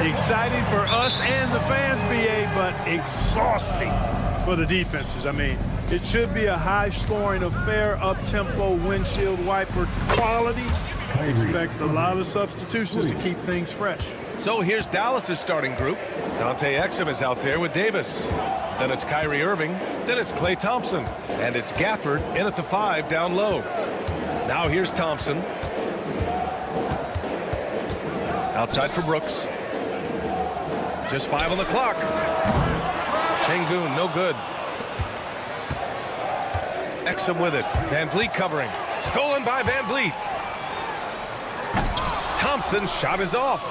Exciting for us and the fans, BA, but exhausting for the defenses. I mean, it should be a high-scoring affair, up-tempo, windshield wiper quality. I expect a lot of substitutions to keep things fresh. So here's Dallas's starting group. Dante Exum is out there with Davis. Then it's Kyrie Irving. Then it's Klay Thompson. And it's Gafford in at the 5 down low. Now here's Thompson. Outside for Brooks. Just 5 on the clock. Şengün, no good. Exum with it. Van Vliet covering. Stolen by Van Vliet. Thompson's shot is off.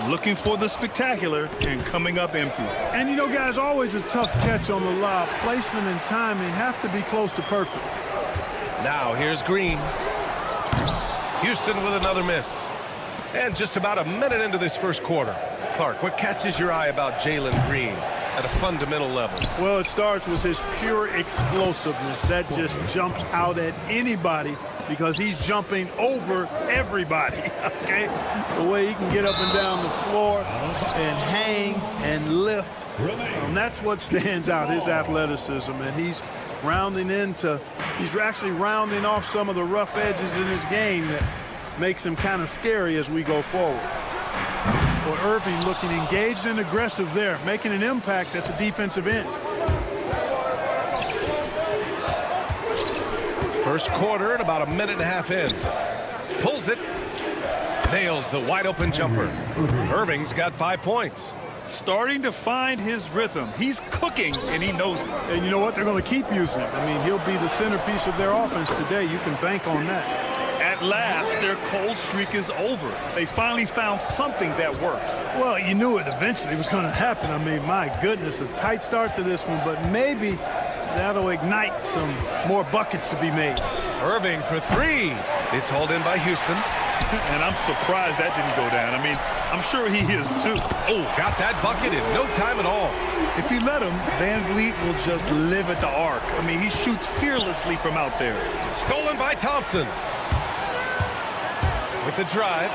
Looking for the spectacular and coming up empty. And you know, guys, always a tough catch on the lob. Placement and timing have to be close to perfect. Now here's Green. Houston with another miss. And just about a minute into this first quarter. Clark, what catches your eye about Jalen Green at a fundamental level? Well, it starts with his pure explosiveness. That just jumps out at anybody because he's jumping over everybody, okay? The way he can get up and down the floor and hang and lift. That's what stands out, his athleticism. And he's actually rounding off some of the rough edges in his game that makes him kind of scary as we go forward. Well, Irving looking engaged and aggressive there, making an impact at the defensive end. First quarter and about a minute and a half in. Pulls it. Nails the wide open jumper. Irving's got 5 points. Starting to find his rhythm. He's cooking, and he knows it. And you know what? They're going to keep using him. I mean, he'll be the centerpiece of their offense today. You can bank on that. At last, their cold streak is over. They finally found something that worked. Well, you knew it eventually was going to happen. I mean, my goodness, a tight start to this one, but maybe that'll ignite some more buckets to be made. Irving for 3. It's hauled in by Houston. And I'm surprised that didn't go down. I mean, I'm sure he is too. Oh, got that bucket in no time at all. If you let him, Van Vliet will just live at the arc. I mean, he shoots fearlessly from out there. Stolen by Thompson. With the drive.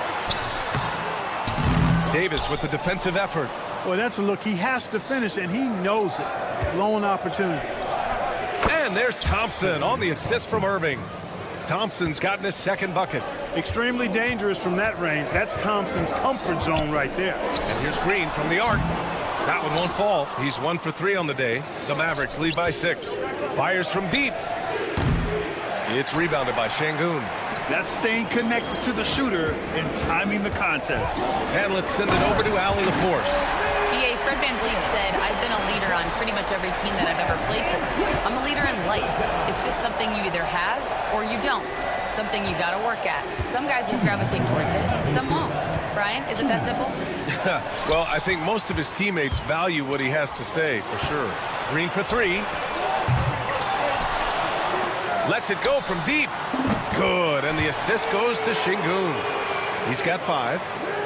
Davis with the defensive effort. Boy, that's a look. He has to finish, and he knows it. Lone opportunity. And there's Thompson on the assist from Irving. Thompson's gotten his second bucket. Extremely dangerous from that range. That's Thompson's comfort zone right there. And here's Green from the arc. That one won't fall. He's 1 for 3 on the day. The Mavericks lead by 6. Fires from deep. It's rebounded by Şengün. That's staying connected to the shooter and timing the contest. And let's send it over to Allie LaForce. EA, Fred VanVleet said, I've been a leader on pretty much every team that I've ever played for. I'm a leader in life. It's just something you either have or you don't. Something you got to work at. Some guys will gravitate towards it, some won't. Brian, is it that simple? Well, I think most of his teammates value what he has to say, for sure. Green for 3. Lets it go from deep. Good, and the assist goes to Şengün. He's got 5.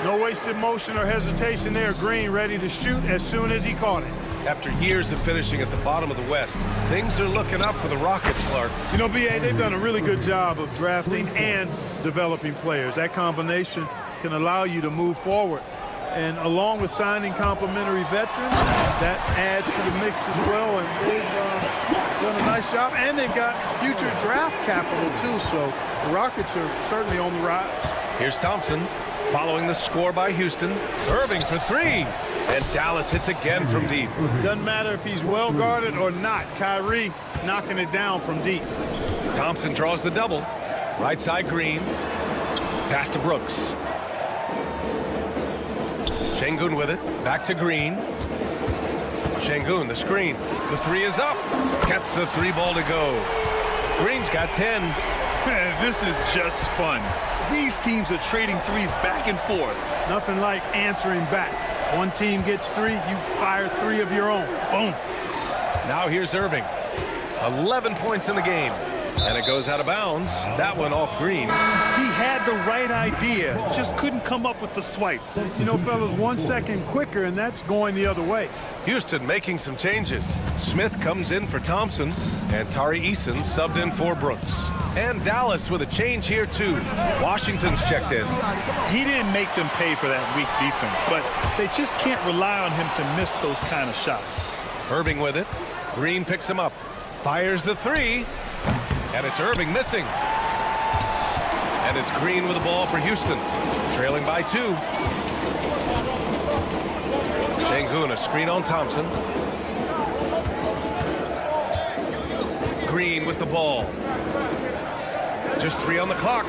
No wasted motion or hesitation there. Green ready to shoot as soon as he caught it. After years of finishing at the bottom of the West, things are looking up for the Rockets, Clark. You know, BA, they've done a really good job of drafting and developing players. That combination can allow you to move forward. And along with signing complementary veterans, that adds to the mix as well. And they've done a nice job. And they've got future draft capital, too. So the Rockets are certainly on the rise. Here's Thompson following the score by Houston. Irving for 3. And Dallas hits again from deep. Doesn't matter if he's well guarded or not. Kyrie knocking it down from deep. Thompson draws the double. Right side Green. Pass to Brooks. Şengün with it. Back to Green. Şengün, the screen. The 3 is up. Gets the 3 ball to go. Green's got 10. This is just fun. These teams are trading threes back and forth. Nothing like answering back. One team gets 3, you fire 3 of your own. Boom. Now here's Irving. 11 points in the game. And it goes out of bounds. That one off Green. He had the right idea, just couldn't come up with the swipe. You know, fellas, 1 second quicker, and that's going the other way. Houston making some changes. Smith comes in for Thompson, and Tari Eason subbed in for Brooks. And Dallas with a change here, too. Washington's checked in. He didn't make them pay for that weak defense, but they just can't rely on him to miss those kind of shots. Irving with it. Green picks him up. Fires the three. And it's Irving missing. And it's Green with the ball for Houston. Trailing by 2. Şengün, a screen on Thompson. Green with the ball. Just 3 on the clock.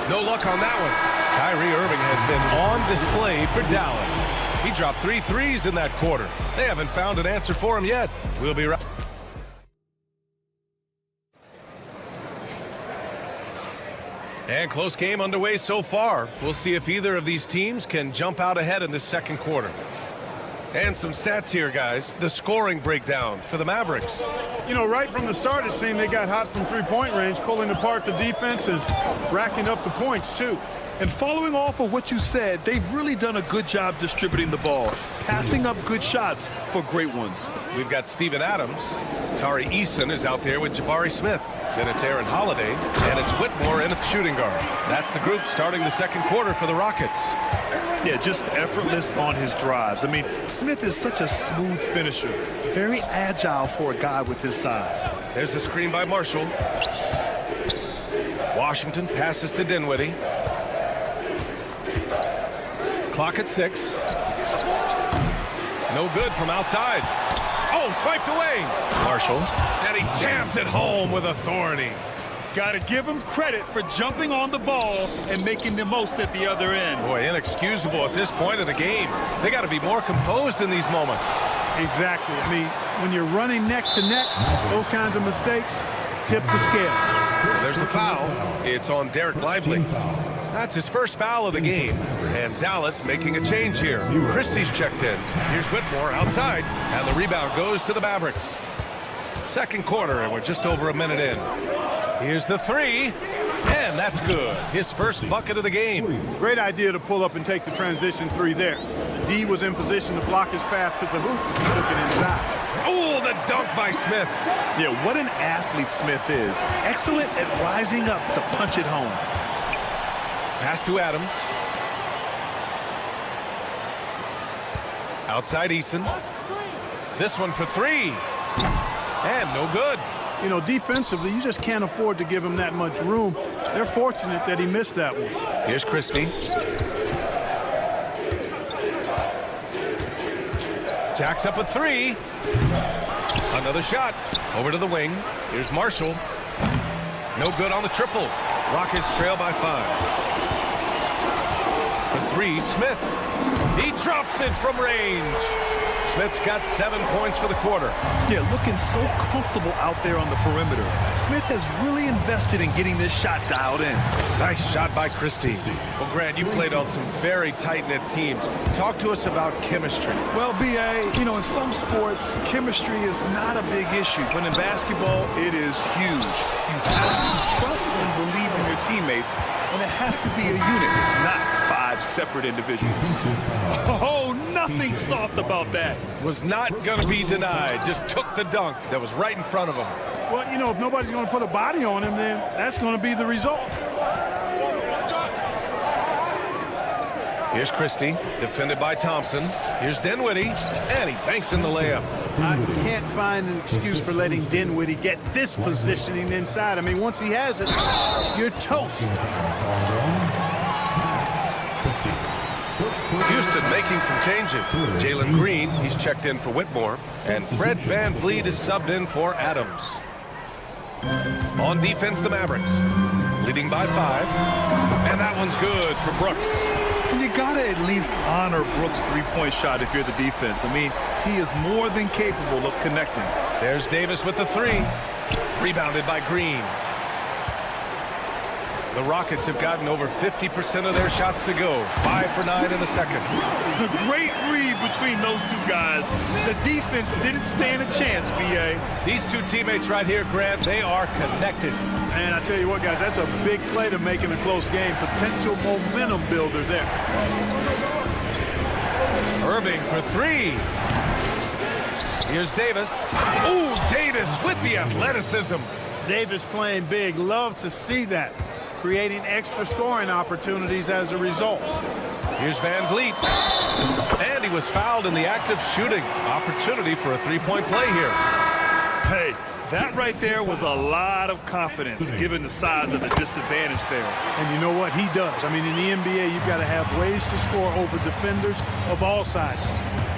No luck on that one. Kyrie Irving has been on display for Dallas. He dropped 3 threes in that quarter. They haven't found an answer for him yet. We'll be right. And close game underway so far. We'll see if either of these teams can jump out ahead in this second quarter. And some stats here, guys. The scoring breakdown for the Mavericks. You know, right from the start, it seemed they got hot from three-point range, pulling apart the defense and racking up the points, too. And following off of what you said, they've really done a good job distributing the ball, passing up good shots for great ones. We've got Steven Adams. Tari Eason is out there with Jabari Smith. Then it's Aaron Holiday, and it's Whitmore in the shooting guard. That's the group starting the second quarter for the Rockets. Yeah, just effortless on his drives. I mean, Smith is such a smooth finisher. Very agile for a guy with his size. There's a screen by Marshall. Washington passes to Dinwiddie. Clock at 6. No good from outside. Oh, swiped away. Marshall. And he jams it home with authority. Got to give him credit for jumping on the ball and making the most at the other end. Boy, inexcusable at this point of the game. They got to be more composed in these moments. Exactly. I mean, when you're running neck to neck, those kinds of mistakes tip the scale. There's the foul. It's on Derek Lively. That's his first foul of the game. And Dallas making a change here. Christie's checked in. Here's Whitmore outside. And the rebound goes to the Mavericks. Second quarter, and we're just over a minute in. Here's the three. And that's good. His first bucket of the game. Great idea to pull up and take the transition 3 there. The D was in position to block his path to the hoop. He took it inside. Oh, the dunk by Smith. Yeah, what an athlete Smith is. Excellent at rising up to punch it home. Pass to Adams. Outside Eason. This one for 3. And no good. You know, defensively, you just can't afford to give him that much room. They're fortunate that he missed that one. Here's Christie. Jacks up a 3. Another shot. Over to the wing. Here's Marshall. No good on the triple. Rockets trail by 5. The 3, Smith. He drops it from range. Smith's got 7 points for the quarter. Yeah, looking so comfortable out there on the perimeter. Smith has really invested in getting this shot dialed in. Nice shot by Christie. Well, Grant, you played on some very tight-knit teams. Talk to us about chemistry. Well, B.A., you know, in some sports, chemistry is not a big issue. But in basketball, it is huge. You have to trust and believe in your teammates, and it has to be a unit, not 5 separate individuals. Oh, nothing soft about that. Was not going to be denied. Just took the dunk that was right in front of him. Well, you know, if nobody's going to put a body on him, then that's going to be the result. Here's Christie, defended by Thompson. Here's Dinwiddie, and he banks in the layup. I can't find an excuse for letting Dinwiddie get this positioning inside. I mean, once he has it, you're toast. Houston making some changes. Jalen Green, he's checked in for Whitmore. And Fred VanVleet is subbed in for Adams. On defense, the Mavericks. Leading by 5. And that one's good for Brooks. And you got to at least honor Brooks' three-point shot if you're the defense. I mean, he is more than capable of connecting. There's Davis with the 3. Rebounded by Green. The Rockets have gotten over 50% of their shots to go. 5 for 9 in the second. A great read between those two guys. The defense didn't stand a chance, B.A. These two teammates right here, Grant, they are connected. And I tell you what, guys, that's a big play to make in a close game. Potential momentum builder there. Irving for 3. Here's Davis. Ooh, Davis with the athleticism. Davis playing big. Love to see that. Creating extra scoring opportunities as a result. Here's Van Vliet. And he was fouled in the act of shooting. Opportunity for a three-point play here. Hey, that right there was a lot of confidence, given the size of the disadvantage there. And you know what? He does. I mean, in the NBA, you've got to have ways to score over defenders of all sizes.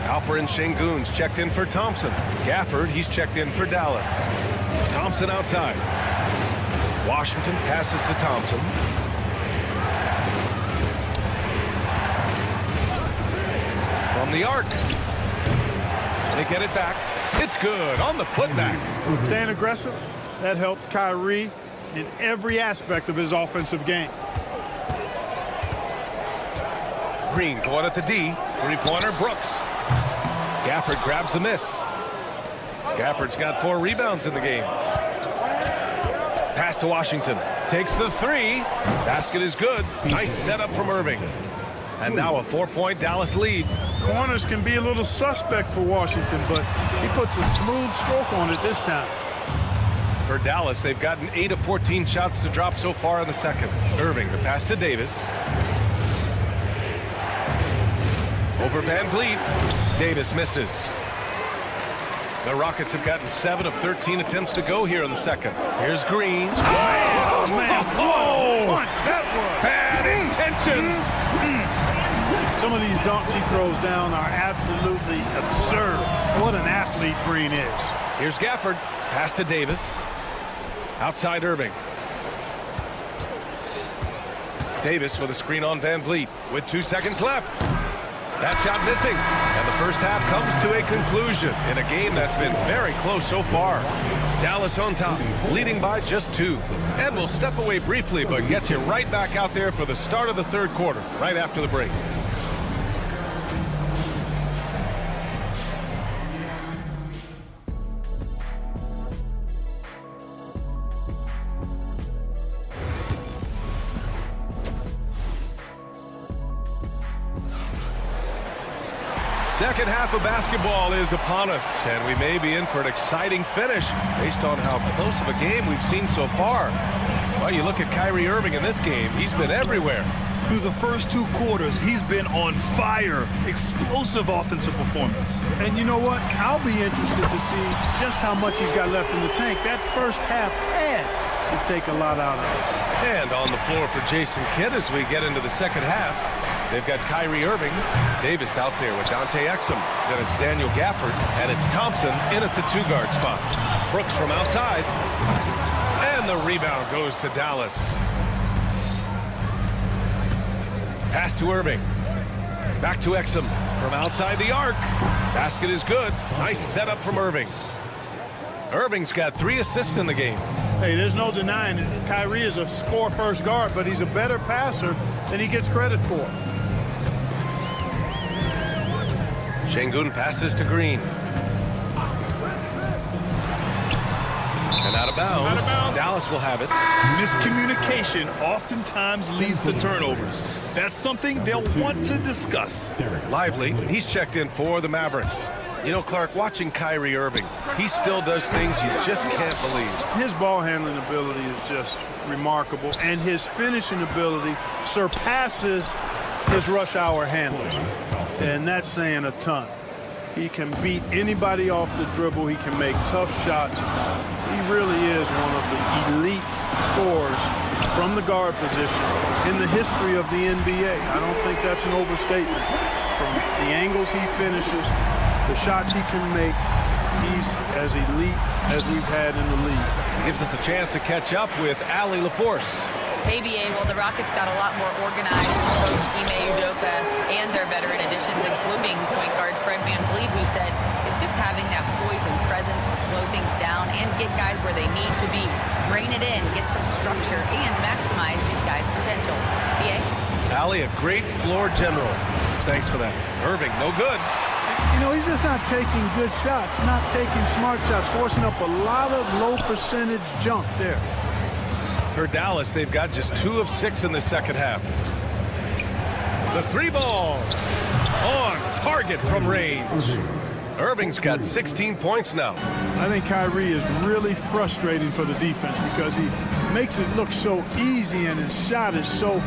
Alper and Şengün's checked in for Thompson. Gafford, he's checked in for Dallas. Thompson outside. Washington passes to Thompson. From the arc. They get it back. It's good on the putback. Staying aggressive, that helps Kyrie in every aspect of his offensive game. Green going at the D. Three-pointer, Brooks. Gafford grabs the miss. Gafford's got 4 rebounds in the game. Pass to Washington. Takes the 3. Basket is good. Nice setup from Irving. And now a 4-point Dallas lead. Corners can be a little suspect for Washington, but he puts a smooth stroke on it this time. For Dallas, they've gotten 8 of 14 shots to drop so far in the second. Irving, the pass to Davis. Over Van Vliet. Davis misses. The Rockets have gotten 7 of 13 attempts to go here in the second. Here's Green. Oh, man. Whoa. Punch. That was. Bad intentions. Some of these dunks he throws down are absolutely absurd. What an athlete Green is. Here's Gafford. Pass to Davis. Outside Irving. Davis with a screen on Van Vliet with 2 seconds left. That shot missing, and the first half comes to a conclusion in a game that's been very close so far. Dallas on top, leading by just 2. And we'll step away briefly, but get you right back out there for the start of the third quarter, right after the break. Second half of basketball is upon us, and we may be in for an exciting finish based on how close of a game we've seen so far. Well, you look at Kyrie Irving in this game, he's been everywhere. Through the first 2 quarters, he's been on fire. Explosive offensive performance. And you know what? I'll be interested to see just how much he's got left in the tank. That first half had to take a lot out of it. And on the floor for Jason Kidd as we get into the second half. They've got Kyrie Irving, Davis out there with Dante Exum. Then it's Daniel Gafford, and it's Thompson in at the 2-guard spot. Brooks from outside. And the rebound goes to Dallas. Pass to Irving. Back to Exum from outside the arc. Basket is good. Nice setup from Irving. Irving's got 3 assists in the game. Hey, there's no denying it. Kyrie is a score-first guard, but he's a better passer than he gets credit for. Şengün passes to Green. And out of bounds. Dallas will have it. Miscommunication oftentimes leads to turnovers. That's something they'll want to discuss. Lively, he's checked in for the Mavericks. You know, Clark, watching Kyrie Irving, he still does things you just can't believe. His ball handling ability is just remarkable, and his finishing ability surpasses his rush hour handling. And that's saying a ton. He can beat anybody off the dribble. He can make tough shots. He really is one of the elite scorers from the guard position in the history of the NBA. I don't think that's an overstatement. From the angles he finishes, the shots he can make, he's as elite as we've had in the league. Gives us a chance to catch up with Allie LaForce. Hey, BA, well, the Rockets got a lot more organized from Coach Ime Udoka and their veteran additions, including point guard Fred VanVleet, who said it's It's just having that poise and presence to slow things down and get guys where they need to be. Rein it in, get some structure, and maximize these guys' potential. B.A.? Allie, a great floor general. Thanks for that. Irving, no good. You know, he's just not taking good shots, not taking smart shots, forcing up a lot of low percentage junk there. For Dallas, they've got just 2 of 6 in the second half. The 3-ball on target from range. Irving's got 16 points now. I think Kyrie is really frustrating for the defense because he makes it look so easy and his shot is so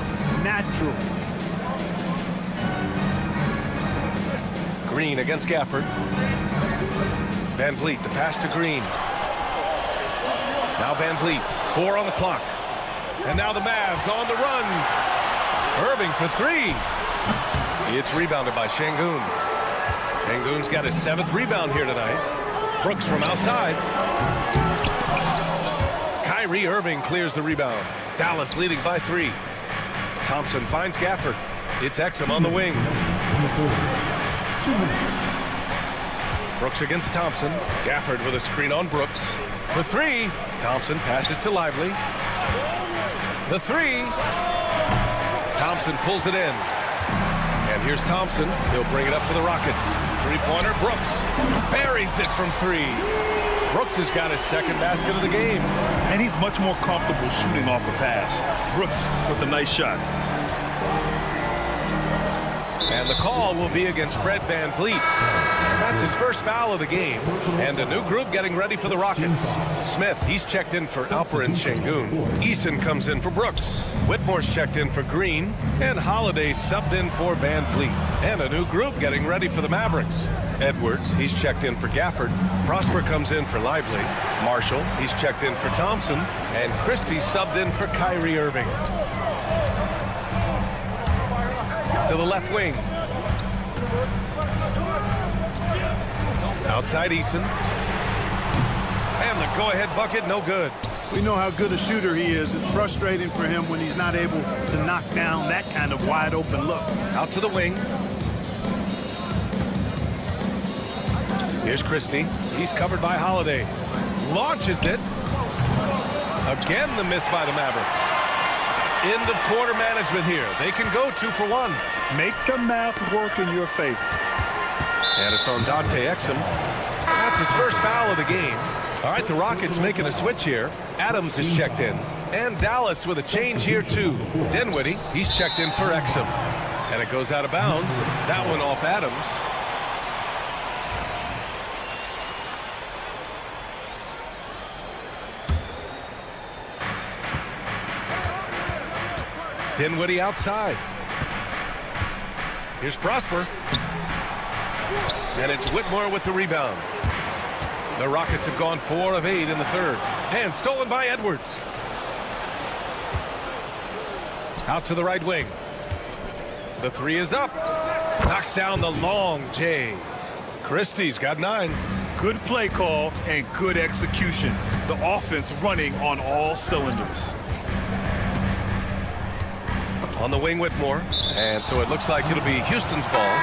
natural. Green against Gafford. Van Vliet, the pass to Green. Now Van Vliet, 4 on the clock. And now the Mavs on the run. Irving for 3. It's rebounded by Şengün. Şengün's got his 7th rebound here tonight. Brooks from outside. Kyrie Irving clears the rebound. Dallas leading by 3. Thompson finds Gafford. It's Exum on the wing. Brooks against Thompson. Gafford with a screen on Brooks. For 3. Thompson passes to Lively. The 3. Thompson pulls it in. And here's Thompson. He'll bring it up for the Rockets. 3-pointer, Brooks. Buries it from 3. Brooks has got his 2nd basket of the game. And he's much more comfortable shooting off a pass. Brooks with a nice shot. And the call will be against Fred Van Vliet. That's his first foul of the game. And a new group getting ready for the Rockets. Smith, he's checked in for Alperen Şengün. Eason comes in for Brooks. Whitmore's checked in for Green. And Holiday subbed in for Van Vliet. And a new group getting ready for the Mavericks. Edwards, he's checked in for Gafford. Prosper comes in for Lively. Marshall, he's checked in for Thompson. And Christie subbed in for Kyrie Irving. To the left wing. Outside Eason. And the go-ahead bucket, no good. We know how good a shooter he is. It's frustrating for him when he's not able to knock down that kind of wide open look. Out to the wing. Here's Christie. He's covered by Holiday. Launches it. Again, the miss by the Mavericks. End of quarter management here. They can go 2 for 1. Make the math work in your favor. And it's on Dante Exum. That's his first foul of the game. All right, the Rockets making a switch here. Adams is checked in. And Dallas with a change here, too. Dinwiddie, he's checked in for Exum. And it goes out of bounds. That one off Adams. Dinwiddie outside. Here's Prosper. And it's Whitmore with the rebound. The Rockets have gone 4 of 8 in the 3rd. And stolen by Edwards. Out to the right wing. The 3 is up. Knocks down the long J. Christie's got 9. Good play call and good execution. The offense running on all cylinders. On the wing, Whitmore. And so it looks like it'll be Houston's ball.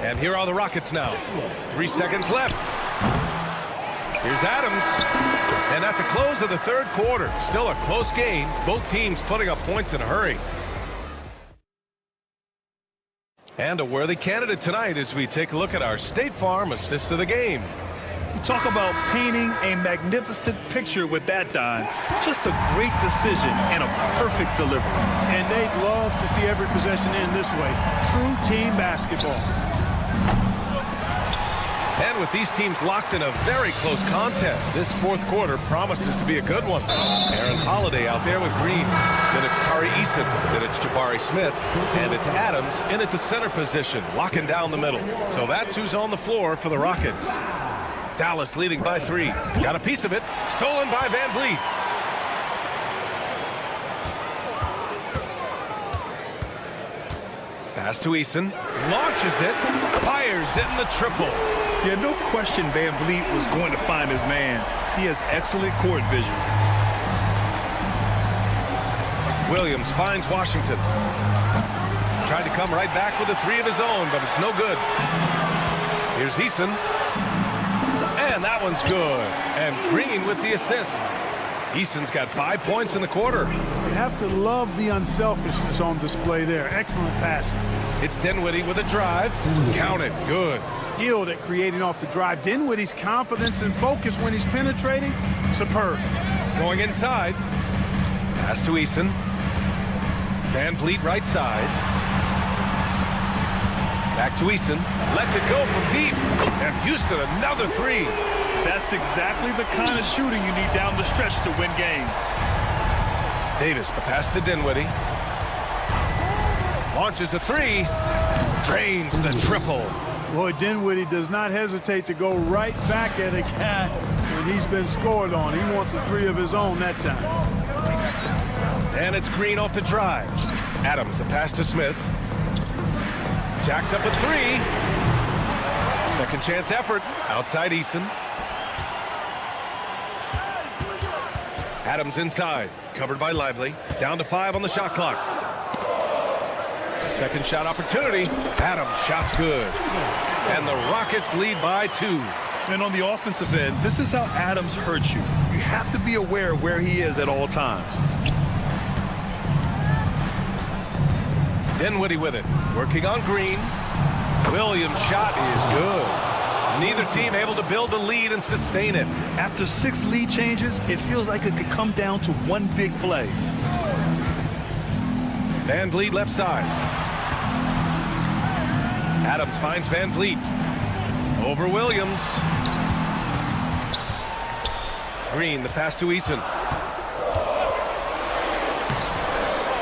And here are the Rockets now. 3 seconds left. Here's Adams. And at the close of the 3rd quarter, still a close game. Both teams putting up points in a hurry. And a worthy candidate tonight as we take a look at our State Farm assist of the game. You talk about painting a magnificent picture with that, Don. Just a great decision and a perfect delivery. And they'd love to see every possession in this way. True team basketball. And with these teams locked in a very close contest, this 4th quarter promises to be a good one. Aaron Holiday out there with Green. Then it's Tari Eason. Then it's Jabari Smith. And it's Adams in at the center position, locking down the middle. So that's who's on the floor for the Rockets. Dallas leading by 3. Got a piece of it. Stolen by Van Vliet. Pass to Eason. Launches it. Fires in the triple. Yeah, no question Van Vliet was going to find his man. He has excellent court vision. Williams finds Washington. Tried to come right back with a three of his own, but it's no good. Here's Easton. And that one's good. And Green with the assist. Easton's got 5 points in the quarter. You have to love the unselfishness on display there. Excellent passing. It's Dinwiddie with a drive. Count it. Good. Skilled at creating off the drive. Dinwiddie's confidence and focus when he's penetrating, superb. Going inside. Pass to Easton. Van Vliet right side. Back to Easton. Lets it go from deep. And Houston another three. That's exactly the kind of shooting you need down the stretch to win games. Davis, the pass to Dinwiddie. Launches a three. Drains the triple. Boy, Dinwiddie does not hesitate to go right back at a guy when he's been scored on. He wants a three of his own that time. And it's Green off the drive. Adams, the pass to Smith. Jacks up a three. Second chance effort. Outside Easton. Adams inside. Covered by Lively. Down to 5 on the shot clock. Second shot opportunity. Adams, shot's good. And the Rockets lead by 2. And on the offensive end, this is how Adams hurts you. You have to be aware of where he is at all times. Dinwiddie with it. Working on Green. Williams' shot is good. Neither team able to build the lead and sustain it. After 6 lead changes, it feels like it could come down to one big play. Van Vliet left side. Adams finds Van Vliet. Over Williams. Green, the pass to Eason.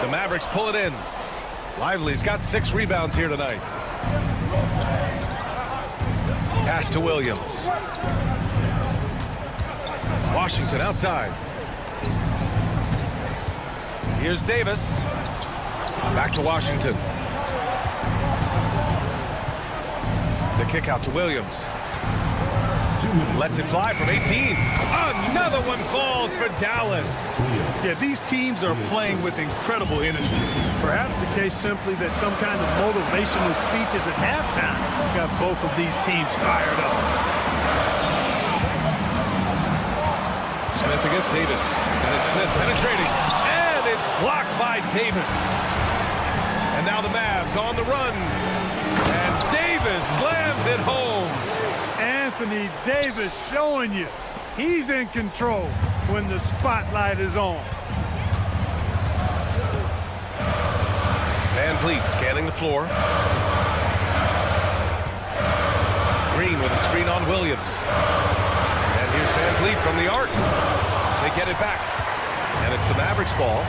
The Mavericks pull it in. Lively's got 6 rebounds here tonight. Pass to Williams. Washington outside. Here's Davis. Back to Washington. The kick out to Williams. Lets it fly from 18. Another one falls for Dallas. Yeah, these teams are playing with incredible energy. Perhaps the case simply that some kind of motivational speeches at halftime got both of these teams fired up. Smith against Davis. And it's Smith penetrating. And it's blocked by Davis. And now the Mavs on the run. And Davis slams it home. Anthony Davis showing you he's in control when the spotlight is on. Van Vliet scanning the floor. Green with a screen on Williams. And here's Van Vliet from the arc. They get it back. And it's the Mavericks ball.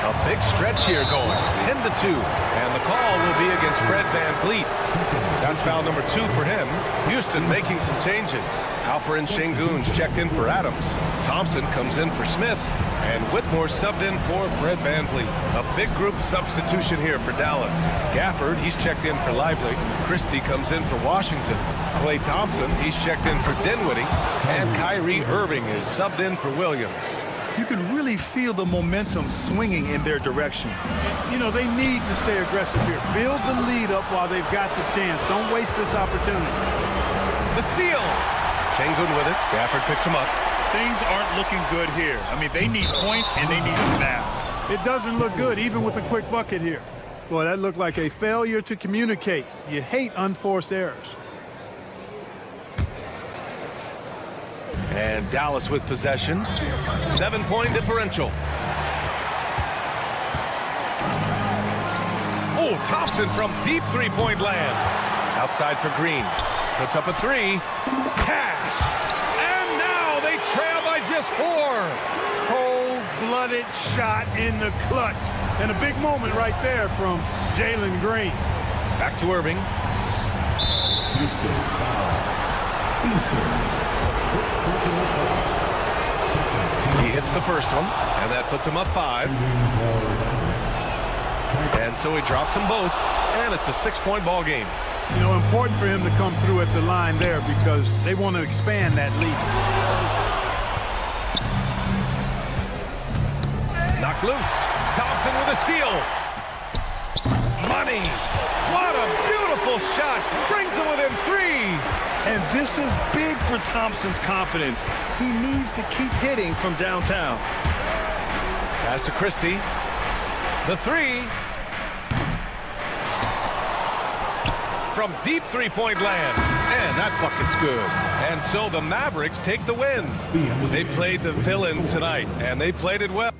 A big stretch here going, 10-2. And the call will be against Fred Van Vliet. That's foul number 2 for him. Houston making some changes. Alperen Şengün's checked in for Adams. Thompson comes in for Smith. And Whitmore subbed in for Fred Van Vliet. A big group substitution here for Dallas. Gafford, he's checked in for Lively. Christie comes in for Washington. Klay Thompson, he's checked in for Dinwiddie. And Kyrie Irving is subbed in for Williams. You can really feel the momentum swinging in their direction. You know, they need to stay aggressive here. Build the lead up while they've got the chance. Don't waste this opportunity. The steal. Şengün with it. Gafford picks him up. Things aren't looking good here. I mean, they need points and they need them now. It doesn't look good, even with a quick bucket here. Boy, that looked like a failure to communicate. You hate unforced errors. And Dallas with possession. 7-point differential. Oh, Thompson from deep three-point land. Outside for Green. Puts up a three. Cash. And now they trail by just 4. Cold-blooded shot in the clutch. And a big moment right there from Jalen Green. Back to Irving. He hits the first one, and that puts him up 5. And so he drops them both, and it's a 6-point ball game. You know, important for him to come through at the line there because they want to expand that lead. Knocked loose. Thompson with a steal. money. What a beautiful shot. Brings them within 3. And this is big for Thompson's confidence. He needs to keep hitting from downtown. Pass to Christie. The 3. From deep three-point land. And that bucket's good. And so the Mavericks take the win. They played the villain tonight, and they played it well.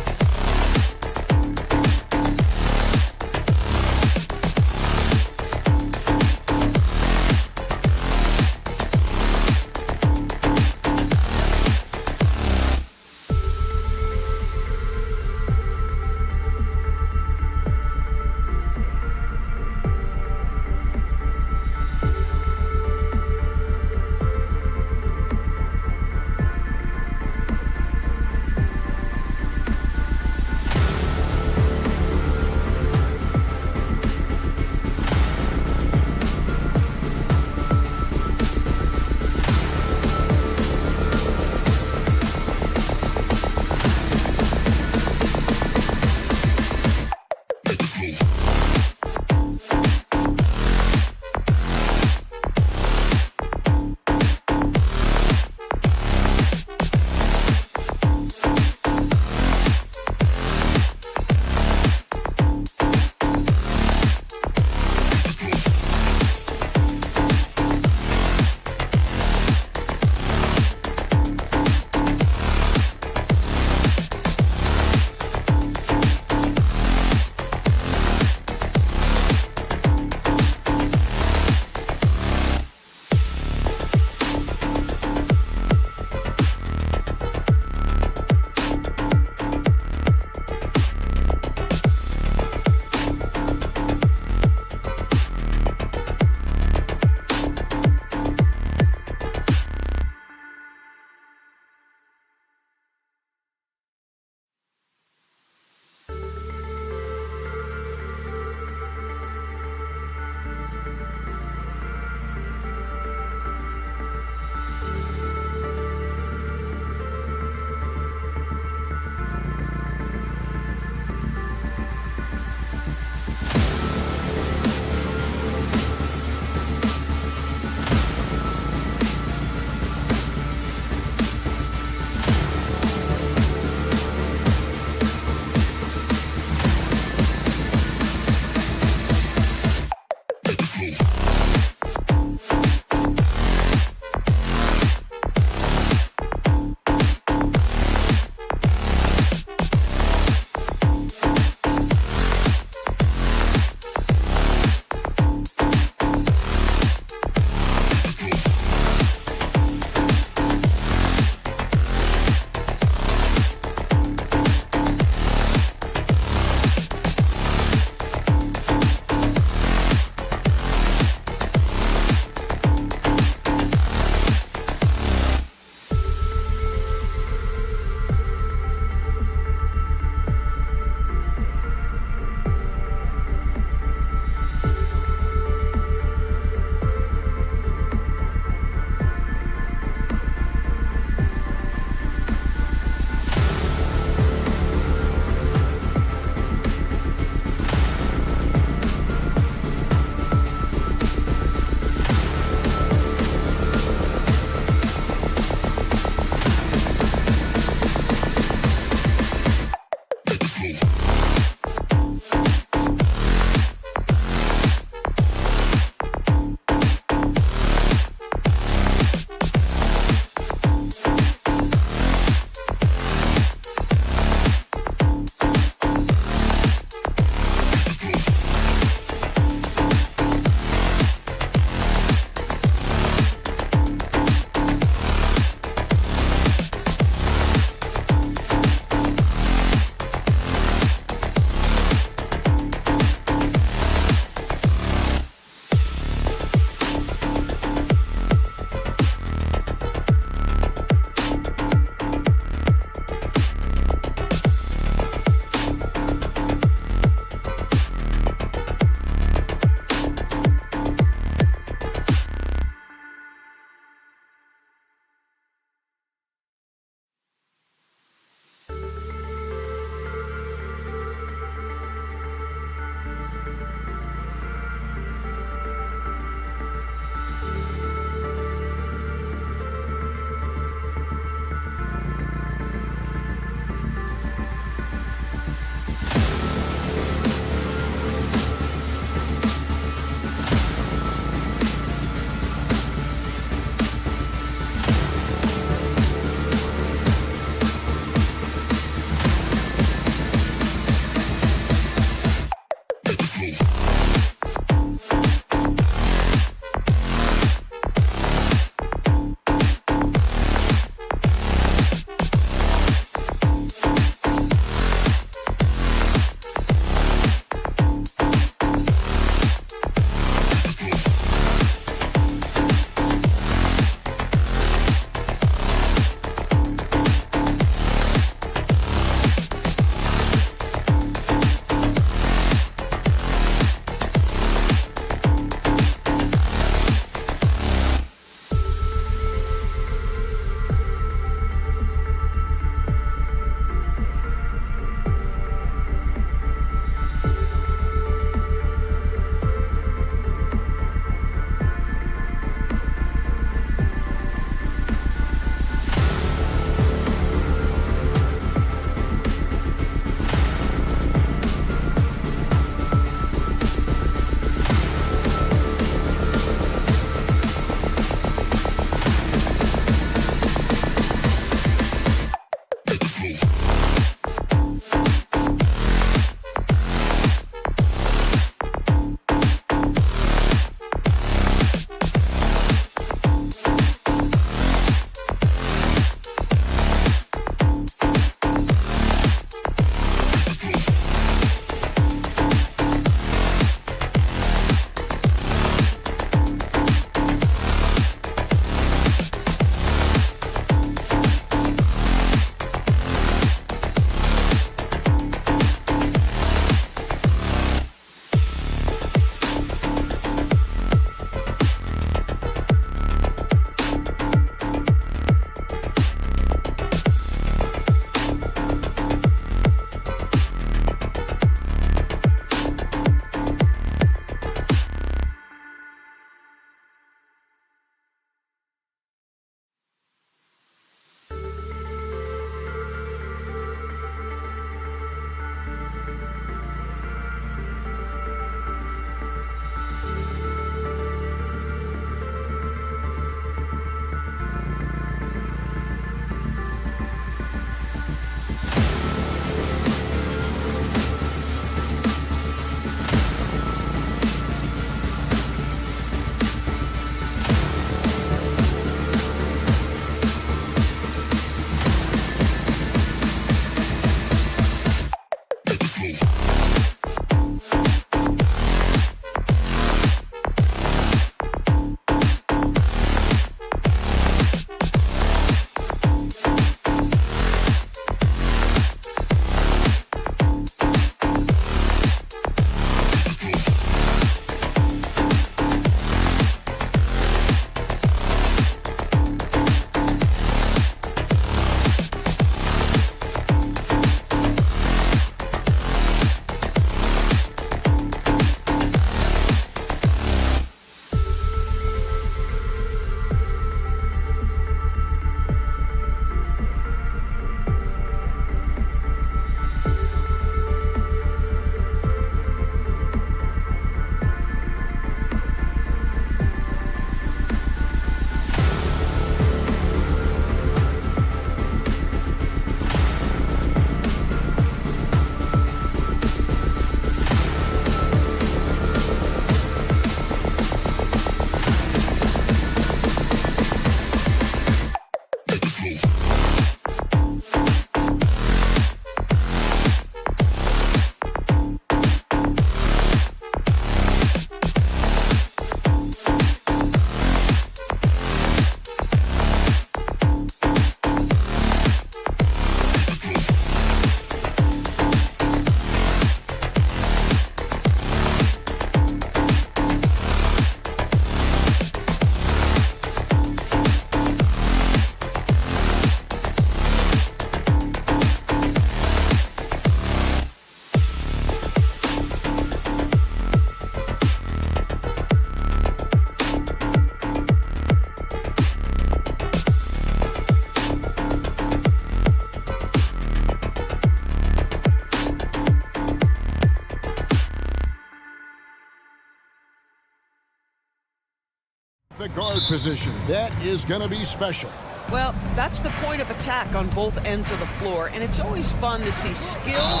the guard position. That is going to be special. Well, that's the point of attack on both ends of the floor, and it's always fun to see skilled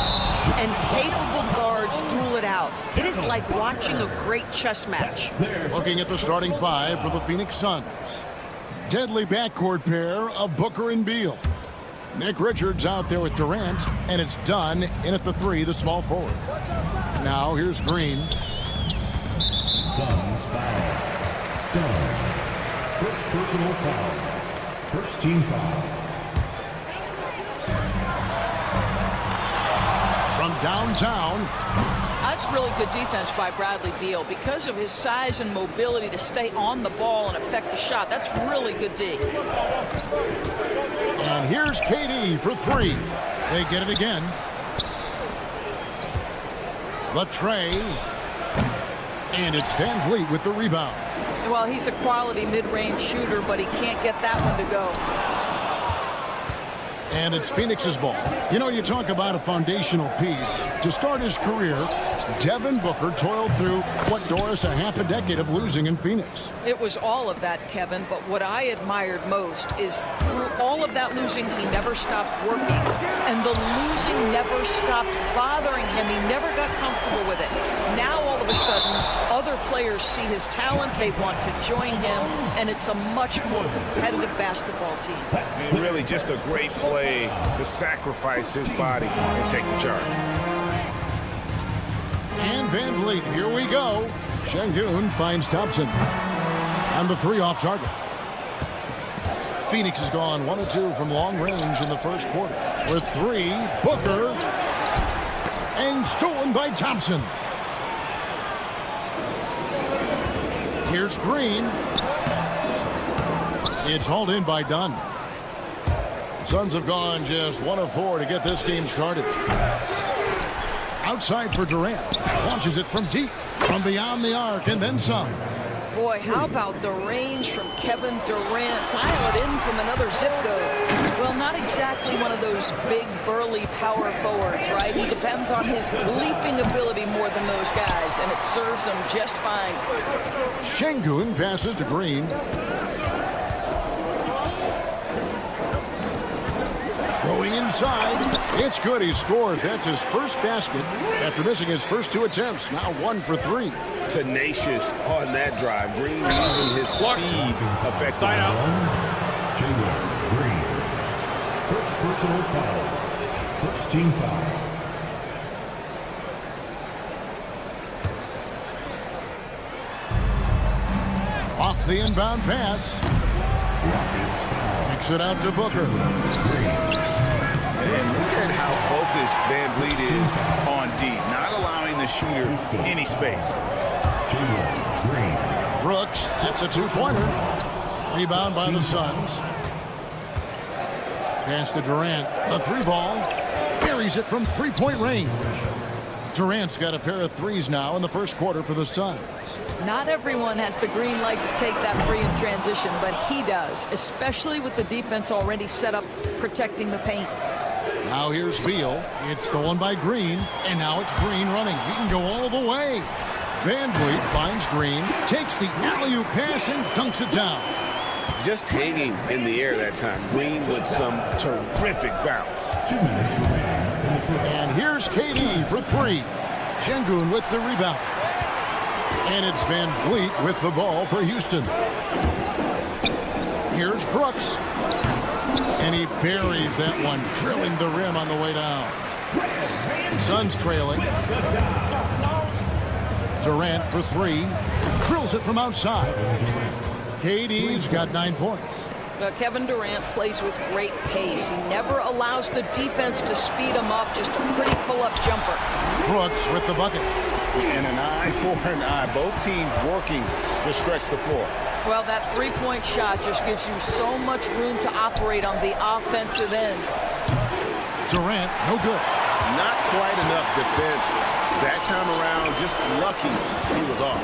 and capable guards duel it out. It is like watching a great chess match. Looking at the starting five for the Phoenix Suns. Deadly backcourt pair of Booker and Beal. Nick Richards out there with Durant, and it's done in at the three, the small forward. Now here's Green. Suns foul. Done. First personal foul. First team foul. From downtown. That's really good defense by Bradley Beal. Because of his size and mobility to stay on the ball and affect the shot, that's really good D. And here's KD for three. They get it again. Latrey. And it's Van Vliet with the rebound. Well, he's a quality mid-range shooter, but he can't get that one to go. And it's Phoenix's ball. You know, you talk about a foundational piece. To start his career, Devin Booker toiled through what, Doris, a half a decade of losing in Phoenix. It was all of that, Kevin, but what I admired most is through all of that losing, he never stopped working. And the losing never stopped bothering him. He never got comfortable with it. Now, all of a sudden, other players see his talent, they want to join him, and it's a much more competitive basketball team. I mean, really just a great play to sacrifice his body and take the charge. And Van Vliet, here we go. Şengün finds Thompson. And the three off target. Phoenix has gone 1 of 2 from long range in the first quarter. With three, Booker. And stolen by Thompson. Here's Green. It's hauled in by Dunn. The Suns have gone just 1 of 4 to get this game started. Outside for Durant. Launches it from deep, from beyond the arc, and then some. Boy, how about the range from Kevin Durant? Dial it in from another zip code. Well, not exactly one of those big, burly power forwards, right? He depends on his leaping ability more than those guys, and it serves him just fine. Şengün passes to Green. Going inside. It's good. He scores. That's his first basket after missing his first 2 attempts. Now 1 for 3. Tenacious on that drive. Green using his speed effectively. Side out. Green. First personal foul. First team foul. Off the inbound pass. Kicks it out to Booker. And look at how focused Van Vliet is on D, not allowing the shooter any space. Brooks, that's a 2-pointer. Rebound by the Suns. Pass to Durant. A 3-ball. Buries it from 3-point range. Durant's got a pair of threes now in the first quarter for the Suns. Not everyone has the green light to take that three in transition, but he does, especially with the defense already set up protecting the paint. Now here's Beal. It's stolen by Green, and now it's Green running. He can go all the way. Van Vliet finds Green, takes the alley-oop pass, and dunks it down. Just hanging in the air that time. Green with some terrific bounce. 2 minutes remaining. And here's KD for 3. Şengün with the rebound. And it's Van Vliet with the ball for Houston. Here's Brooks. And he buries that one, drilling the rim on the way down. Suns trailing. Durant for 3. Drills it from outside. KD's got 9 points. Kevin Durant plays with great pace. He never allows the defense to speed him up. Just a pretty pull-up jumper. Brooks with the bucket. And an eye for an eye. Both teams working to stretch the floor. Well, that three-point shot just gives you so much room to operate on the offensive end. Durant, no good. Not quite enough defense. That time around, just lucky he was off.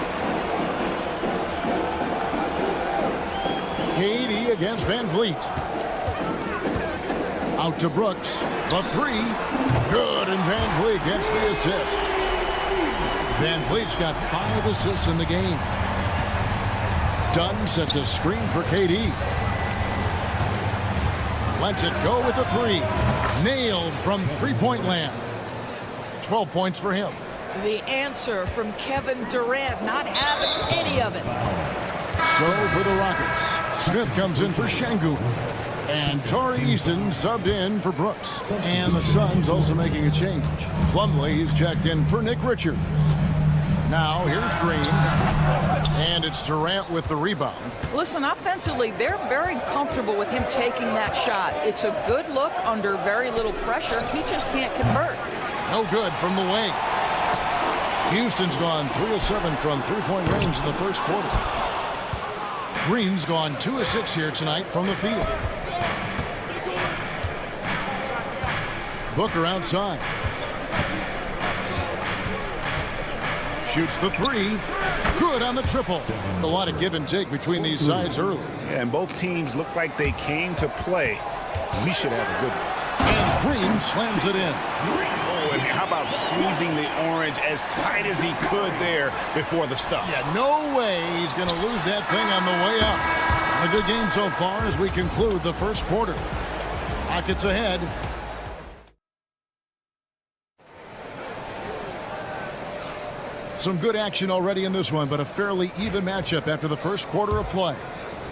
KD against Van Vliet. Out to Brooks. The 3. Good, and Van Vliet gets the assist. Van Vliet's got 5 assists in the game. Dunn sets a screen for KD. Lets it go with a three. Nailed from three-point land. 12 points for him. The answer from Kevin Durant, not having any of it. So for the Rockets, Smith comes in for Şengün. And Tari Eason subbed in for Brooks. And the Suns also making a change. Plumlee is checked in for Nick Richards. Now here's Green. And it's Durant with the rebound. Listen, offensively, they're very comfortable with him taking that shot. It's a good look under very little pressure. He just can't convert. No good from the wing. Houston's gone 3 of 7 from three-point range in the first quarter. Green's gone 2 of 6 here tonight from the field. Booker outside. Shoots the three. Good on the triple. A lot of give and take between these sides early. Yeah, and both teams look like they came to play. We should have a good one. And Green slams it in. Oh, and how about squeezing the orange as tight as he could there before the stuff? Yeah, no way he's going to lose that thing on the way up. A good game so far as we conclude the first quarter. Rockets ahead. Some good action already in this one, but a fairly even matchup after the first quarter of play.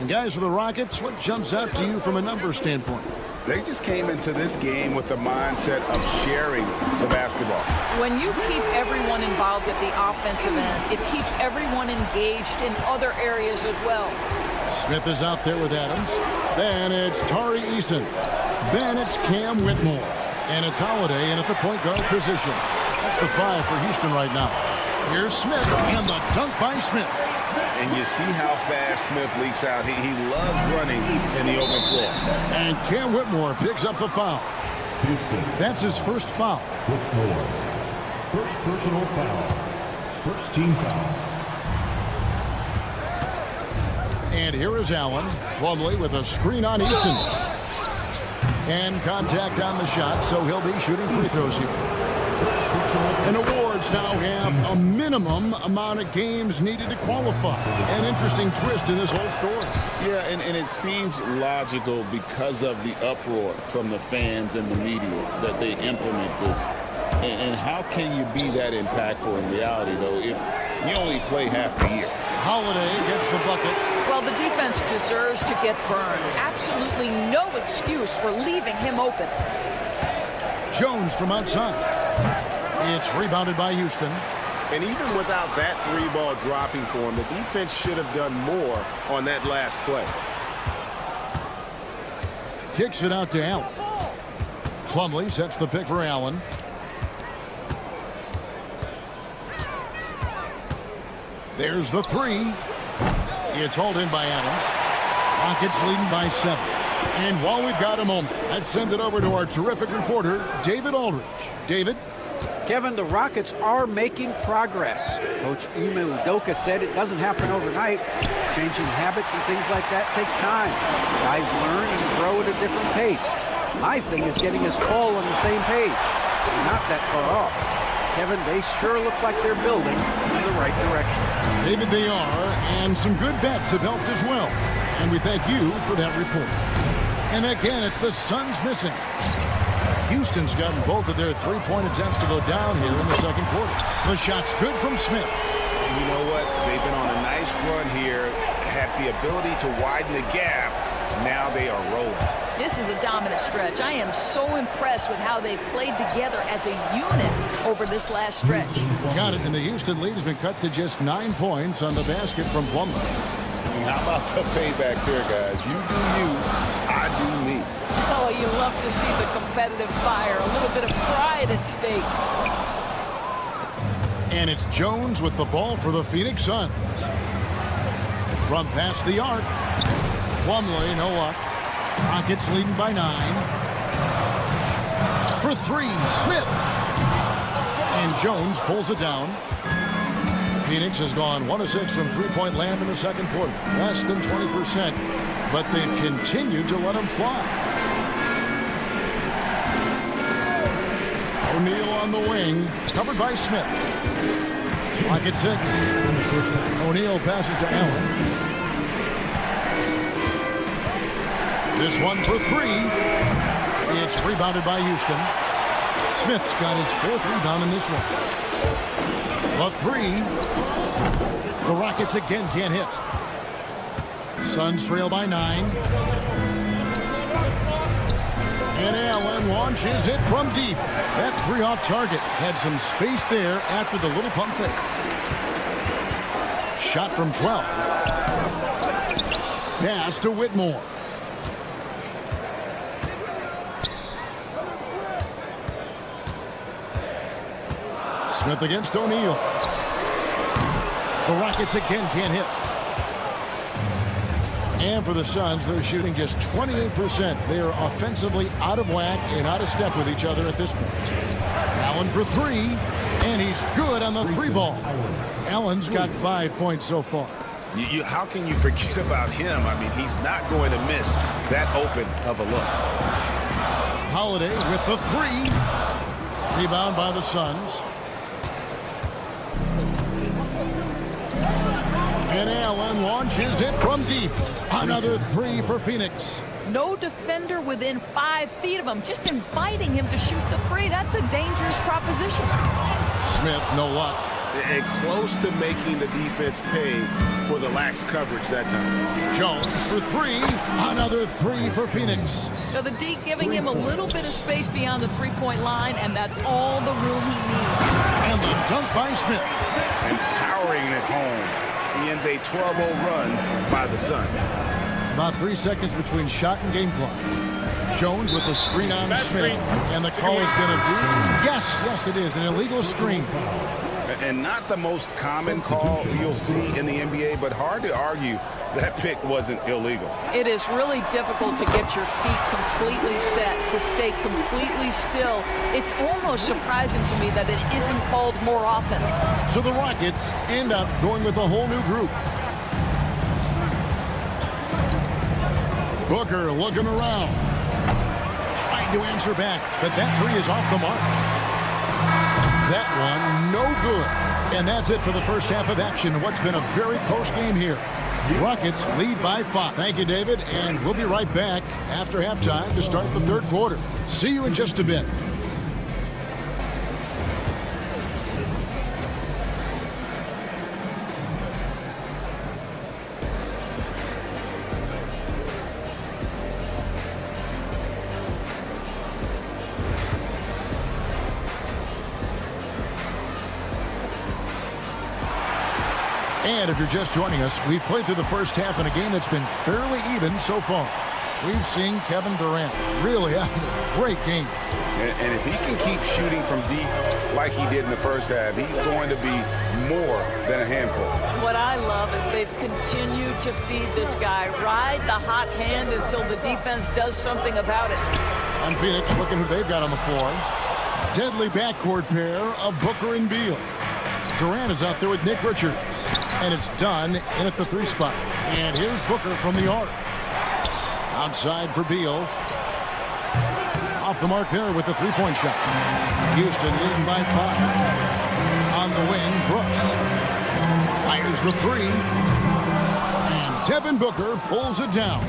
And guys, for the Rockets, what jumps out to you from a numbers standpoint? They just came into this game with the mindset of sharing the basketball. When you keep everyone involved at the offensive end, it keeps everyone engaged in other areas as well. Smith is out there with Adams. Then it's Tari Eason. Then it's Cam Whitmore. And it's Holiday in at the point guard position. That's the 5 for Houston right now. Here's Smith and the dunk by Smith. And you see how fast Smith leaks out. He loves running in the open floor. And Cam Whitmore picks up the foul. Houston. That's his first foul. Whitmore. First personal foul. First team foul. And here is Allen. Plumlee with a screen on Eason. And contact on the shot, so he'll be shooting free throws here. And awards now have a minimum amount of games needed to qualify. An interesting twist in this whole story. Yeah, and it seems logical because of the uproar from the fans and the media that they implement this. And how can you be that impactful in reality, though, if you only play half the year? Holiday gets the bucket. Well, the defense deserves to get burned. Absolutely no excuse for leaving him open. Jones from outside. It's rebounded by Houston. And even without that three ball dropping for him, the defense should have done more on that last play. Kicks it out to Allen. Plumlee sets the pick for Allen. There's the three. It's hauled in by Adams. Rockets leading by 7. And while we've got a moment, let's send it over to our terrific reporter, David Aldridge. David? Kevin, the Rockets are making progress. Coach Ime Udoka said it doesn't happen overnight. Changing habits and things like that takes time. Guys learn and grow at a different pace. My thing is getting us all on the same page. We're not that far off. Kevin, they sure look like they're building in the right direction. David, they are, and some good bets have helped as well. And we thank you for that report. And again, it's the Suns missing. Houston's gotten both of their three-point attempts to go down here in the second quarter. The shot's good from Smith. And you know what? They've been on a nice run here, had the ability to widen the gap. Now they are rolling. This is a dominant stretch. I am so impressed with how they've played together as a unit over this last stretch. Got it, and the Houston lead has been cut to just 9 points on the basket from Plumlee. And how about the payback there, guys? You do you, I do me. Oh, you love to see the competitive fire. A little bit of pride at stake. And it's Jones with the ball for the Phoenix Suns. From past the arc. Plumlee, no luck. Rockets leading by 9. For 3, Smith. And Jones pulls it down. Phoenix has gone 1 of 6 from three-point land in the second quarter. Less than 20%. But they've continued to let them fly. O'Neal on the wing, covered by Smith. Clock at 6. O'Neal passes to Allen. This one for three. It's rebounded by Houston. Smith's got his 4th rebound in this one. The three. The Rockets again can't hit. Suns trail by 9. And Allen launches it from deep. That three off target. Had some space there after the little pump fake. Shot from 12. Pass to Whitmore. Smith against O'Neal. The Rockets again can't hit. And for the Suns, they're shooting just 28%. They are offensively out of whack and out of step with each other at this point. Allen for three, and he's good on the three ball. Allen's got 5 points so far. How can you forget about him? I mean, he's not going to miss that open of a look. Holiday with the three. Rebound by the Suns. And Allen launches it from deep. Another three for Phoenix. No defender within 5 feet of him, just inviting him to shoot the three. That's a dangerous proposition. Smith, no luck. And close to making the defense pay for the lax coverage that time. Jones for three. Another three for Phoenix. Now the D giving him a little bit of space beyond the three-point line, and that's all the room he needs. And the dunk by Smith. And powering it home. He ends a 12-0 run by the Suns. About 3 seconds between shot and game clock. Jones with the screen on Smith. And the call is going to be, yes, it is, an illegal screen. And not the most common call you'll see in the NBA, but hard to argue that pick wasn't illegal. It is really difficult to get your feet completely set, to stay completely still. It's almost surprising to me that it isn't called more often. So the Rockets end up going with a whole new group. Booker looking around. Trying to answer back, but that three is off the mark. That one, no good. And that's it for the first half of action. What's been a very close game here. Rockets lead by 5. Thank you, David. And we'll be right back after halftime to start the third quarter. See you in just a bit. And if you're just joining us, we've played through the first half in a game that's been fairly even so far. We've seen Kevin Durant really having a great game. And if he can keep shooting from deep like he did in the first half, he's going to be more than a handful. What I love is they've continued to feed this guy, ride the hot hand until the defense does something about it. On Phoenix, looking who they've got on the floor. Deadly backcourt pair of Booker and Beal. Durant is out there with Nick Richards. And it's done in at the 3 spot. And here's Booker from the arc. Outside for Beal. Off the mark there with the 3-point shot. Houston leading by 5. On the wing, Brooks fires the 3. And Devin Booker pulls it down.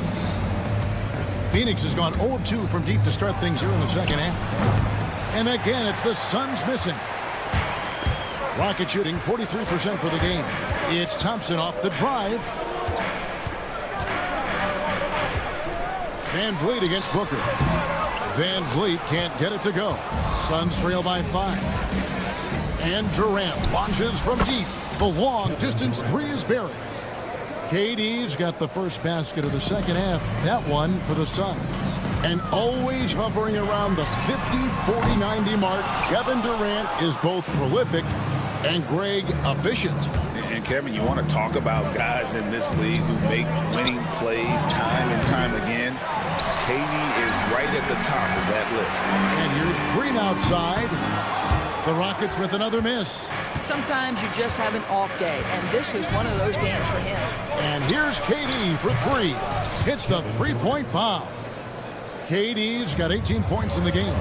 Phoenix has gone 0 of 2 from deep to start things here in the second half. And again, it's the Suns missing. Rocket shooting 43% for the game. It's Thompson off the drive. Van Vliet against Booker. Van Vliet can't get it to go. Suns trail by 5. And Durant launches from deep. The long distance 3 is buried. KD's got the first basket of the second half. That one for the Suns. And always hovering around the 50-40-90 mark, Kevin Durant is both prolific and Greg efficient. And Kevin, you want to talk about guys in this league who make winning plays time and time again. KD is right at the top of that list. And here's Green outside. The Rockets with another miss. Sometimes you just have an off day, and this is one of those games for him. And here's KD for 3. Hits the 3-point bomb. KD's got 18 points in the game.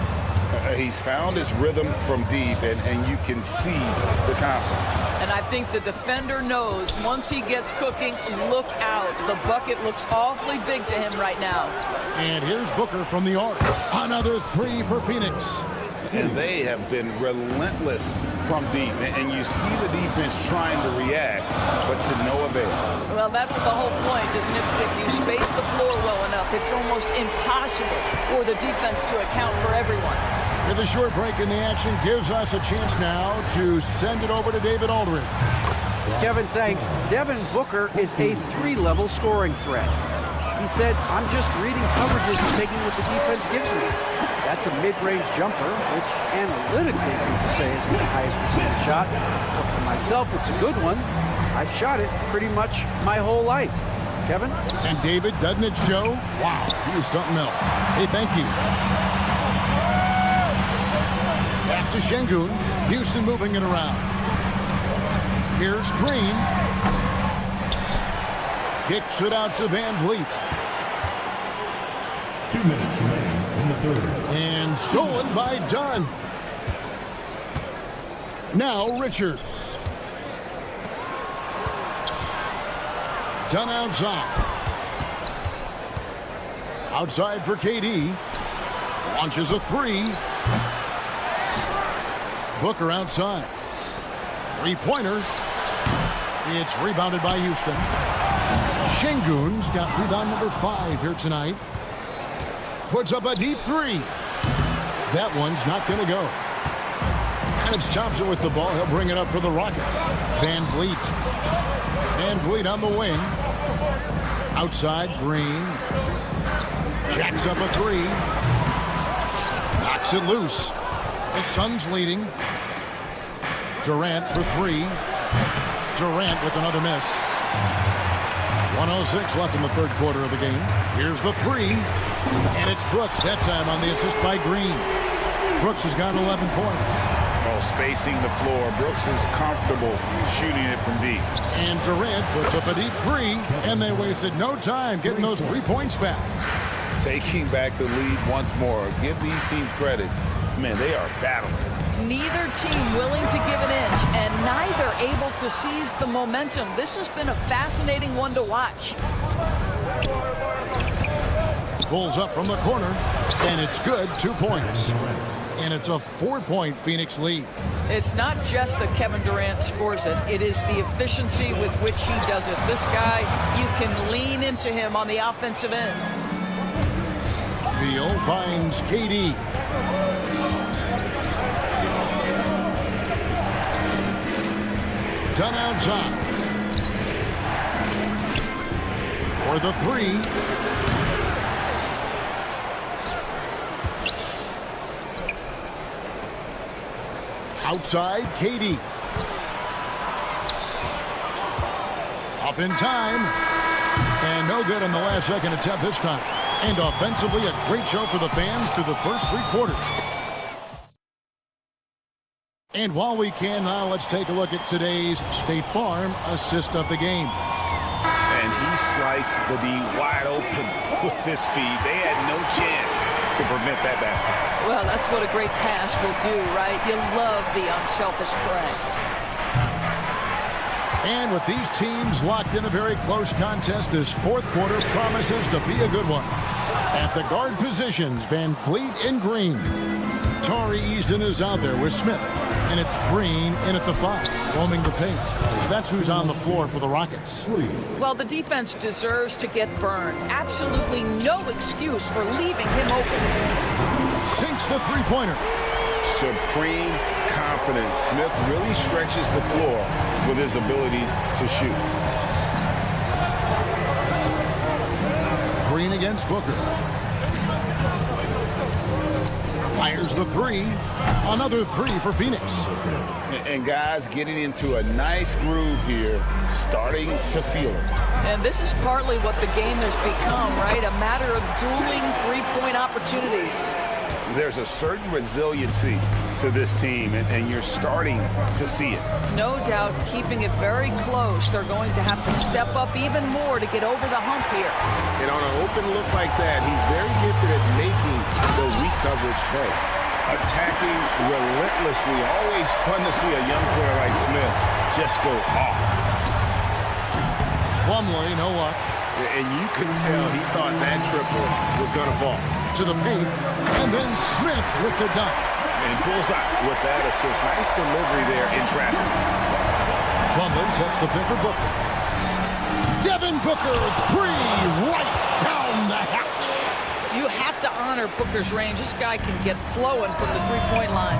He's found his rhythm from deep, and you can see the confidence. And I think the defender knows once he gets cooking, look out. The bucket looks awfully big to him right now. And here's Booker from the arc. Another three for Phoenix. And they have been relentless from deep. And you see the defense trying to react, but to no avail. Well, that's the whole point, isn't it? If you space the floor well enough, it's almost impossible for the defense to account for everyone. With a short break in the action gives us a chance now to send it over to David Aldridge. Kevin, thanks. Devin Booker is a 3-level scoring threat. He said, I'm just reading coverages and taking what the defense gives me. That's a mid-range jumper, which analytically people say is the highest percentage shot. But for myself, it's a good one. I've shot it pretty much my whole life. Kevin? And David, doesn't it show? Wow, he is something else. Hey, thank you. Pass to Şengün. Houston moving it around. Here's Green. Kicks it out to Van Vliet. 2 minutes remaining in the third. And stolen by Dunn. Now Richards. Dunn outside. Outside for KD. Launches a three. Booker outside. Three-pointer. It's rebounded by Houston. Şengün's got rebound number 5 here tonight. Puts up a deep three. That one's not going to go. And it's Thompson with the ball. He'll bring it up for the Rockets. Van Vliet. Van Vliet on the wing. Outside, Green. Jacks up a three. Knocks it loose. The Suns leading. Durant for three. Durant with another miss. 1:06 left in the third quarter of the game. Here's the three. And it's Brooks that time on the assist by Green. Brooks has got 11 points. Oh, spacing the floor. Brooks is comfortable shooting it from deep. And Durant puts up a deep three. And they wasted no time getting those 3 points back. Taking back the lead once more. Give these teams credit. Man, they are battling. Neither team willing to give an inch and neither able to seize the momentum. This has been a fascinating one to watch. Pulls up from the corner, and it's good, 2 points. And it's a 4-point Phoenix lead. It's not just that Kevin Durant scores it. It is the efficiency with which he does it. This guy, you can lean into him on the offensive end. Beal finds KD. Dunn outside. For the three. Outside, KD. Up in time. And no good on the last second attempt this time. And offensively, a great show for the fans through the first 3 quarters. And while we can now, let's take a look at today's State Farm assist of the game. And he sliced the D wide open with this feed. They had no chance to prevent that basket. Well, that's what a great pass will do, right? You love the unselfish play. And with these teams locked in a very close contest, this fourth quarter promises to be a good one. At the guard positions, Van Vliet and Green. Tari Easton is out there with Smith. And it's Green in at the 5, roaming the paint. So that's who's on the floor for the Rockets. Well, the defense deserves to get burned. Absolutely no excuse for leaving him open. Sinks the three-pointer. Supreme confidence. Smith really stretches the floor with his ability to shoot. Green against Booker. Fires the three. Another three for Phoenix. And guys getting into a nice groove here, starting to feel it. And this is partly what the game has become, right? A matter of dueling three-point opportunities. There's a certain resiliency to this team, and you're starting to see it. No doubt, keeping it very close. They're going to have to step up even more to get over the hump here. And on an open look like that, he's very gifted at making the weak coverage pay. attacking relentlessly. Always fun to see a young player like Smith just go off. Plumlee, no luck. And you can tell he thought that triple was going to fall. To the paint, and then Smith with the dunk. And bullseye with that assist. Nice delivery there in traffic. Plumlee sets the pick for Booker. Devin Booker, three, right down the hatch. You have to honor Booker's range. This guy can get flowing from the three-point line.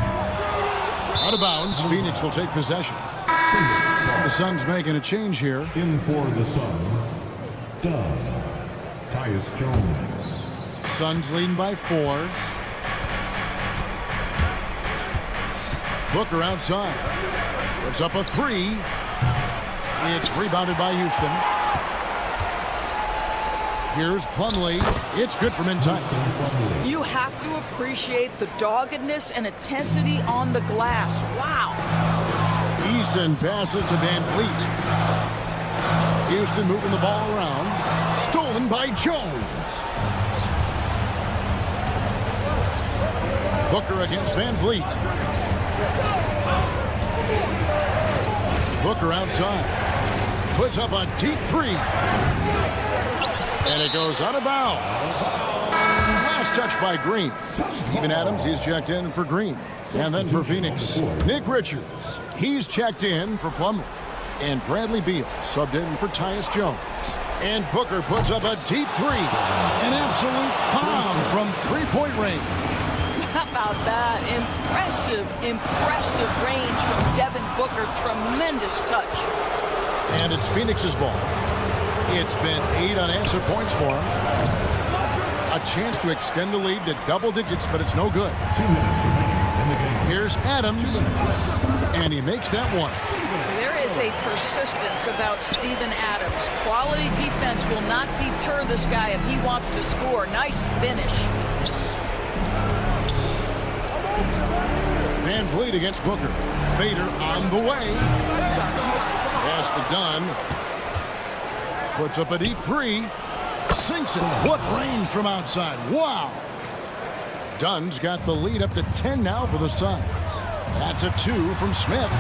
Out of bounds, Phoenix will take possession. The Suns making a change here. In for the Suns, Doug Tyus Jones. Suns leading by 4. Booker outside. Puts up a 3. It's rebounded by Houston. Here's Plumlee. It's good from in time. You have to appreciate the doggedness and intensity on the glass. Wow. Easton passes to Van Fleet. Houston moving the ball around. Stolen by Jones. Booker against Van Fleet. Booker outside. Puts up a deep 3. And it goes out of bounds. Last touch by Green. Steven Adams, he's checked in for Green. And then for Phoenix, Nick Richards. He's checked in for Plumlee. And Bradley Beal subbed in for Tyus Jones. And Booker puts up a deep 3. An absolute bomb from three-point range. How about that? Impressive range from Devin Booker. Tremendous touch. And it's Phoenix's ball. It's been 8 unanswered points for him. A chance to extend the lead to double digits, but it's no good. 2 minutes remaining in the game. Here's Adams, and he makes that one. There is a persistence about Steven Adams. Quality defense will not deter this guy if he wants to score. Nice finish. Van Vliet against Booker. Fader on the way. Pass to Dunn. Puts up a deep 3. Sinks it. What range from outside. Wow. Dunn's got the lead up to 10 now for the Suns. That's a 2 from Smith.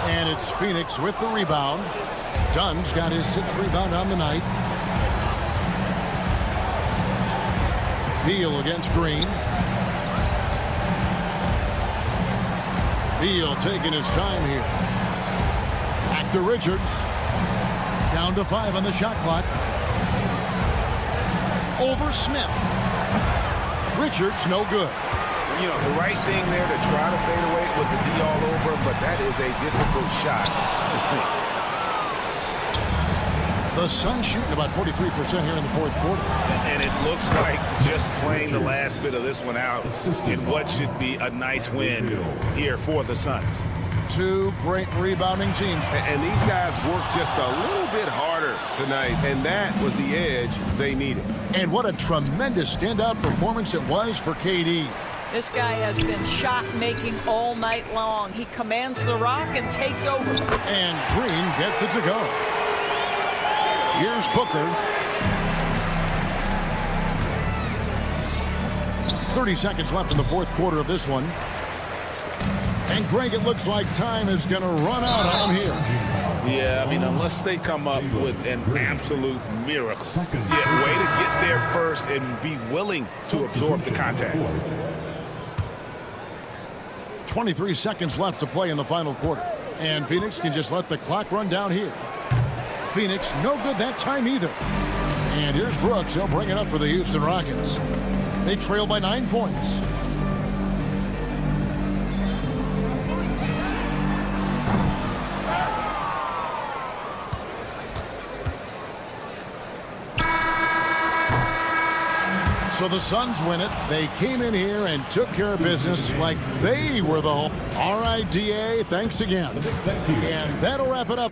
And it's Phoenix with the rebound. Dunn's got his 6th rebound on the night. Beal against Green. Beal taking his time here. Back to Richards. Down to 5 on the shot clock. Over Smith. Richards, no good. You know, the right thing there to try to fade away with the D all over, but that is a difficult shot to sink. The Suns shooting about 43% here in the 4th quarter. And it looks like just playing the last bit of this one out in what should be a nice win here for the Suns. 2 great rebounding teams. And these guys worked just a little bit harder tonight, and that was the edge they needed. And what a tremendous standout performance it was for KD. This guy has been shot-making all night long. He commands the rock and takes over. And Green gets it to go. Here's Booker. 30 seconds left in the 4th quarter of this one. And Greg, it looks like time is going to run out on him here. Yeah, I mean, unless they come up with an absolute miracle. Yeah, way to get there first and be willing to absorb the contact. 23 seconds left to play in the final quarter. And Phoenix can just let the clock run down here. Phoenix, no good that time either. And here's Brooks. He'll bring it up for the Houston Rockets. They trail by 9 points. So the Suns win it. They came in here and took care of business like they were the home. All right, DA, thanks again. And that'll wrap it up.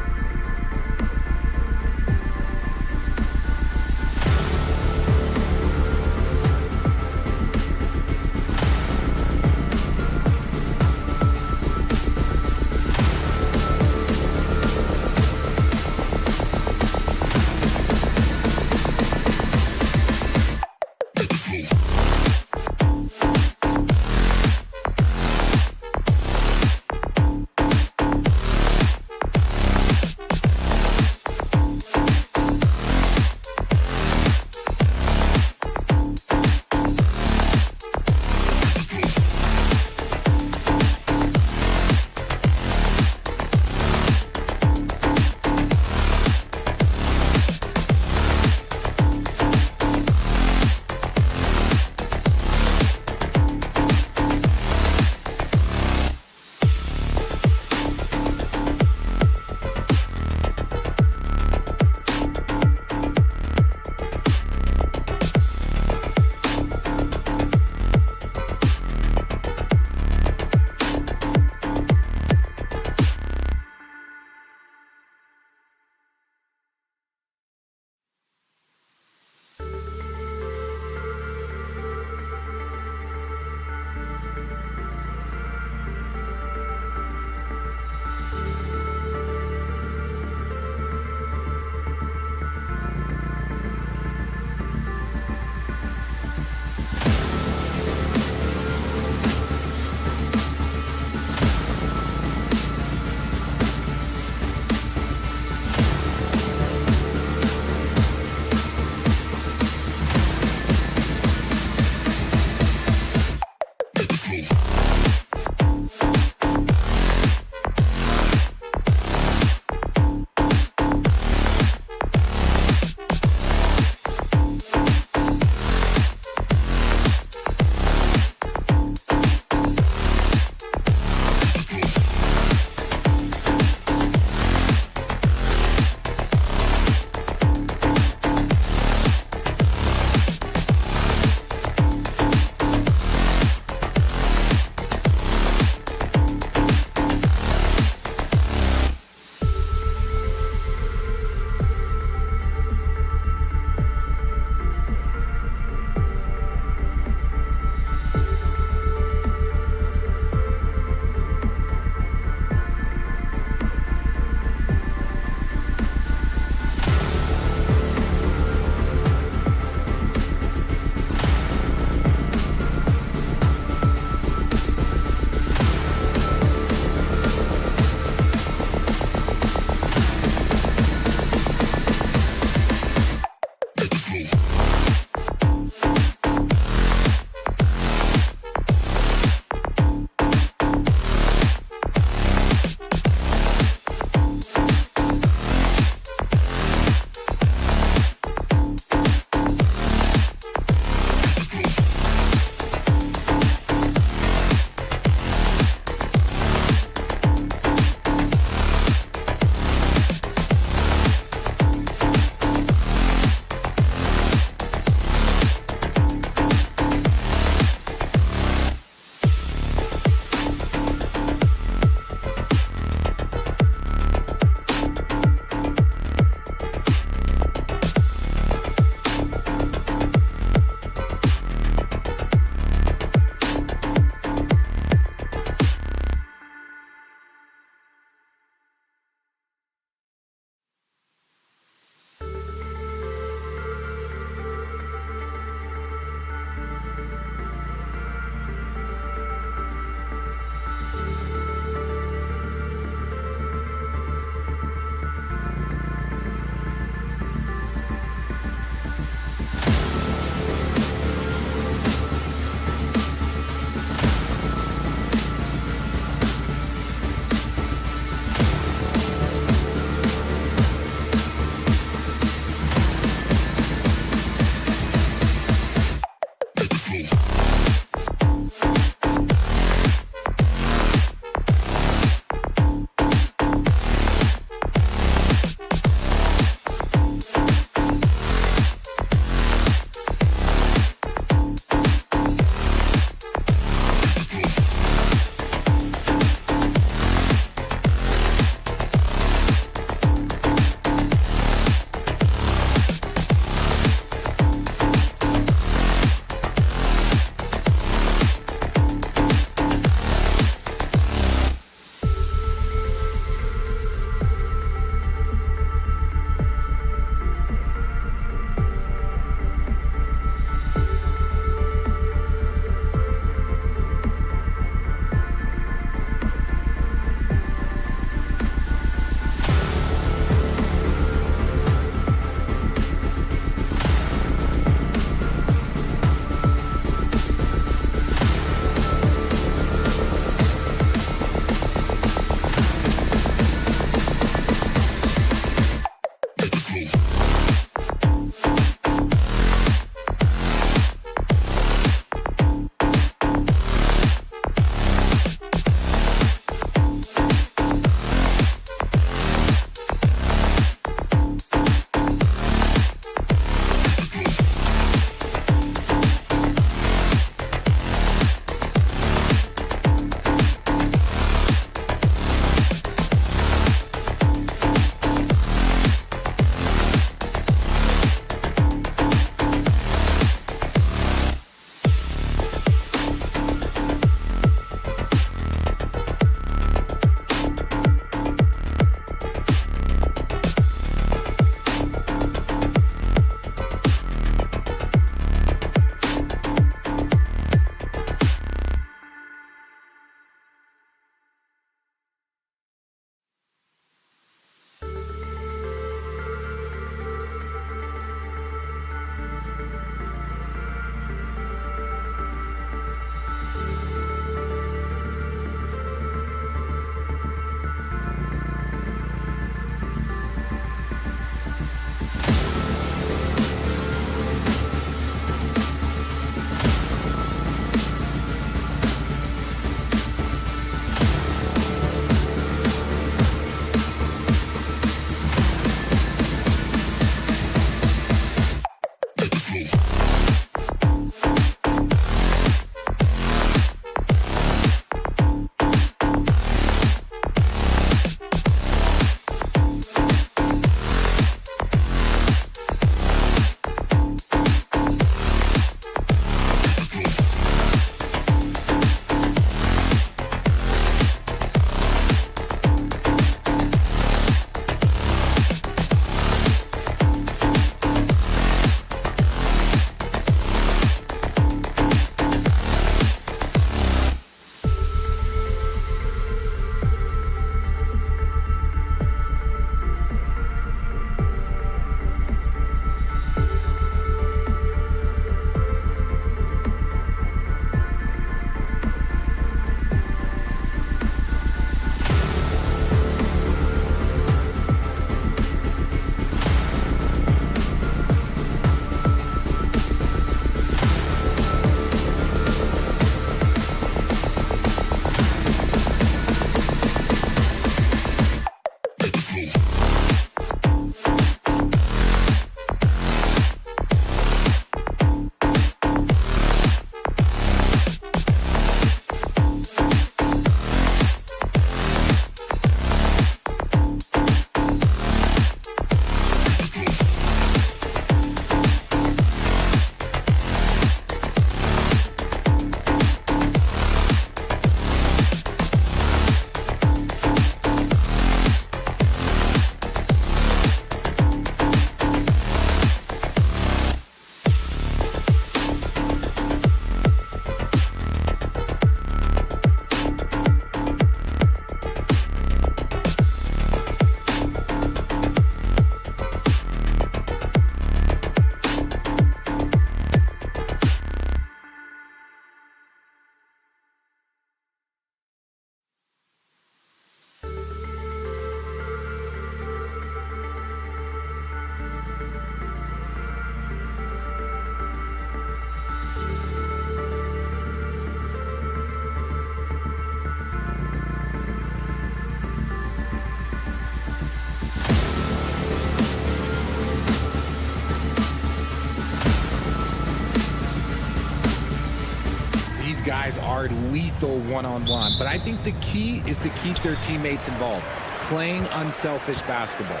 these guys are lethal one-on-one, but I think the key is to keep their teammates involved, playing unselfish basketball.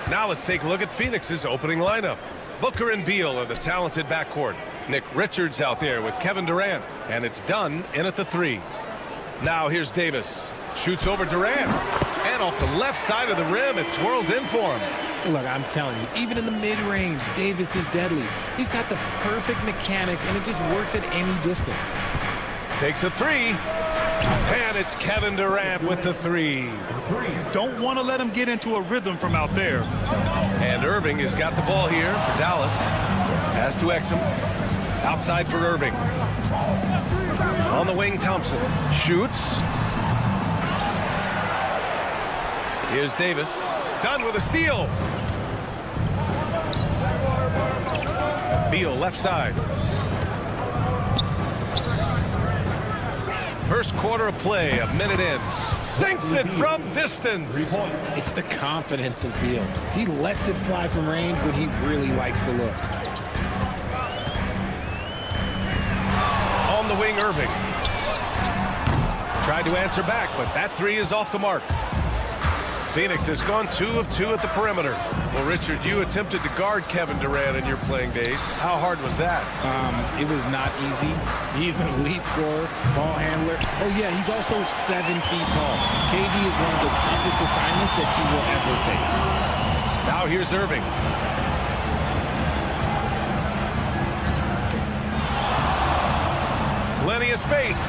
Now let's take a look at Phoenix's opening lineup. Booker and Beal are the talented backcourt. Nick Richards out there with Kevin Durant, and it's done in at the 3. Now here's Davis. Shoots over Durant, and off the left side of the rim, it swirls in for him. Look, I'm telling you, even in the mid-range, Davis is deadly. He's got the perfect mechanics, and it just works at any distance. Takes a 3, and it's Kevin Durant with the 3. Don't want to let him get into a rhythm from out there. And Irving has got the ball here for Dallas. Has to Exum. Outside for Irving. On the wing, Thompson shoots. Here's Davis. Done with a steal. Beal left side. First quarter of play, a minute in. Sinks it from distance. It's the confidence of Beal. He lets it fly from range when he really likes the look. On the wing, Irving. Tried to answer back, but that 3 is off the mark. Phoenix has gone 2 of 2 at the perimeter. Well, Richard, you attempted to guard Kevin Durant in your playing days. How hard was that? It was not easy. He's an elite scorer, ball handler. Oh, yeah, he's also 7 feet tall. KD is one of the toughest assignments that you will ever face. Now here's Irving. Plenty of space.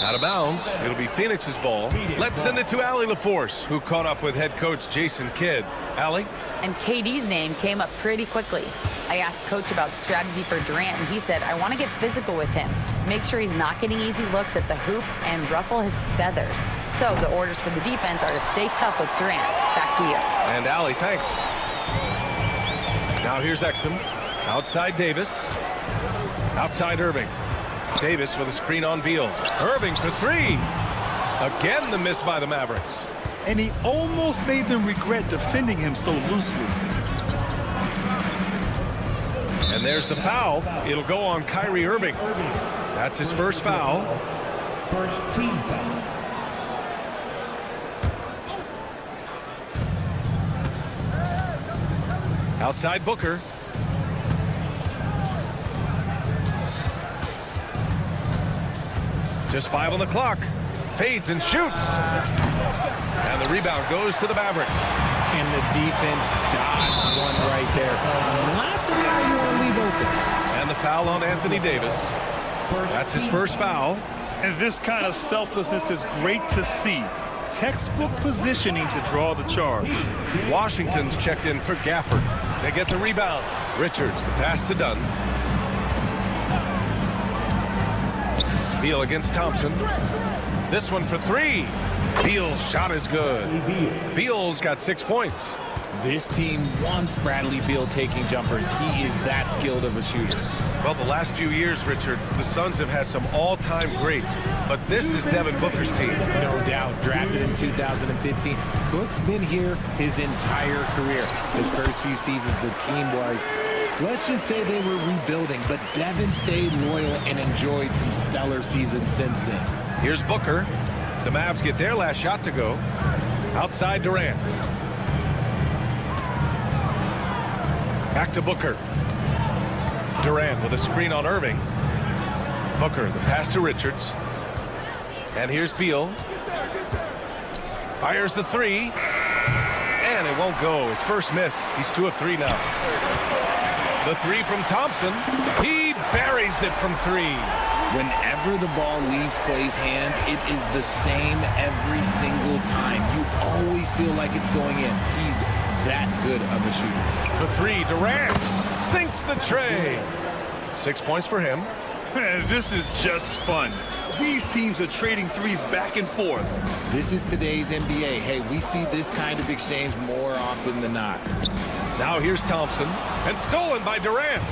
Out of bounds. It'll be Phoenix's ball. Let's send it to Allie LaForce, who caught up with head coach Jason Kidd. Allie? And KD's name came up pretty quickly. I asked Coach about strategy for Durant, and he said, I want to get physical with him. Make sure he's not getting easy looks at the hoop and ruffle his feathers. So the orders for the defense are to stay tough with Durant. Back to you. And Allie, thanks. Now here's Exum. Outside Davis. Outside Irving. Davis with a screen on Beal. Irving for 3. Again, the miss by the Mavericks. And he almost made them regret defending him so loosely. And there's the foul. It'll go on Kyrie Irving. That's his first foul. First team foul. Outside Booker. Just 5 on the clock. Fades and shoots. And the rebound goes to the Mavericks. And the defense dodged one right there. Not the guy you want to leave open. And the foul on Anthony Davis. That's his first foul. And this kind of selflessness is great to see. Textbook positioning to draw the charge. Washington's checked in for Gafford. They get the rebound. Richards, the pass to Dunn. Beal against Thompson. This one for 3. Beal's shot is good. Beal's got 6 points. This team wants Bradley Beal taking jumpers. He is that skilled of a shooter. Well, the last few years, Richard, the Suns have had some all-time greats, but this is Devin Booker's team. No doubt. Drafted in 2015. Book's been here his entire career. His first few seasons, the team was, let's just say they were rebuilding, but Devin stayed loyal and enjoyed some stellar seasons since then. Here's Booker. The Mavs get their last shot to go. Outside Durant. Back to Booker. Durant with a screen on Irving. Booker, the pass to Richards. And here's Beal. Fires the 3. And it won't go. His first miss. He's 2 of 3 now. The 3 from Thompson. He buries it from 3. Whenever the ball leaves Clay's hands, it is the same every single time. You always feel like it's going in. He's that good of a shooter. The 3, Durant sinks the tray. 6 points for him. Man, this is just fun. These teams are trading threes back and forth. This is today's NBA. Hey, we see this kind of exchange more often than not. Now here's Thompson, and stolen by Durant.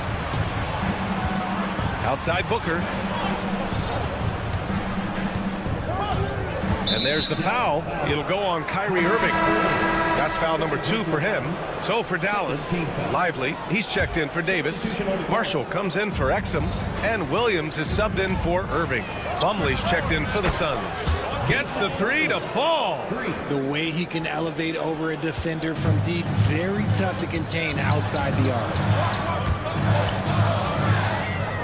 Outside Booker. And there's the foul. It'll go on Kyrie Irving. That's foul number 2 for him. So for Dallas, Lively, he's checked in for Davis. Marshall comes in for Exum. And Williams is subbed in for Irving. Plumlee's checked in for the Suns. Gets the 3 to fall. The way he can elevate over a defender from deep, very tough to contain outside the arc.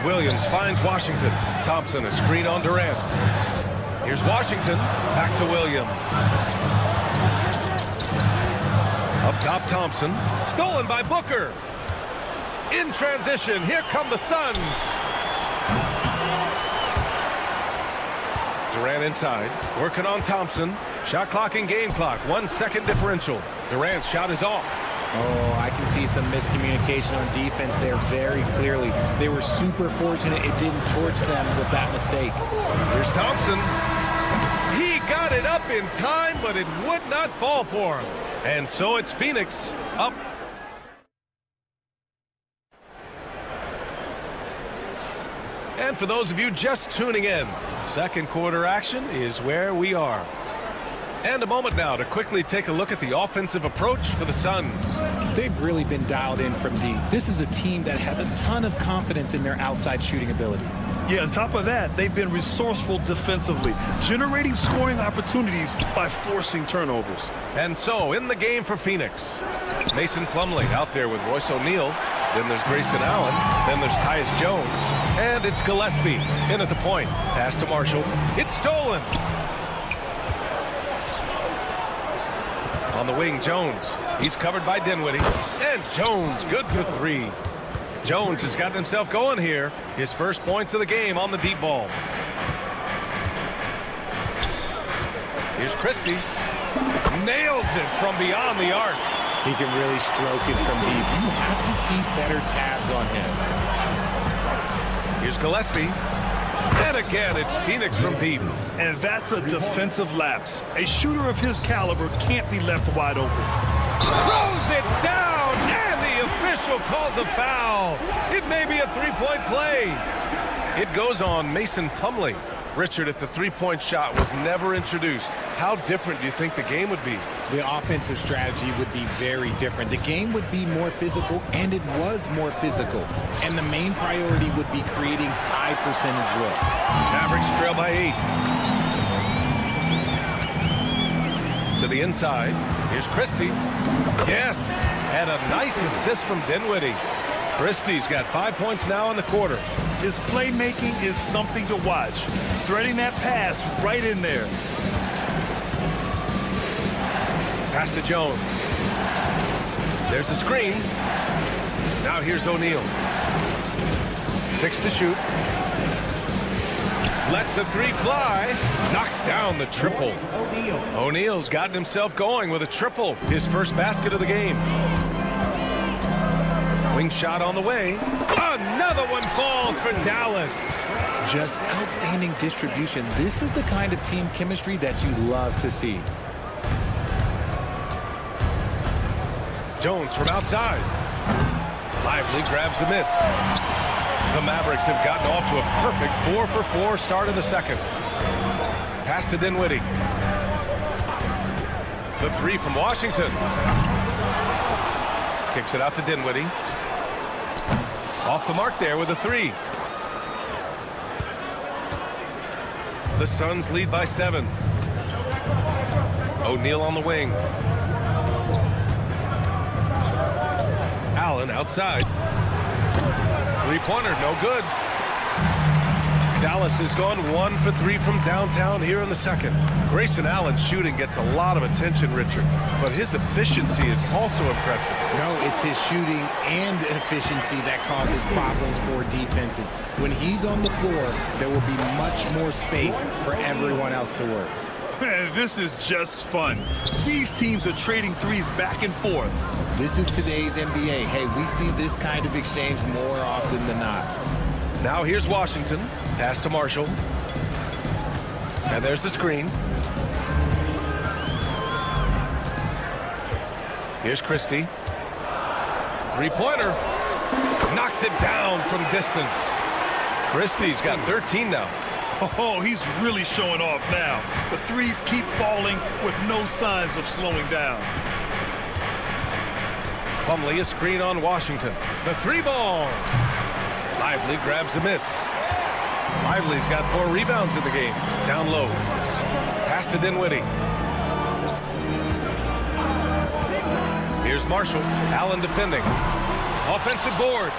Williams finds Washington. Thompson a screen on Durant. Here's Washington. Back to Williams. Up top, Thompson. Stolen by Booker. In transition, here come the Suns. Durant inside, working on Thompson. Shot clock and game clock, 1 second differential. Durant's shot is off. Oh, I can see some miscommunication on defense there very clearly. They were super fortunate it didn't torch them with that mistake. Here's Thompson. He got it up in time, but it would not fall for him. And so it's Phoenix up. And for those of you just tuning in, second quarter action is where we are. And a moment now to quickly take a look at the offensive approach for the Suns. They've really been dialed in from deep. This is a team that has a ton of confidence in their outside shooting ability. Yeah, on top of that, they've been resourceful defensively, generating scoring opportunities by forcing turnovers. And so, in the game for Phoenix, Mason Plumlee out there with Royce O'Neal. Then there's Grayson Allen. Then there's Tyus Jones. And it's Gillespie in at the point. Pass to Marshall. It's stolen. On the wing, Jones. He's covered by Dinwiddie. And Jones, good for 3. Jones has gotten himself going here. His first points of the game on the deep ball. Here's Christie. Nails it from beyond the arc. He can really stroke it from deep. You have to keep better tabs on him. Here's Gillespie. And again, it's Phoenix from deep. And that's a defensive lapse. A shooter of his caliber can't be left wide open. Throws it down, and the official calls a foul. It may be a three-point play. It goes on Mason Plumlee. Richard, if the three-point shot was never introduced, how different do you think the game would be? The offensive strategy would be very different. The game would be more physical, and it was more physical. And the main priority would be creating high percentage looks. Mavericks trail by 8. To the inside. Here's Christie. Yes, and a nice assist from Dinwiddie. Christie's got 5 points now in the quarter. His playmaking is something to watch. Threading that pass right in there. Pass to Jones. There's a screen. Now here's O'Neal. 6 to shoot. Lets the 3 fly. Knocks down the triple. O'Neal's gotten himself going with a triple. His first basket of the game. Wing shot on the way. Another one falls for Dallas. Just outstanding distribution. This is the kind of team chemistry that you love to see. Jones from outside. Lively grabs the miss. The Mavericks have gotten off to a perfect 4-for-4 start in the second. Pass to Dinwiddie. The 3 from Washington. Kicks it out to Dinwiddie. Off the mark there with a 3. The Suns lead by 7. O'Neal on the wing. Allen outside. Three-pointer, no good. Dallas has gone 1 for 3 from downtown here in the second. Grayson Allen's shooting gets a lot of attention, Richard, but his efficiency is also impressive. No, it's his shooting and efficiency that causes problems for defenses. When he's on the floor, there will be much more space for everyone else to work. Man, this is just fun. These teams are trading threes back and forth. This is today's NBA. Hey, we see this kind of exchange more often than not. Now here's Washington. Pass to Marshall. And there's the screen. Here's Christie. Three-pointer. Knocks it down from distance. Christie's got 13 now. Oh, he's really showing off now. The threes keep falling with no signs of slowing down. Plumlee, a screen on Washington. The 3-ball. Lively grabs a miss. Lively's got 4 rebounds in the game. Down low. Pass to Dinwiddie. Here's Marshall. Allen defending. Offensive board.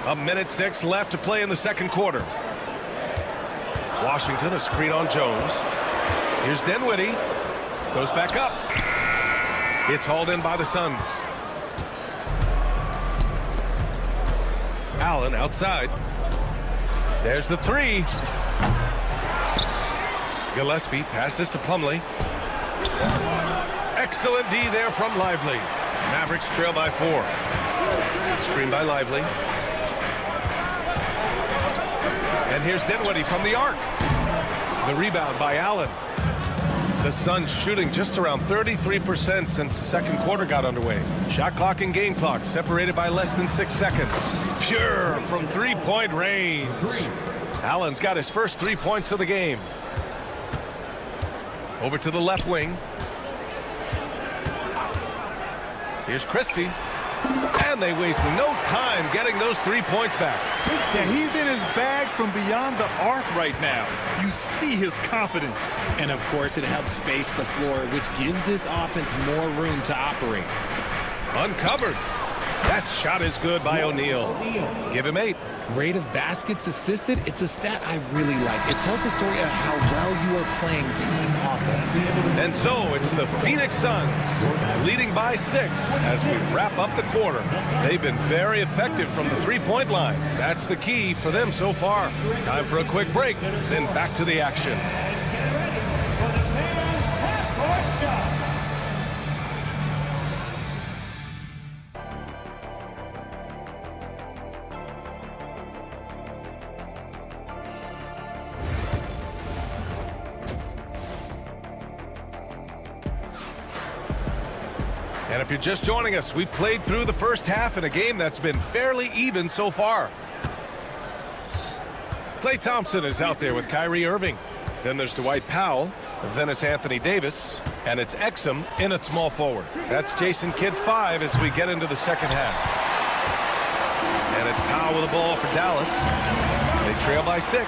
1:06 left to play in the second quarter. Washington, a screen on Jones. Here's Dinwiddie. Goes back up. It's hauled in by the Suns. Allen outside. There's the 3. Gillespie passes to Plumlee. Excellent D there from Lively. Mavericks trail by 4. Screen by Lively. And here's Dinwiddie from the arc. The rebound by Allen. The Suns shooting just around 33% since the second quarter got underway. Shot clock and game clock separated by less than 6 seconds. Pure from 3-point range. Allen's got his first 3 points of the game. Over to the left wing. Here's Christie. And they waste no time getting those 3 points back. Yeah, he's in his bag from beyond the arc right now. You see his confidence. And of course, it helps space the floor, which gives this offense more room to operate. Uncovered. That shot is good by O'Neal. Give him 8. Rate of baskets assisted, it's a stat I really like. It tells the story of how well you are playing team offense. And so it's the Phoenix Suns leading by 6 as we wrap up the quarter. They've been very effective from the 3-point line. That's the key for them so far. Time for a quick break, then back to the action. And if you're just joining us, we played through the first half in a game that's been fairly even so far. Klay Thompson is out there with Kyrie Irving. Then there's Dwight Powell. Then it's Anthony Davis. And it's Exum in at small forward. That's Jason Kidd's 5 as we get into the second half. And it's Powell with the ball for Dallas. They trail by 6.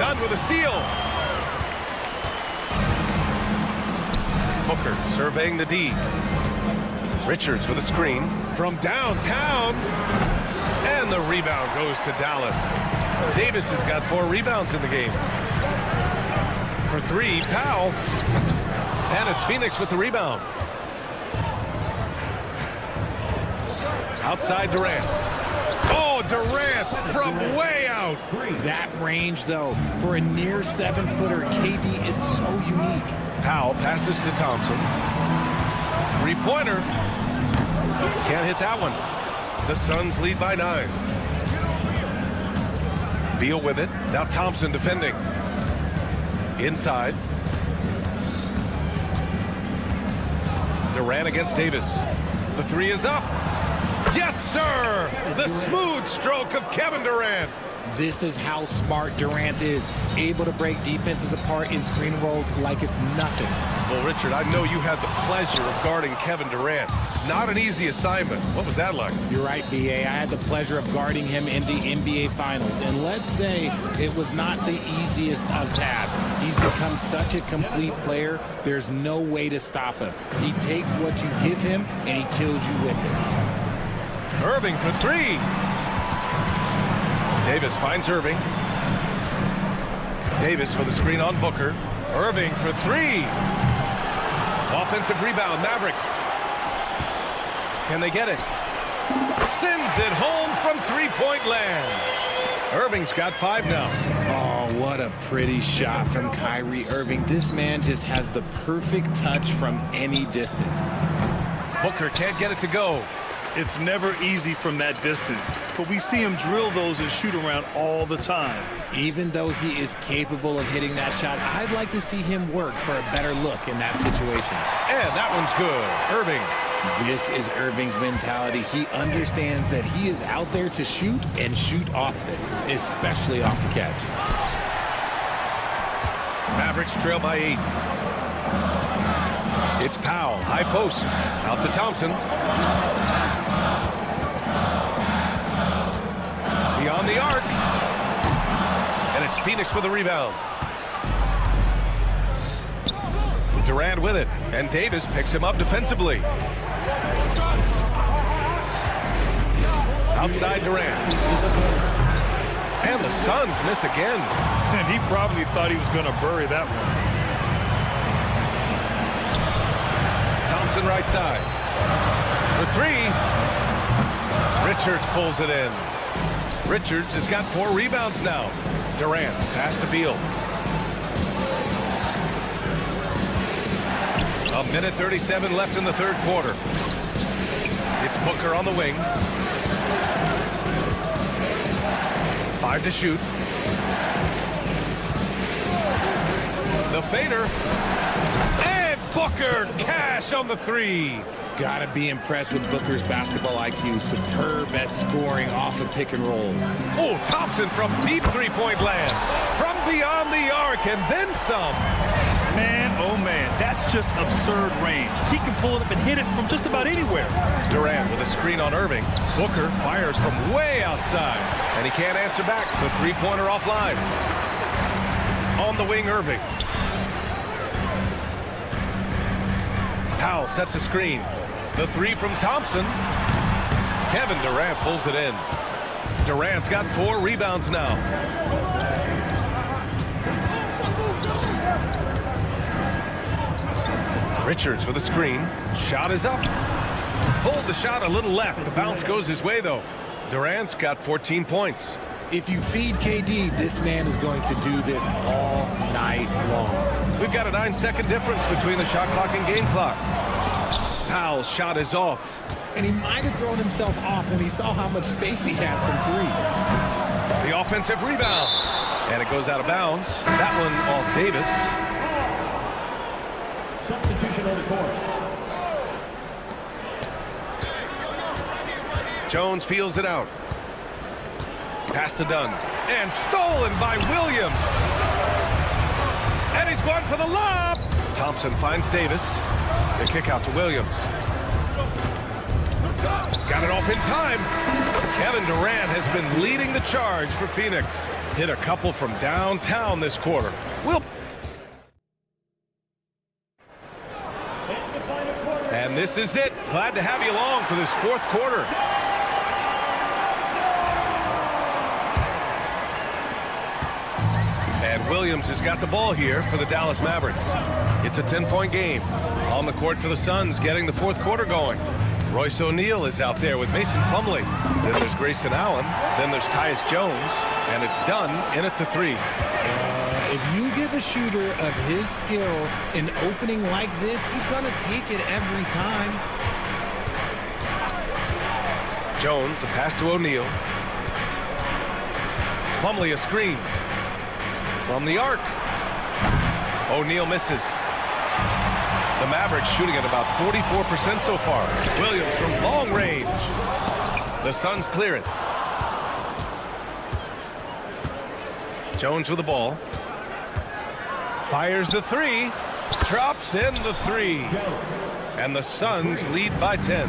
Dunn with a steal. Booker surveying the D. Richards with a screen from downtown. And the rebound goes to Dallas. Davis has got 4 rebounds in the game. For 3, Powell. And it's Phoenix with the rebound. Outside Durant. Oh, Durant from way out. That range, though, for a near 7-footer, KD is so unique. Powell passes to Thompson. 3-pointer. Can't hit that one. The Suns lead by 9. Beal with it. Now Thompson defending. Inside. Durant against Davis. The 3 is up. Yes, sir! The smooth stroke of Kevin Durant. This is how smart Durant is, able to break defenses apart in screen rolls like it's nothing. Well, Richard, I know you had the pleasure of guarding Kevin Durant. Not an easy assignment. What was that like? You're right, B.A. I had the pleasure of guarding him in the NBA Finals, and let's say it was not the easiest of tasks. He's become such a complete player, there's no way to stop him. He takes what you give him, and he kills you with it. Irving for 3. Davis finds Irving. Davis with a screen on Booker. Irving for 3. Offensive rebound, Mavericks. Can they get it? Sends it home from 3-point land. Irving's got 5 now. Oh, what a pretty shot from Kyrie Irving. This man just has the perfect touch from any distance. Booker can't get it to go. It's never easy from that distance, but we see him drill those and shoot around all the time. Even though he is capable of hitting that shot, I'd like to see him work for a better look in that situation. And that one's good. Irving. This is Irving's mentality. He understands that he is out there to shoot and shoot often, especially off the catch. Mavericks trail by 8. It's Powell, high post, out to Thompson. Beyond the arc. And it's Phoenix with a rebound. Durant with it, and Davis picks him up defensively. Outside Durant. And the Suns miss again. And he probably thought he was going to bury that one. Thompson right side. For three. Richards pulls it in. Richards has got 4 rebounds now. Durant pass to Beal. A minute 37 left in the third quarter. It's Booker on the wing. 5 to shoot. The fader. And Booker cash on the 3. Gotta be impressed with Booker's basketball IQ. Superb at scoring off of pick and rolls. Oh, Thompson from deep three-point land. From beyond the arc and then some. Man, oh man, that's just absurd range. He can pull it up and hit it from just about anywhere. Durant with a screen on Irving. Booker fires from way outside. And he can't answer back. The three-pointer offline. On the wing, Irving. Powell sets a screen. The 3 from Thompson. Kevin Durant pulls it in. Durant's got 4 rebounds now. Richards with a screen. Shot is up. Pulled the shot a little left. The bounce goes his way, though. Durant's got 14 points. If you feed KD, this man is going to do this all night long. We've got a 9-second difference between the shot clock and game clock. Powell's shot is off. And he might have thrown himself off when he saw how much space he had from 3. The offensive rebound. And it goes out of bounds. That one off Davis. Substitution on the court. Jones feels it out. Pass to Dunn. And stolen by Williams. And he's going for the lob. Thompson finds Davis. The kick out to Williams. Got it off in time. Kevin Durant has been leading the charge for Phoenix. Hit a couple from downtown this quarter. And this is it. Glad to have you along for this fourth quarter. And Williams has got the ball here for the Dallas Mavericks. It's a 10-point game. On the court for the Suns, getting the fourth quarter going. Royce O'Neal is out there with Mason Plumlee. Then there's Grayson Allen. Then there's Tyus Jones. And it's done in at the 3. If you give a shooter of his skill an opening like this, he's going to take it every time. Jones, the pass to O'Neal. Plumlee a screen. From the arc. O'Neal misses. The Mavericks shooting at about 44% so far. Williams from long range. The Suns clear it. Jones with the ball. Fires the 3. Drops in the 3. And the Suns lead by 10.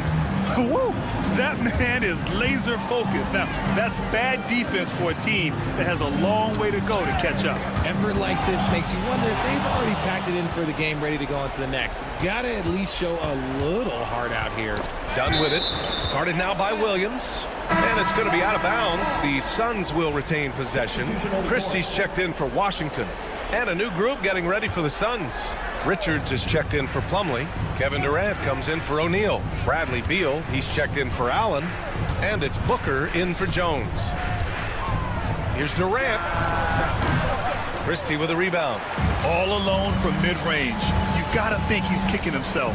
Woo! That man is laser focused. Now, that's bad defense for a team that has a long way to go to catch up. Effort like this makes you wonder if they've already packed it in for the game, ready to go on to the next. Gotta at least show a little heart out here. Done with it. Guarded now by Williams. And it's going to be out of bounds. The Suns will retain possession. Christie's checked in for Washington. And a new group getting ready for the Suns. Richards is checked in for Plumlee. Kevin Durant comes in for O'Neal. Bradley Beal, he's checked in for Allen. And it's Booker in for Jones. Here's Durant. Christie with a rebound. All alone from mid-range. You gotta think he's kicking himself.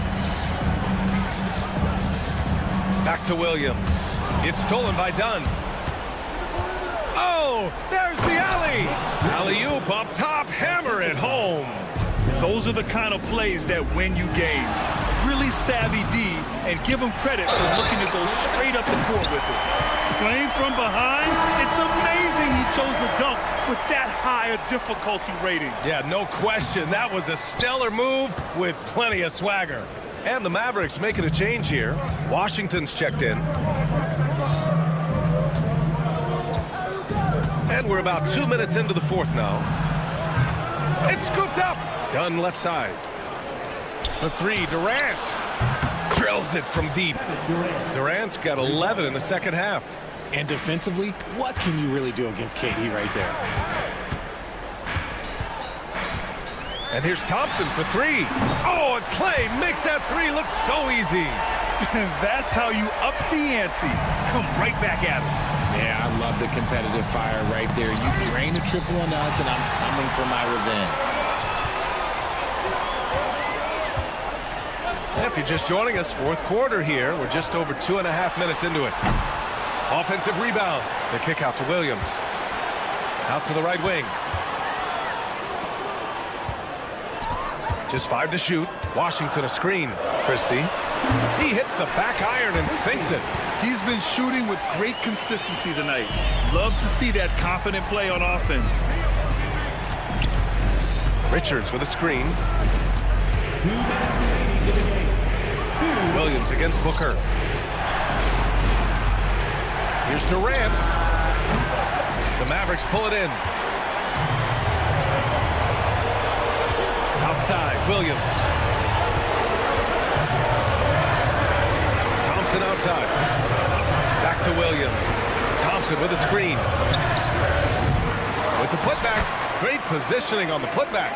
Back to Williams. It's stolen by Dunn. Oh, there's the alley. Alley-oop up top, hammer it home. Those are the kind of plays that win you games. Really savvy D and give him credit for looking to go straight up the court with it. Playing from behind, it's amazing he chose to dunk with that high a difficulty rating. Yeah, no question. That was a stellar move with plenty of swagger. And the Mavericks making a change here. Washington's checked in. And we're about 2 minutes into the fourth now. It's scooped up. Done left side. For three, Durant. Drills it from deep. Durant's got 11 in the second half. And defensively, what can you really do against KD right there? And here's Thompson for three. Oh, and Clay makes that three look so easy. That's how you up the ante. Come right back at him. Yeah, I love the competitive fire right there. You drain a triple on us, and I'm coming for my revenge. If you're just joining us, fourth quarter here. We're just over 2.5 minutes into it. Offensive rebound. The kick out to Williams. Out to the right wing. Just 5 to shoot. Washington a screen. Christie. He hits the back iron and sinks it. He's been shooting with great consistency tonight. Love to see that confident play on offense. Richards with a screen. Williams against Booker. Here's Durant. The Mavericks pull it in. Outside, Williams. Thompson outside. Back to Williams. Thompson with a screen. With the putback. Great positioning on the putback.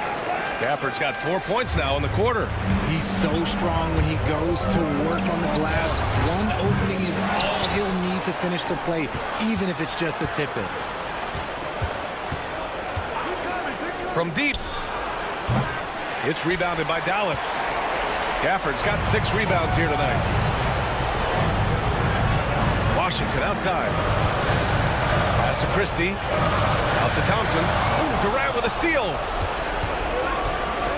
Gafford's got 4 points now in the quarter. He's so strong when he goes to work on the glass. One opening is all he'll need to finish the play, even if it's just a tip-in. From deep. It's rebounded by Dallas. Gafford's got 6 rebounds here tonight. Washington outside. Pass to Christie. Out to Thompson. Ooh, Durant with a steal.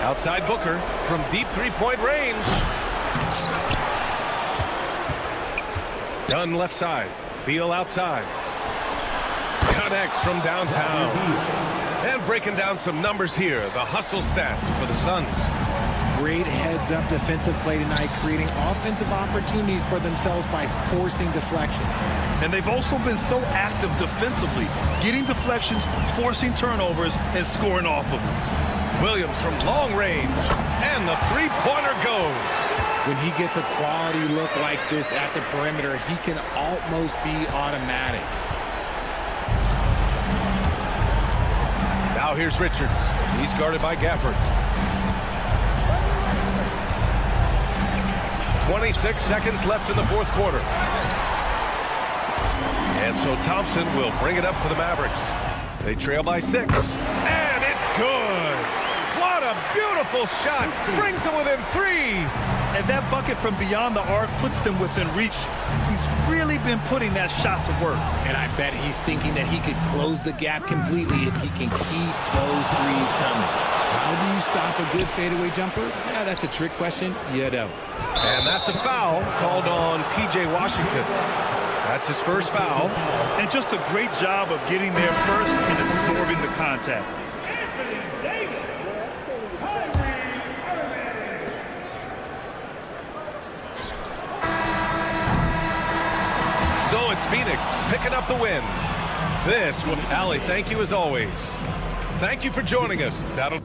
Outside Booker from deep three-point range. Dunn left side. Beal outside. Connects from downtown. And breaking down some numbers here. The hustle stats for the Suns. Great heads-up defensive play tonight, creating offensive opportunities for themselves by forcing deflections. And they've also been so active defensively, getting deflections, forcing turnovers, and scoring off of them. Williams from long range, and the three-pointer goes. When he gets a quality look like this at the perimeter, he can almost be automatic. Now here's Richards. He's guarded by Gafford. 26 seconds left in the fourth quarter. And so Thompson will bring it up for the Mavericks. They trail by 6. And it's good. What a beautiful shot. Brings them within 3. And that bucket from beyond the arc puts them within reach. He's really been putting that shot to work. And I bet he's thinking that he could close the gap completely if he can keep those threes coming. How do you stop a good fadeaway jumper? Yeah, that's a trick question. You don't. And that's a foul called on P.J. Washington. That's his first foul. And just a great job of getting there first and absorbing the contact. So it's Phoenix picking up the win. This will, Allie, thank you as always. Thank you for joining us. That'll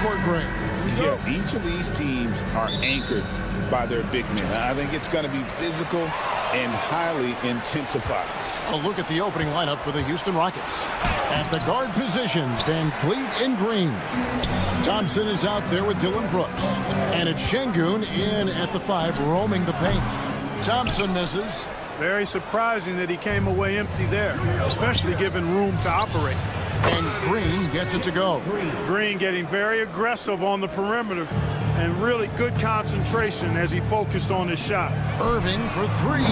backcourt, Greg. Yeah, each of these teams are anchored by their big men. I think it's going to be physical and highly intensified. A look at the opening lineup for the Houston Rockets. At the guard positions, Van Fleet and Green. Thompson is out there with Dylan Brooks. And it's Şengün in at the 5, roaming the paint. Thompson misses. Very surprising that he came away empty there, especially given room to operate. And Green gets it to go. Green getting very aggressive on the perimeter and really good concentration as he focused on his shot. Irving for 3.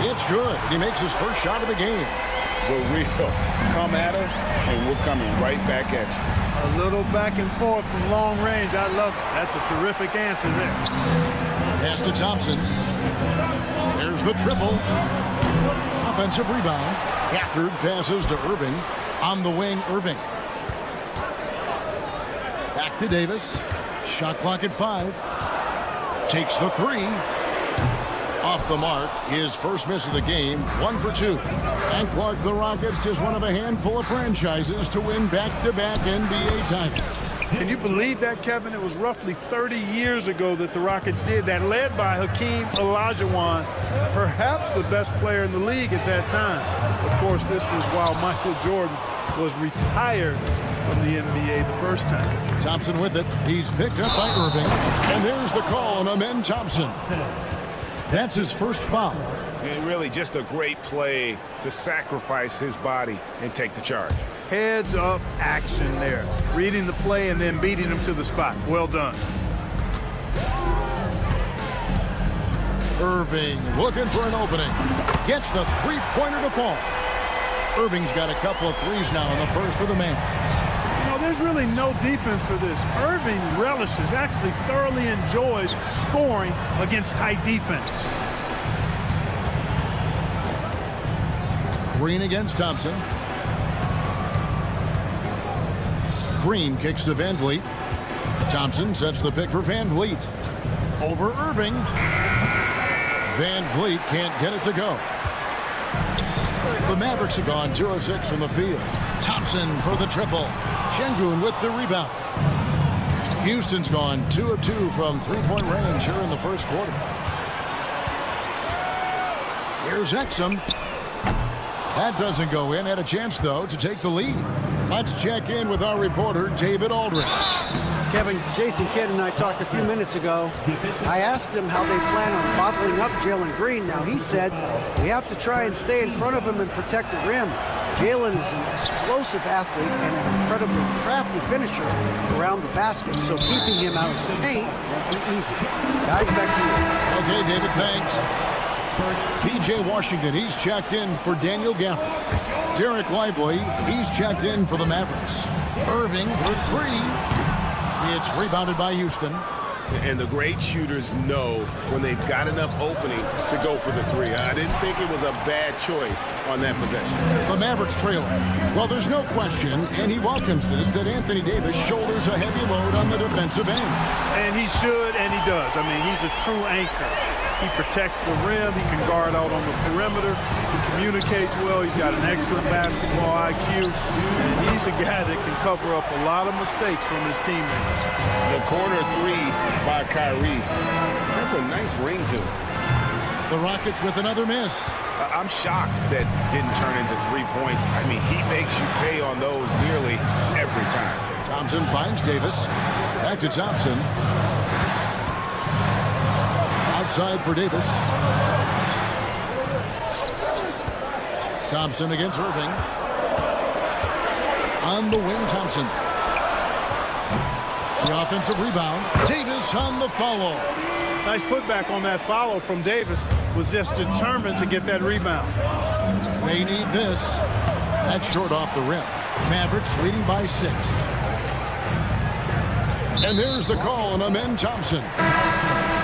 It's good. He makes his first shot of the game. The real come at us, and we're coming right back at you. A little back and forth from long range. I love it. That's a terrific answer there. Pass to Thompson. There's the triple. Offensive rebound. Gafford passes to Irving. On the wing, Irving. Back to Davis. Shot clock at 5. Takes the 3. Off the mark. His first miss of the game. 1 for 2. And Clark, the Rockets, just one of a handful of franchises to win back-to-back NBA titles. Can you believe that, Kevin? It was roughly 30 years ago that the Rockets did that, led by Hakeem Olajuwon, perhaps the best player in the league at that time. Of course, this was while Michael Jordan was retired from the NBA the first time. Thompson with it. He's picked up by Irving. And there's the call on Amen Thompson. That's his first foul. And really just a great play to sacrifice his body and take the charge. Heads up action there. Reading the play and then beating him to the spot. Well done. Irving looking for an opening. Gets the three-pointer to fall. Irving's got a couple of threes now in the first for the Mavs. You know, there's really no defense for this. Irving relishes, actually thoroughly enjoys scoring against tight defense. Green against Thompson. Green kicks to Van Vliet. Thompson sets the pick for Van Vliet. Over Irving. Van Vliet can't get it to go. The Mavericks have gone 2 of 6 from the field. Thompson for the triple. Şengün with the rebound. Houston's gone 2 of 2 from three-point range here in the first quarter. Here's Exum. That doesn't go in. Had a chance, though, to take the lead. Let's check in with our reporter, David Aldridge. Kevin, Jason Kidd and I talked a few minutes ago. I asked him how they plan on bottling up Jalen Green. Now, he said we have to try and stay in front of him and protect the rim. Jalen is an explosive athlete and an incredibly crafty finisher around the basket, so keeping him out of the paint won't be easy. Guys, back to you. Okay, David, thanks. P.J. Washington, he's checked in for Daniel Gafford. Derek Lively, he's checked in for the Mavericks. Irving for 3. It's rebounded by Houston. And the great shooters know when they've got enough opening to go for the 3. I didn't think it was a bad choice on that possession. The Mavericks trailing. Well, there's no question, and he welcomes this, that Anthony Davis shoulders a heavy load on the defensive end. And he should, and he does. I mean, he's a true anchor. He protects the rim. He can guard out on the perimeter. He communicates well. He's got an excellent basketball IQ. And he's a guy that can cover up a lot of mistakes from his teammates. The corner 3 by Kyrie. That's a nice ring to it. The Rockets with another miss. I'm shocked that didn't turn into 3 points. I mean, he makes you pay on those nearly every time. Thompson finds Davis. Back to Thompson. Outside for Davis. Thompson against Irving. On the wing, Thompson. The offensive rebound. Davis on the follow. Nice putback on that follow from Davis. Was just determined to get that rebound. They need this. That's short off the rim. Mavericks leading by 6. And there's the call on Amen Thompson.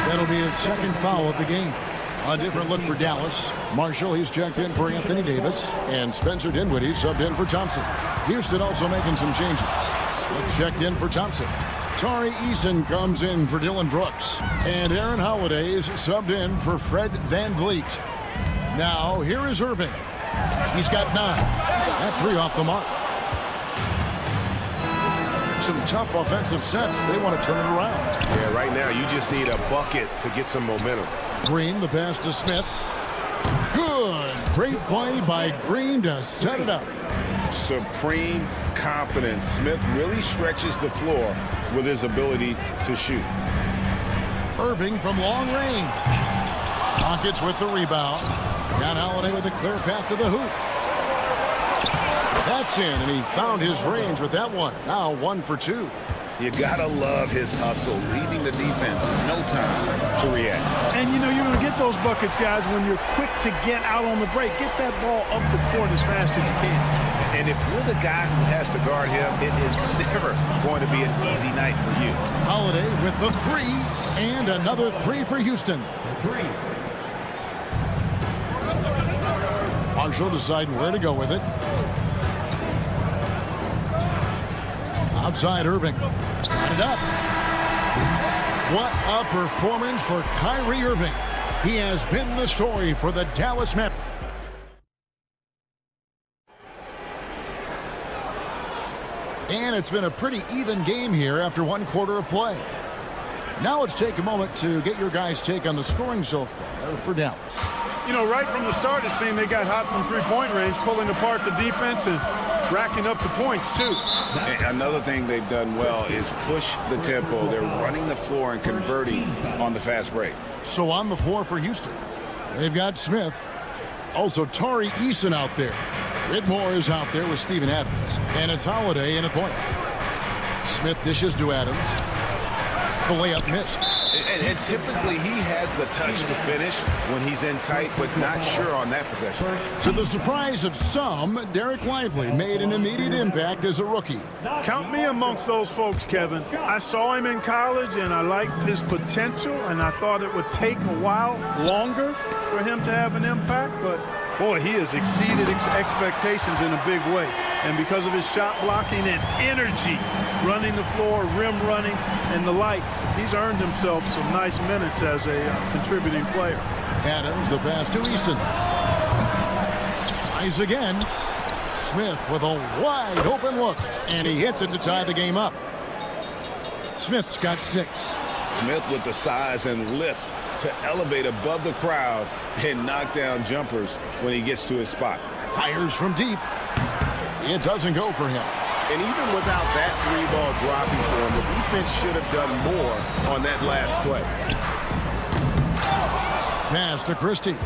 That'll be his second foul of the game. A different look for Dallas. Marshall, he's checked in for Anthony Davis. And Spencer Dinwiddie subbed in for Thompson. Houston also making some changes. Smith checked in for Thompson. Tari Eason comes in for Dylan Brooks. And Aaron Holiday is subbed in for Fred Van Vliet. Now, here is Irving. He's got 9. That 3 off the mark. some tough offensive sets. They want to turn it around. Yeah, right now you just need a bucket to get some momentum. Green, the pass to Smith. Good. Great play by Green to set it up. Supreme confidence. Smith really stretches the floor with his ability to shoot. Irving from long range. Rockets with the rebound. Got Holiday with a clear path to the hoop. That's in, and he found his range with that one. Now 1 for 2. You gotta love his hustle, leaving the defense no time to react. And you know you're going to get those buckets, guys, when you're quick to get out on the break. Get that ball up the court as fast as you can. And if you're the guy who has to guard him, it is never going to be an easy night for you. Holiday with the 3, and another 3 for Houston. Marshall deciding where to go with it. Outside Irving. Got it up. What a performance for Kyrie Irving. He has been the story for the Dallas Mavericks. And it's been a pretty even game here after 1 quarter of play. Now let's take a moment to get your guys' take on the scoring so far for Dallas. You know, right from the start, it seemed they got hot from three-point range, pulling apart the defense and racking up the points, too. And another thing they've done well is push the tempo. They're running the floor and converting on the fast break. So on the floor for Houston, they've got Smith. Also, Tari Eason out there. Whitmore is out there with Steven Adams. And it's Holiday in a point. Smith dishes to Adams. The layup missed. And typically he has the touch to finish when he's in tight, but not sure on that possession. To the surprise of some, Derek Lively made an immediate impact as a rookie. Count me amongst those folks, Kevin. I saw him in college, and I liked his potential, and I thought it would take a while longer for him to have an impact, but boy, he has exceeded expectations in a big way. And because of his shot blocking and energy, running the floor, rim running, and the like, he's earned himself some nice minutes as a contributing player. Adams, the pass to Eason. Tries again. Smith with a wide open look, and he hits it to tie the game up. Smith's got 6. Smith with the size and lift to elevate above the crowd and knock down jumpers when he gets to his spot. Fires from deep. It doesn't go for him. And even without that 3-ball dropping for him, the defense should have done more on that last play. Pass to Christie.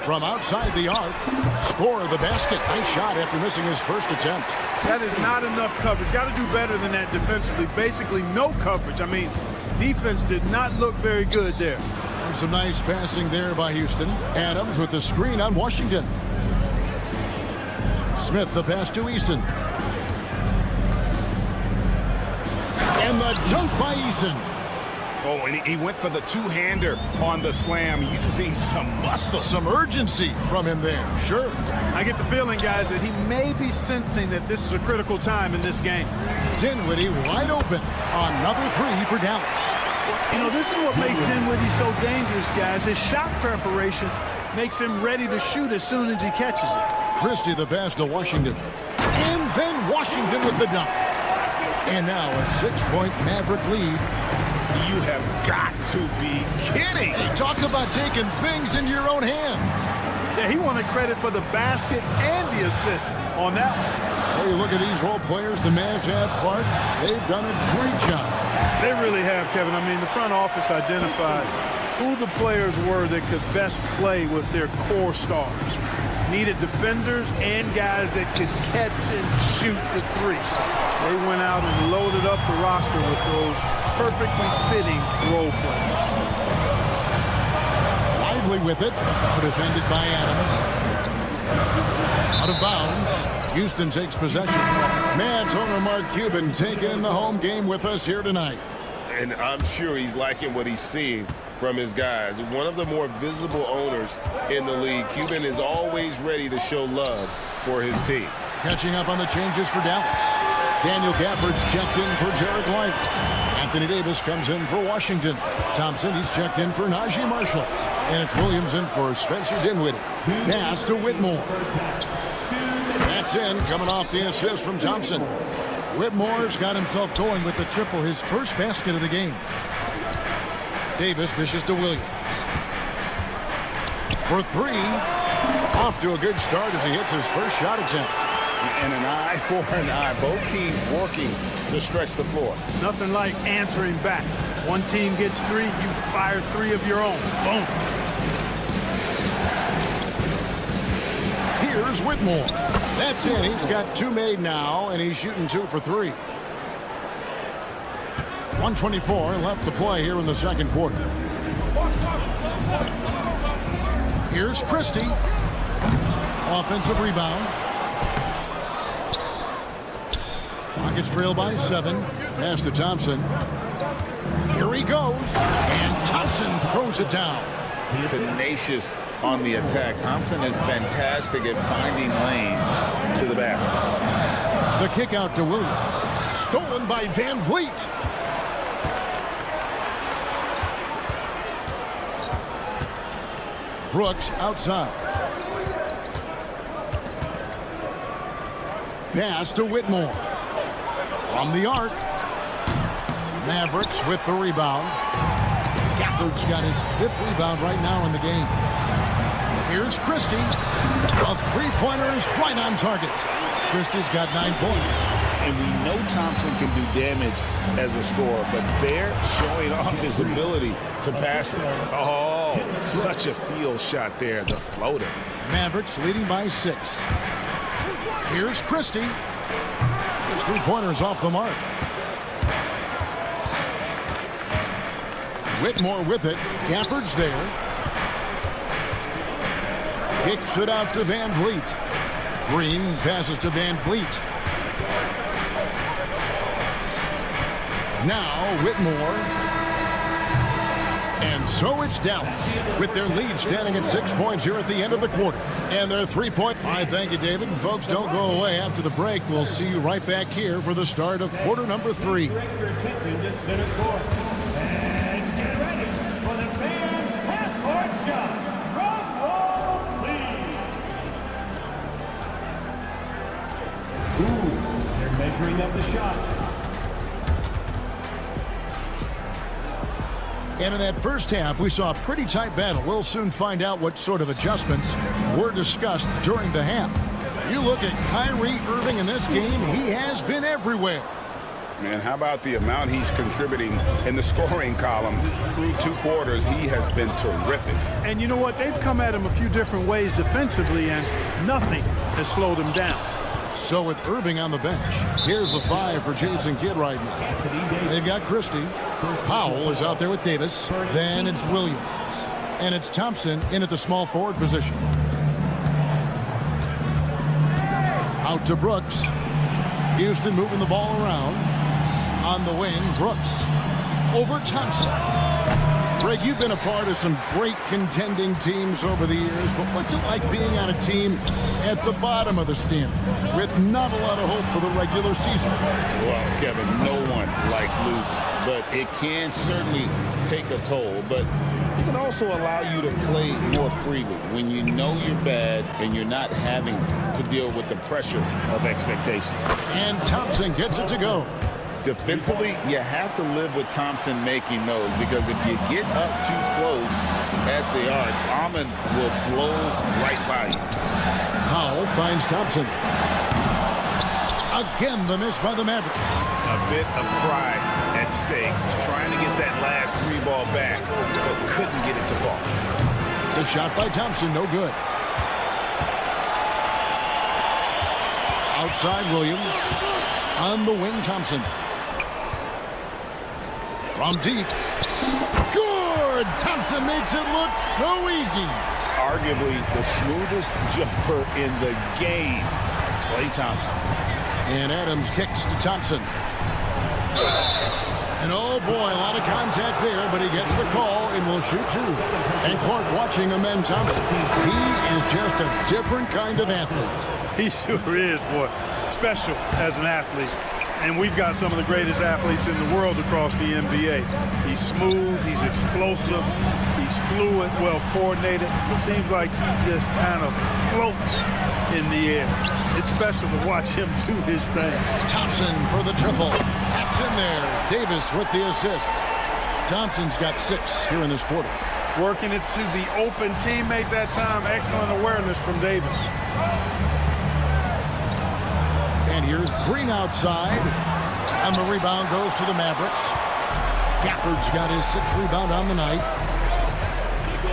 From outside the arc, score the basket. Nice shot after missing his first attempt. That is not enough coverage. Got to do better than that defensively. Basically no coverage. I mean, defense did not look very good there. And some nice passing there by Houston. Adams with the screen on Washington. Smith the pass to Eason. And the dunk by Eason. Oh, and he went for the two-hander on the slam, using some muscle. Some urgency from him there, sure. I get the feeling, guys, that he may be sensing that this is a critical time in this game. Dinwiddie wide open. Another 3 for Dallas. You know, this is what makes Dinwiddie so dangerous, guys. His shot preparation makes him ready to shoot as soon as he catches it. Christie the pass to Washington. And then Washington with the dunk. And now a 6-point Maverick lead. You have got to be kidding. Hey, talk about taking things in your own hands. Yeah, he wanted credit for the basket and the assist on that one. Hey, look at these role players the Mavs have, Clark. They've done a great job. They really have, Kevin. I mean, the front office identified who the players were that could best play with their core stars. Needed defenders and guys that could catch and shoot the 3. They went out and loaded up the roster with those perfectly fitting role players. Lively with it, defended by Adams. Out of bounds. Houston takes possession. Mavs owner Mark Cuban taking in the home game with us here tonight. And I'm sure he's liking what he's seeing from his guys. One of the more visible owners in the league. Cuban is always ready to show love for his team. Catching up on the changes for Dallas. Daniel Gafford's checked in for Derek Lively. Anthony Davis comes in for Washington. Thompson, he's checked in for Najee Marshall. And it's Williams in for Spencer Dinwiddie. Pass to Whitmore. That's in, coming off the assist from Thompson. Whitmore's got himself going with the triple, his first basket of the game. Davis dishes to Williams. For three. Off to a good start as he hits his first shot attempt. And an eye for an eye. Both teams working to stretch the floor. Nothing like answering back. One team gets three, you fire three of your own. Boom. Here's Whitmore. That's it. He's got two made now, and he's shooting 2 for 3. 1:24 left to play here in the second quarter. Here's Christie. Offensive rebound. Rockets trail by 7. Pass to Thompson. Here he goes. And Thompson throws it down. Tenacious on the attack. Thompson is fantastic at finding lanes to the basket. The kick out to Williams. Stolen by Van Vliet. Brooks outside. Pass to Whitmore. From the arc. Mavericks with the rebound. Gafford's got his 5th rebound right now in the game. Here's Christie. A three-pointer is right on target. Christie's got 9 points. And we know Thompson can do damage as a scorer, but they're showing off his ability to pass it. Oh, such a field shot there, the floater. Mavericks leading by 6. Here's Christie. His three-pointer's off the mark. Whitmore with it. Gafford's there. Kicks it out to Van Vliet. Green passes to Van Vliet. Now Whitmore. And so it's Dallas with their lead standing at 6 points here at the end of the quarter. And their 3-point. I thank you, David. And folks, don't go away after the break. We'll see you right back here for the start of quarter number 3. They're measuring up the shot. And in that first half, we saw a pretty tight battle. We'll soon find out what sort of adjustments were discussed during the half. You look at Kyrie Irving in this game, he has been everywhere. And how about the amount he's contributing in the scoring column through 2 quarters? He has been terrific. And you know what? They've come at him a few different ways defensively, and nothing has slowed him down. So with Irving on the bench, here's a 5 for Jason Kidd right now. They've got Christie. Powell is out there with Davis. Then it's Williams. And it's Thompson in at the small forward position. Out to Brooks. Houston moving the ball around. On the wing, Brooks. Over Thompson. Greg, you've been a part of some great contending teams over the years, but what's it like being on a team at the bottom of the standings with not a lot of hope for the regular season? Well, Kevin, no one likes losing, but it can certainly take a toll. But it can also allow you to play more freely when you know you're bad and you're not having to deal with the pressure of expectation. And Thompson gets it to go. Defensively, you have to live with Thompson making those, because if you get up too close at the arc, Ahmed will blow right by you. Powell finds Thompson. Again, the miss by the Mavericks. A bit of pride at stake, trying to get that last 3 ball back, but couldn't get it to fall. The shot by Thompson, no good. Outside Williams. On the wing, Thompson. From deep. Good! Thompson makes it look so easy. Arguably the smoothest jumper in the game. Klay Thompson. And Adams kicks to Thompson. And oh boy, a lot of contact there, but he gets the call and will shoot 2. And Clark watching Amen Thompson. He is just a different kind of athlete. He sure is, boy. Special as an athlete. And we've got some of the greatest athletes in the world across the NBA. He's smooth, he's explosive, he's fluid, well coordinated. It seems like he just kind of floats in the air. It's special to watch him do his thing. Thompson for the triple. That's in there. Davis with the assist. Thompson's got 6 here in this quarter. Working it to the open teammate that time. Excellent awareness from Davis. And here's Green outside. And the rebound goes to the Mavericks. Gafford's got his 6th rebound on the night.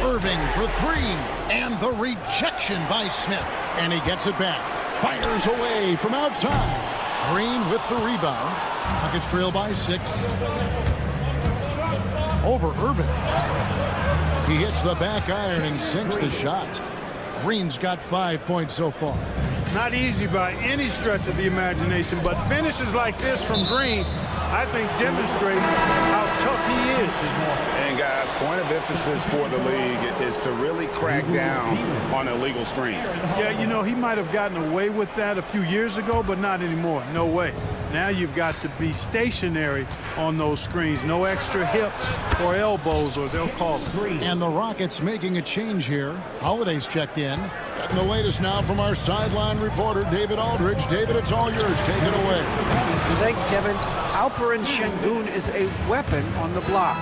Irving for 3. And the rejection by Smith. And he gets it back. Fires away from outside. Green with the rebound. Nuggets trail by 6. Over Irving. He hits the back iron and sinks the shot. Green's got 5 points so far. Not easy by any stretch of the imagination, but finishes like this from Green, I think, demonstrate how tough he is. And guys, point of emphasis for the league is to really crack down on illegal screens. Yeah, you know, he might have gotten away with that a few years ago, but not anymore. No way. Now you've got to be stationary on those screens. No extra hips or elbows, or they'll call it. And the Rockets making a change here. Holiday's checked in. Getting the latest now from our sideline reporter, David Aldridge. David, it's all yours. Take it away. Thanks, Kevin. Alperen Şengün is a weapon on the block.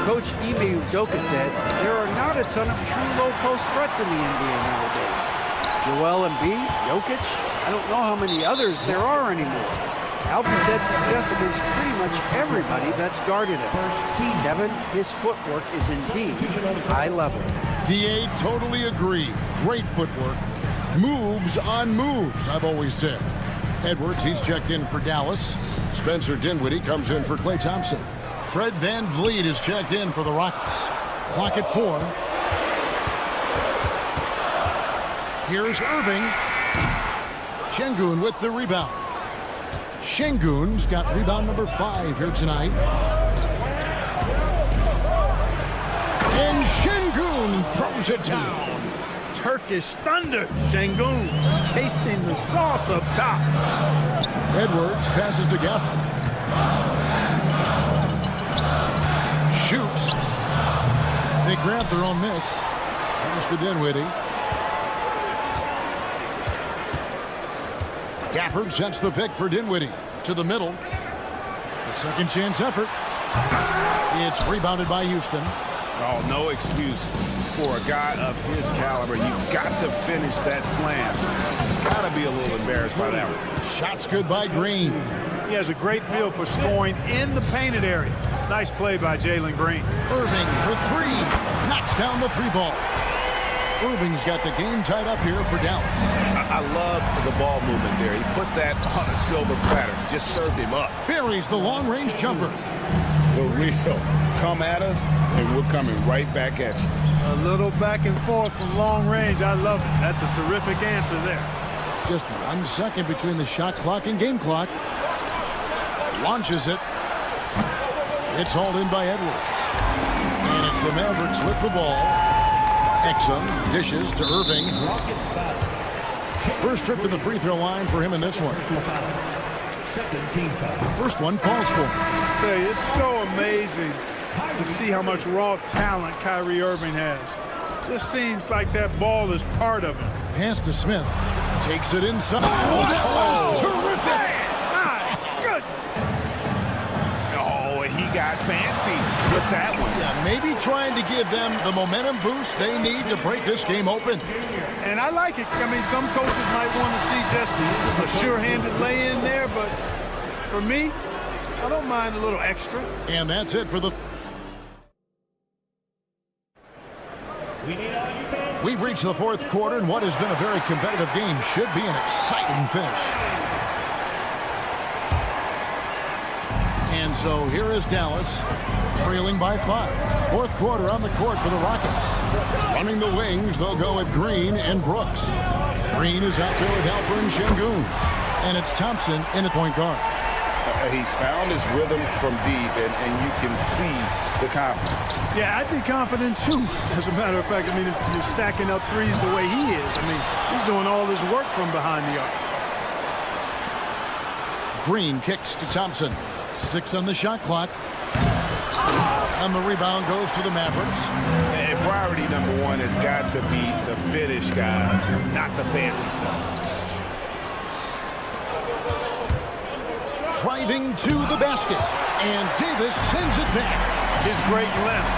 Coach Ime Udoka said there are not a ton of true low-post threats in the NBA nowadays. Joel Embiid, Jokic, I don't know how many others there are anymore. Alp's had success against pretty much everybody that's guarded him. Kevin, his footwork is indeed high level. DA totally agree. Great footwork. Moves on moves, I've always said. Edwards, he's checked in for Dallas. Spencer Dinwiddie comes in for Klay Thompson. Fred VanVleet is checked in for the Rockets. Clock at 4. Here's Irving. Şengün with the rebound. Şengün's got rebound number 5 here tonight. And Şengün throws it down. Turkish thunder. Şengün tasting the sauce up top. Edwards passes to Gafford. Shoots. They grant their own miss. Pass to Dinwiddie. Gafford sets the pick for Dinwiddie to the middle. A second chance effort. It's rebounded by Houston. Oh, no excuse for a guy of his caliber. You've got to finish that slam. Got to be a little embarrassed by that one. Shots good by Green. He has a great feel for scoring in the painted area. Nice play by Jalen Green. Irving for 3. Knocks down the 3 ball. Irving's got the game tied up here for Dallas. I love the ball movement there. He put that on a silver platter. Just served him up. Buries the long-range jumper. The real. Come at us, and we're coming right back at you. A little back and forth from long range. I love it. That's a terrific answer there. Just 1 second between the shot clock and game clock. Launches it. It's hauled in by Edwards. And it's the Mavericks with the ball. Exum dishes to Irving. First trip to the free throw line for him in this one. First one falls for him. Say, it's so amazing to see how much raw talent Kyrie Irving has. Just seems like that ball is part of him. Pass to Smith. Takes it inside. Oh, that was terrific. My good. Oh, he got fancy with that one. Yeah, maybe trying to give them the momentum boost they need to break this game open. And I like it. I mean, some coaches might want to see just a sure-handed lay-in there, but for me, I don't mind a little extra. And that's it for the... We've reached the 4th quarter, and what has been a very competitive game should be an exciting finish. And so here is Dallas, trailing by 5. 4th quarter on the court for the Rockets. Running the wings, they'll go with Green and Brooks. Green is out there with Alperen Şengün. And it's Thompson in at point guard. He's found his rhythm from deep, and you can see the confidence. Yeah, I'd be confident too. As a matter of fact, I mean, if you're stacking up threes the way he is, I mean, he's doing all his work from behind the arc. Green kicks to Thompson. 6 on the shot clock. And the rebound goes to the Mavericks. And priority number one has got to be the finish, guys, not the fancy stuff. Driving to the basket, and Davis sends it back. His great length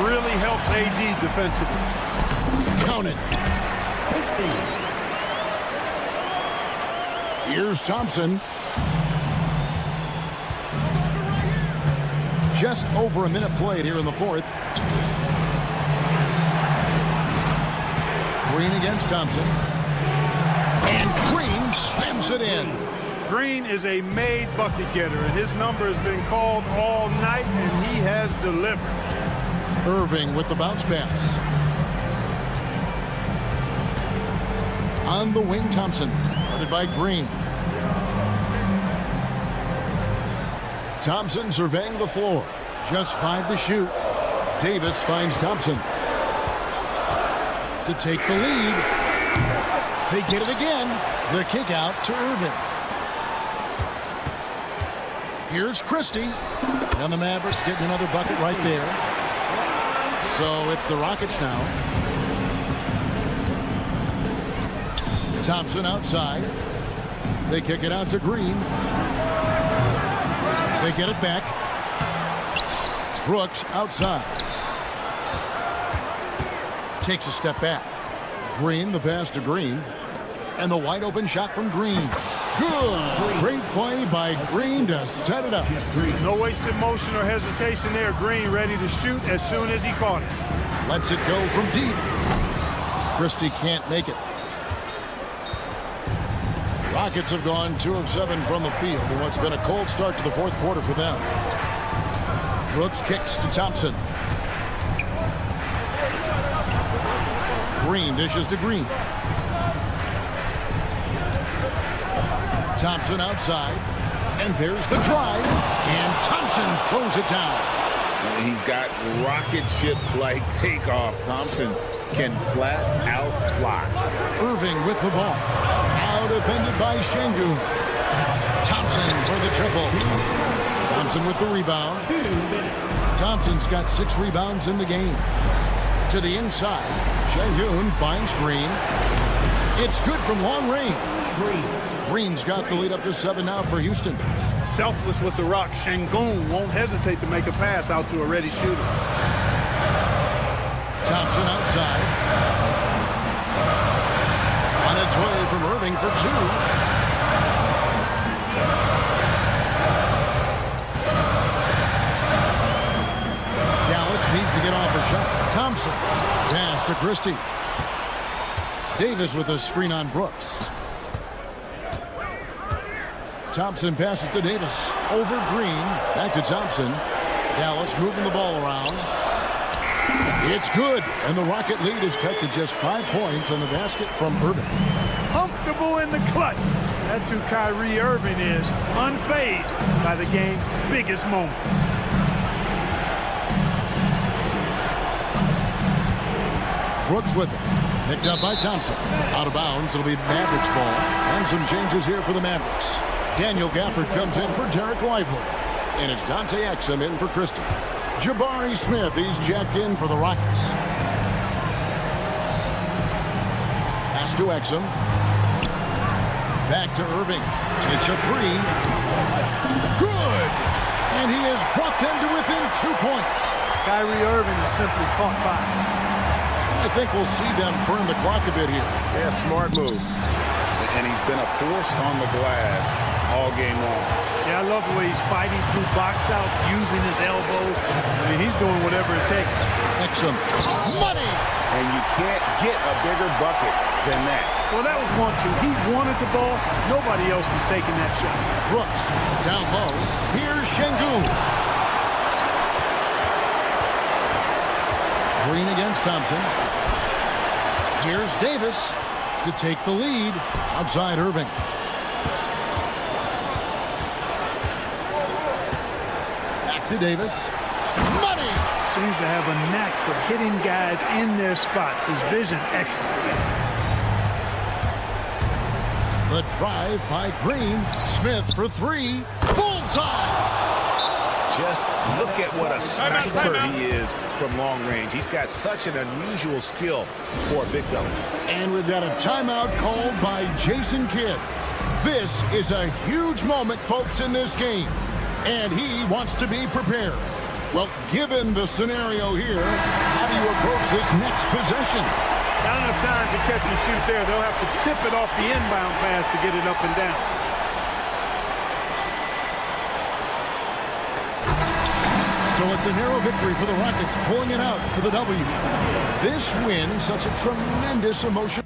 really helps AD defensively. Count it. Here's Thompson. Just over a minute played here in the fourth. Green against Thompson. And Green slams it in. Green is a made bucket getter, and his number has been called all night, and he has delivered. Irving with the bounce pass. On the wing, Thompson. Guarded by Green. Thompson surveying the floor. Just 5 to shoot. Davis finds Thompson. To take the lead. They get it again. The kick out to Irving. Here's Christie. And the Mavericks getting another bucket right there. So it's the Rockets now. Thompson outside. They kick it out to Green. They get it back. Brooks outside. Takes a step back. Green, the pass to Green. And the wide open shot from Green. Good. Great play by Green to set it up. No wasted motion or hesitation there. Green ready to shoot as soon as he caught it. Lets it go from deep. Christie can't make it. Rockets have gone 2 of 7 from the field in what's been a cold start to the fourth quarter for them. Brooks kicks to Thompson. Green dishes to Green. Thompson outside. And there's the drive. And Thompson throws it down. He's got rocket ship-like takeoff. Thompson can flat out fly. Irving with the ball. Now defended by Şengün. Thompson for the triple. Thompson with the rebound. Thompson's got 6 rebounds in the game. To the inside. Şengün finds Green. It's good from long range. Green's got the lead up to 7 now for Houston. Selfless with the rock. Şengün won't hesitate to make a pass out to a ready shooter. Thompson outside. On its way from Irving for 2. Dallas needs to get off a shot. Thompson. Pass to Christie. Davis with a screen on Brooks. Thompson passes to Davis. Over Green. Back to Thompson. Dallas moving the ball around. It's good. And the Rocket lead is cut to just 5 points on the basket from Irving. Comfortable in the clutch. That's who Kyrie Irving is. Unfazed by the game's biggest moments. Brooks with it. Picked up by Thompson. Out of bounds. It'll be Mavericks ball. And some changes here for the Mavericks. Daniel Gafford comes in for Derek Lively. And it's Dante Exum in for Christie. Jabari Smith, he's jacked in for the Rockets. Pass to Exum. Back to Irving. Takes a 3. Good! And he has brought them to within 2 points. Kyrie Irving has simply caught fire. I think we'll see them burn the clock a bit here. Yeah, smart move. And he's been a force on the glass all game long. Yeah, I love the way he's fighting through box outs, using his elbow. I mean, he's doing whatever it takes. Exum. Money! And you can't get a bigger bucket than that. Well, that was 1-2. He wanted the ball. Nobody else was taking that shot. Brooks down low. Here's Şengün. Green against Thompson. Here's Davis to take the lead. Outside Irving. Back to Davis. Money! Seems to have a knack for hitting guys in their spots. His vision excellent. The drive by Green. Smith for 3. Bullseye! Just look at what a sniper he is from long range. He's got such an unusual skill for a big fella. And we've got a timeout called by Jason Kidd. This is a huge moment, folks, in this game. And he wants to be prepared. Well, given the scenario here, how do you approach this next possession? Not enough time to catch and shoot there. They'll have to tip it off the inbound pass to get it up and down. So it's a narrow victory for the Rockets, pulling it out for the W. This win, such a tremendous emotion.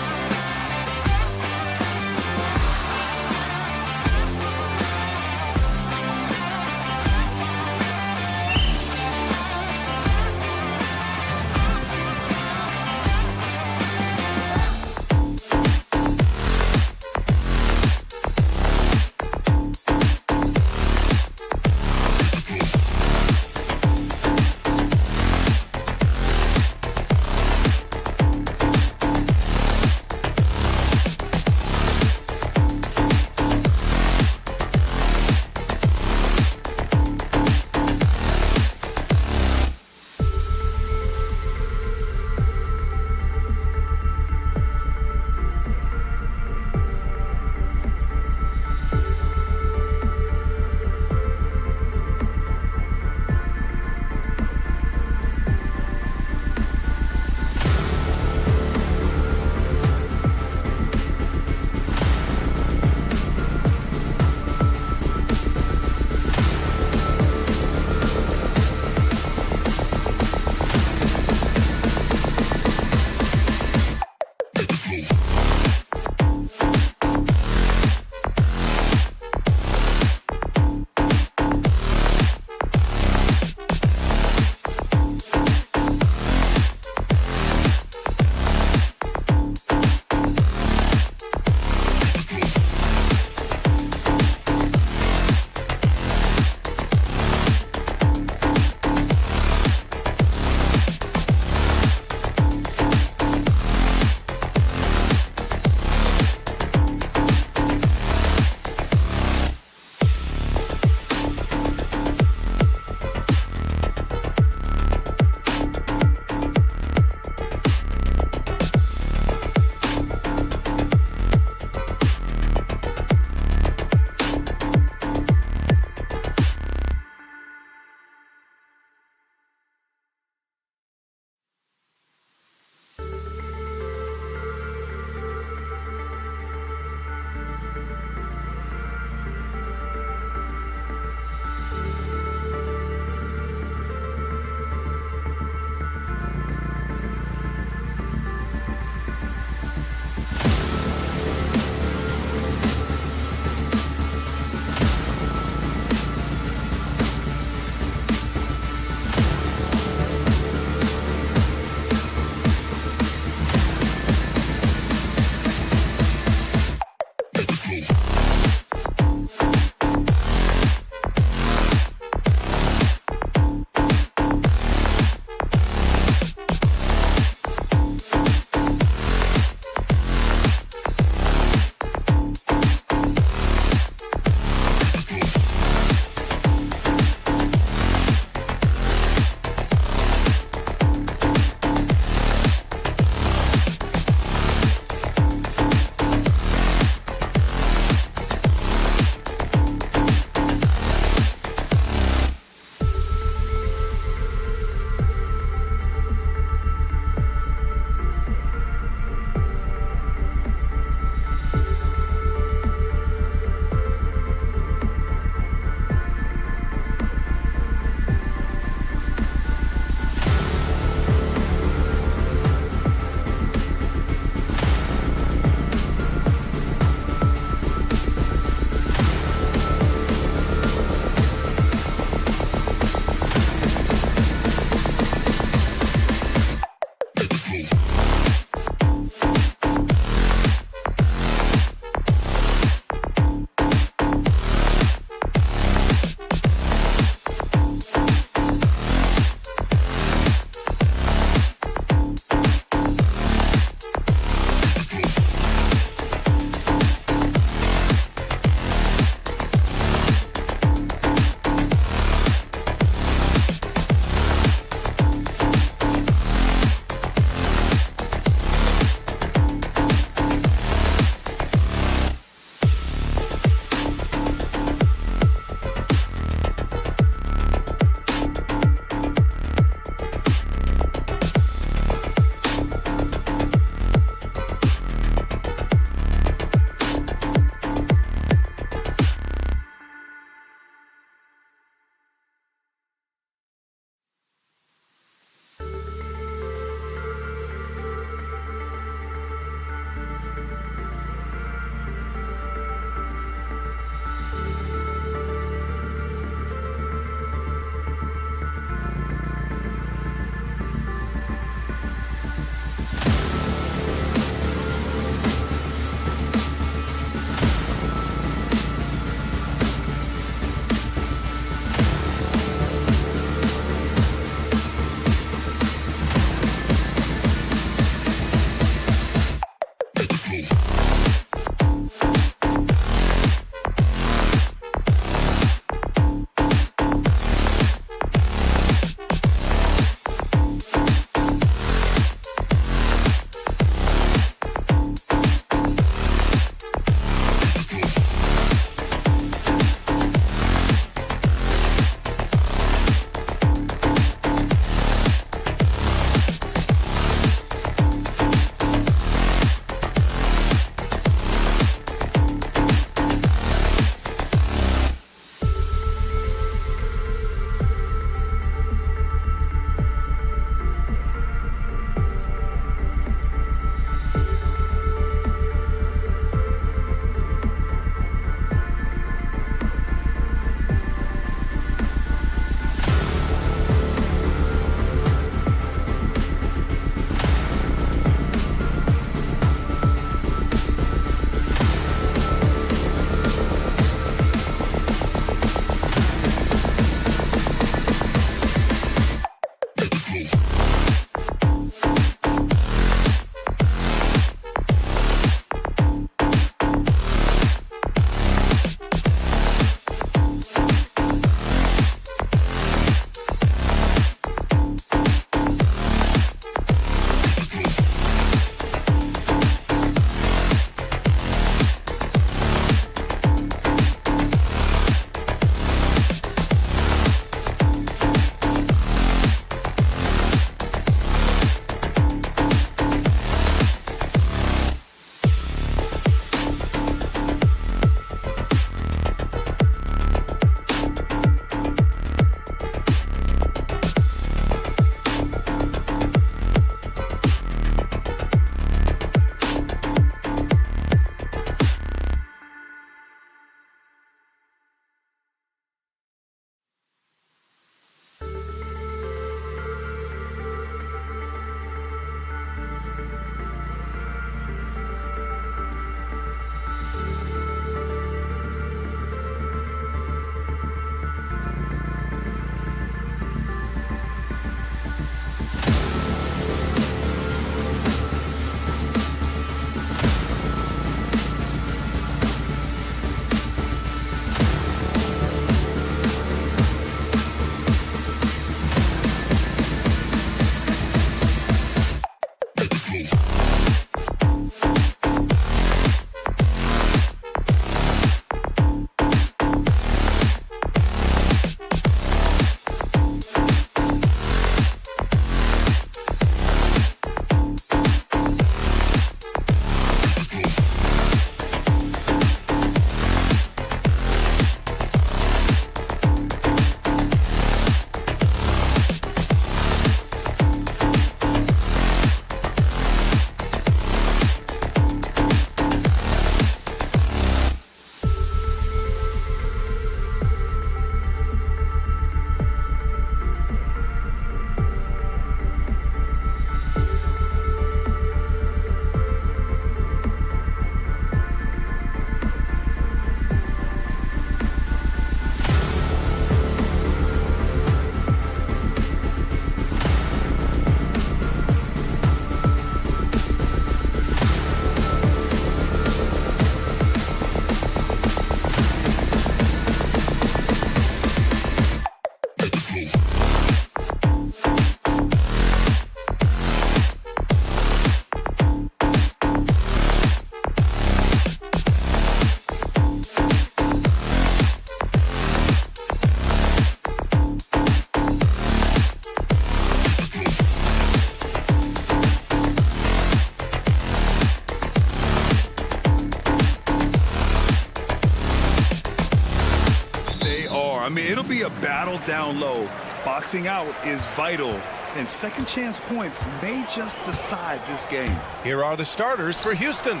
mean, it'll be a battle down low. Boxing out is vital, and second chance points may just decide this game. Here are the starters for Houston.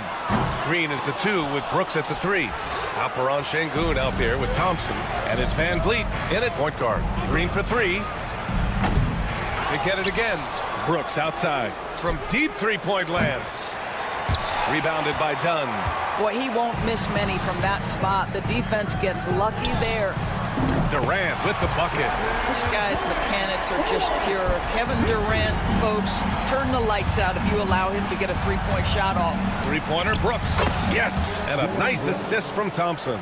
Green is the 2 with Brooks at the 3. Alperon Şengün out there with Thompson, and it's Van Vliet in at point guard. Green for 3. They get it again. Brooks outside from deep three-point land. Rebounded by Dunn. Boy, he won't miss many from that spot. The defense gets lucky there. Durant with the bucket. This guy's mechanics are just pure. Kevin Durant, folks, turn the lights out if you allow him to get a three-point shot off. Three-pointer, Brooks. Yes, and a nice assist from Thompson.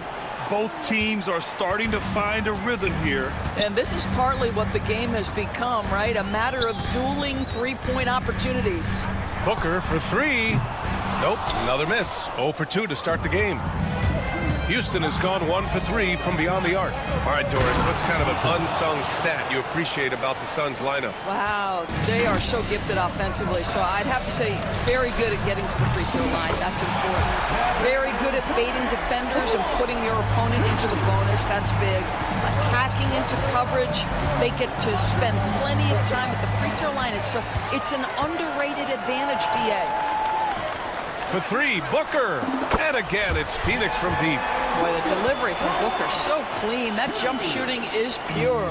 Both teams are starting to find a rhythm here. And this is partly what the game has become, right? A matter of dueling three-point opportunities. Booker for 3. Nope, another miss. 0 for 2 to start the game. Houston has gone 1 for 3 from beyond the arc. All right, Doris, what's kind of an unsung stat you appreciate about the Suns lineup? Wow, they are so gifted offensively. So I'd have to say very good at getting to the free throw line. That's important. Very good at baiting defenders and putting your opponent into the bonus. That's big. Attacking into coverage. They get to spend plenty of time at the free throw line. It's an underrated advantage, BA. For 3, Booker. And again, it's Phoenix from deep. Boy, the delivery from Booker, so clean. That jump shooting is pure.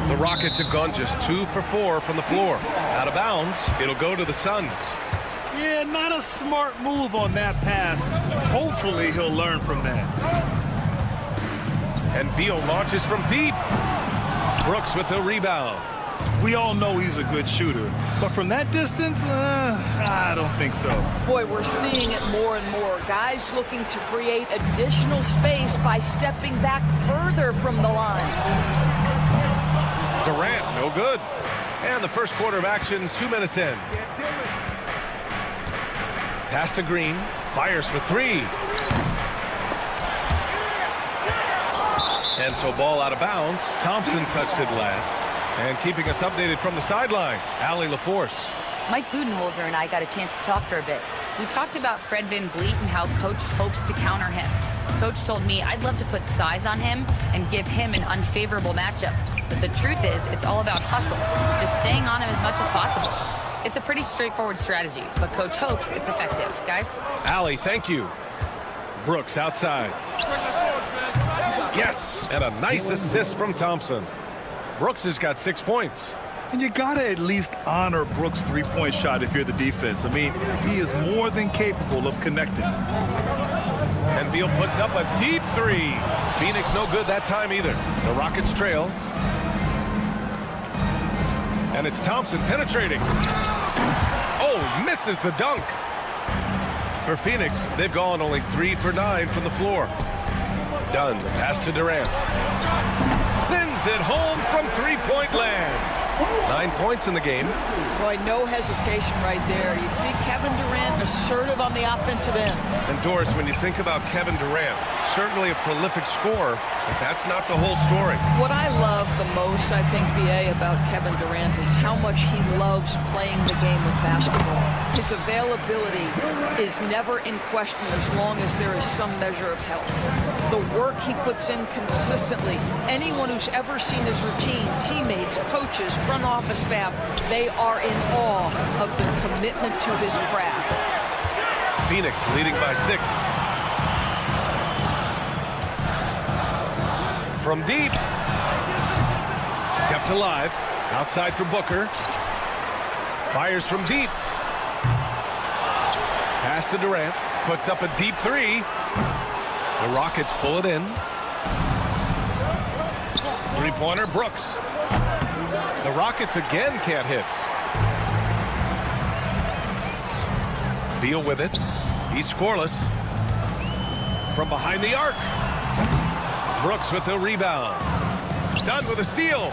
The Rockets have gone just 2 for 4 from the floor. Out of bounds, it'll go to the Suns. Yeah, not a smart move on that pass. Hopefully he'll learn from that. And Beal launches from deep. Brooks with the rebound. We all know he's a good shooter, but from that distance, I don't think so. Boy, we're seeing it more and more. Guys looking to create additional space by stepping back further from the line. Durant, no good. And the first quarter of action, 2 minutes in. Pass to Green, fires for 3. And so ball out of bounds. Thompson touched it last. And keeping us updated from the sideline, Allie LaForce. Mike Budenholzer and I got a chance to talk for a bit. We talked about Fred VanVleet and how Coach hopes to counter him. Coach told me I'd love to put size on him and give him an unfavorable matchup. But the truth is, it's all about hustle, just staying on him as much as possible. It's a pretty straightforward strategy, but Coach hopes it's effective. Guys? Allie, thank you. Brooks outside. Yes, and a nice assist from Thompson. Brooks has got 6 points. And you got to at least honor Brooks' three-point shot if you're the defense. I mean, he is more than capable of connecting. And Beal puts up a deep 3. Phoenix no good that time either. The Rockets trail. And it's Thompson penetrating. Oh, misses the dunk. For Phoenix, they've gone only 3 for 9 from the floor. Dunn, the pass to Durant. Sends it home from three-point land. 9 points in the game. Boy, no hesitation right there. You see Kevin Durant assertive on the offensive end. And Doris, when you think about Kevin Durant, certainly a prolific scorer, but that's not the whole story. What I love the most, I think, BA, about Kevin Durant is how much he loves playing the game of basketball. His availability is never in question as long as there is some measure of health. The work he puts in consistently. Anyone who's ever seen his routine, teammates, coaches, front office staff, they are in awe of the commitment to his craft. Phoenix leading by 6. From deep. Kept alive. Outside for Booker. Fires from deep. Pass to Durant. Puts up a deep 3. The Rockets pull it in. Three-pointer, Brooks. The Rockets again can't hit. Beal with it. He's scoreless. From behind the arc. Brooks with the rebound. Dunn with a steal.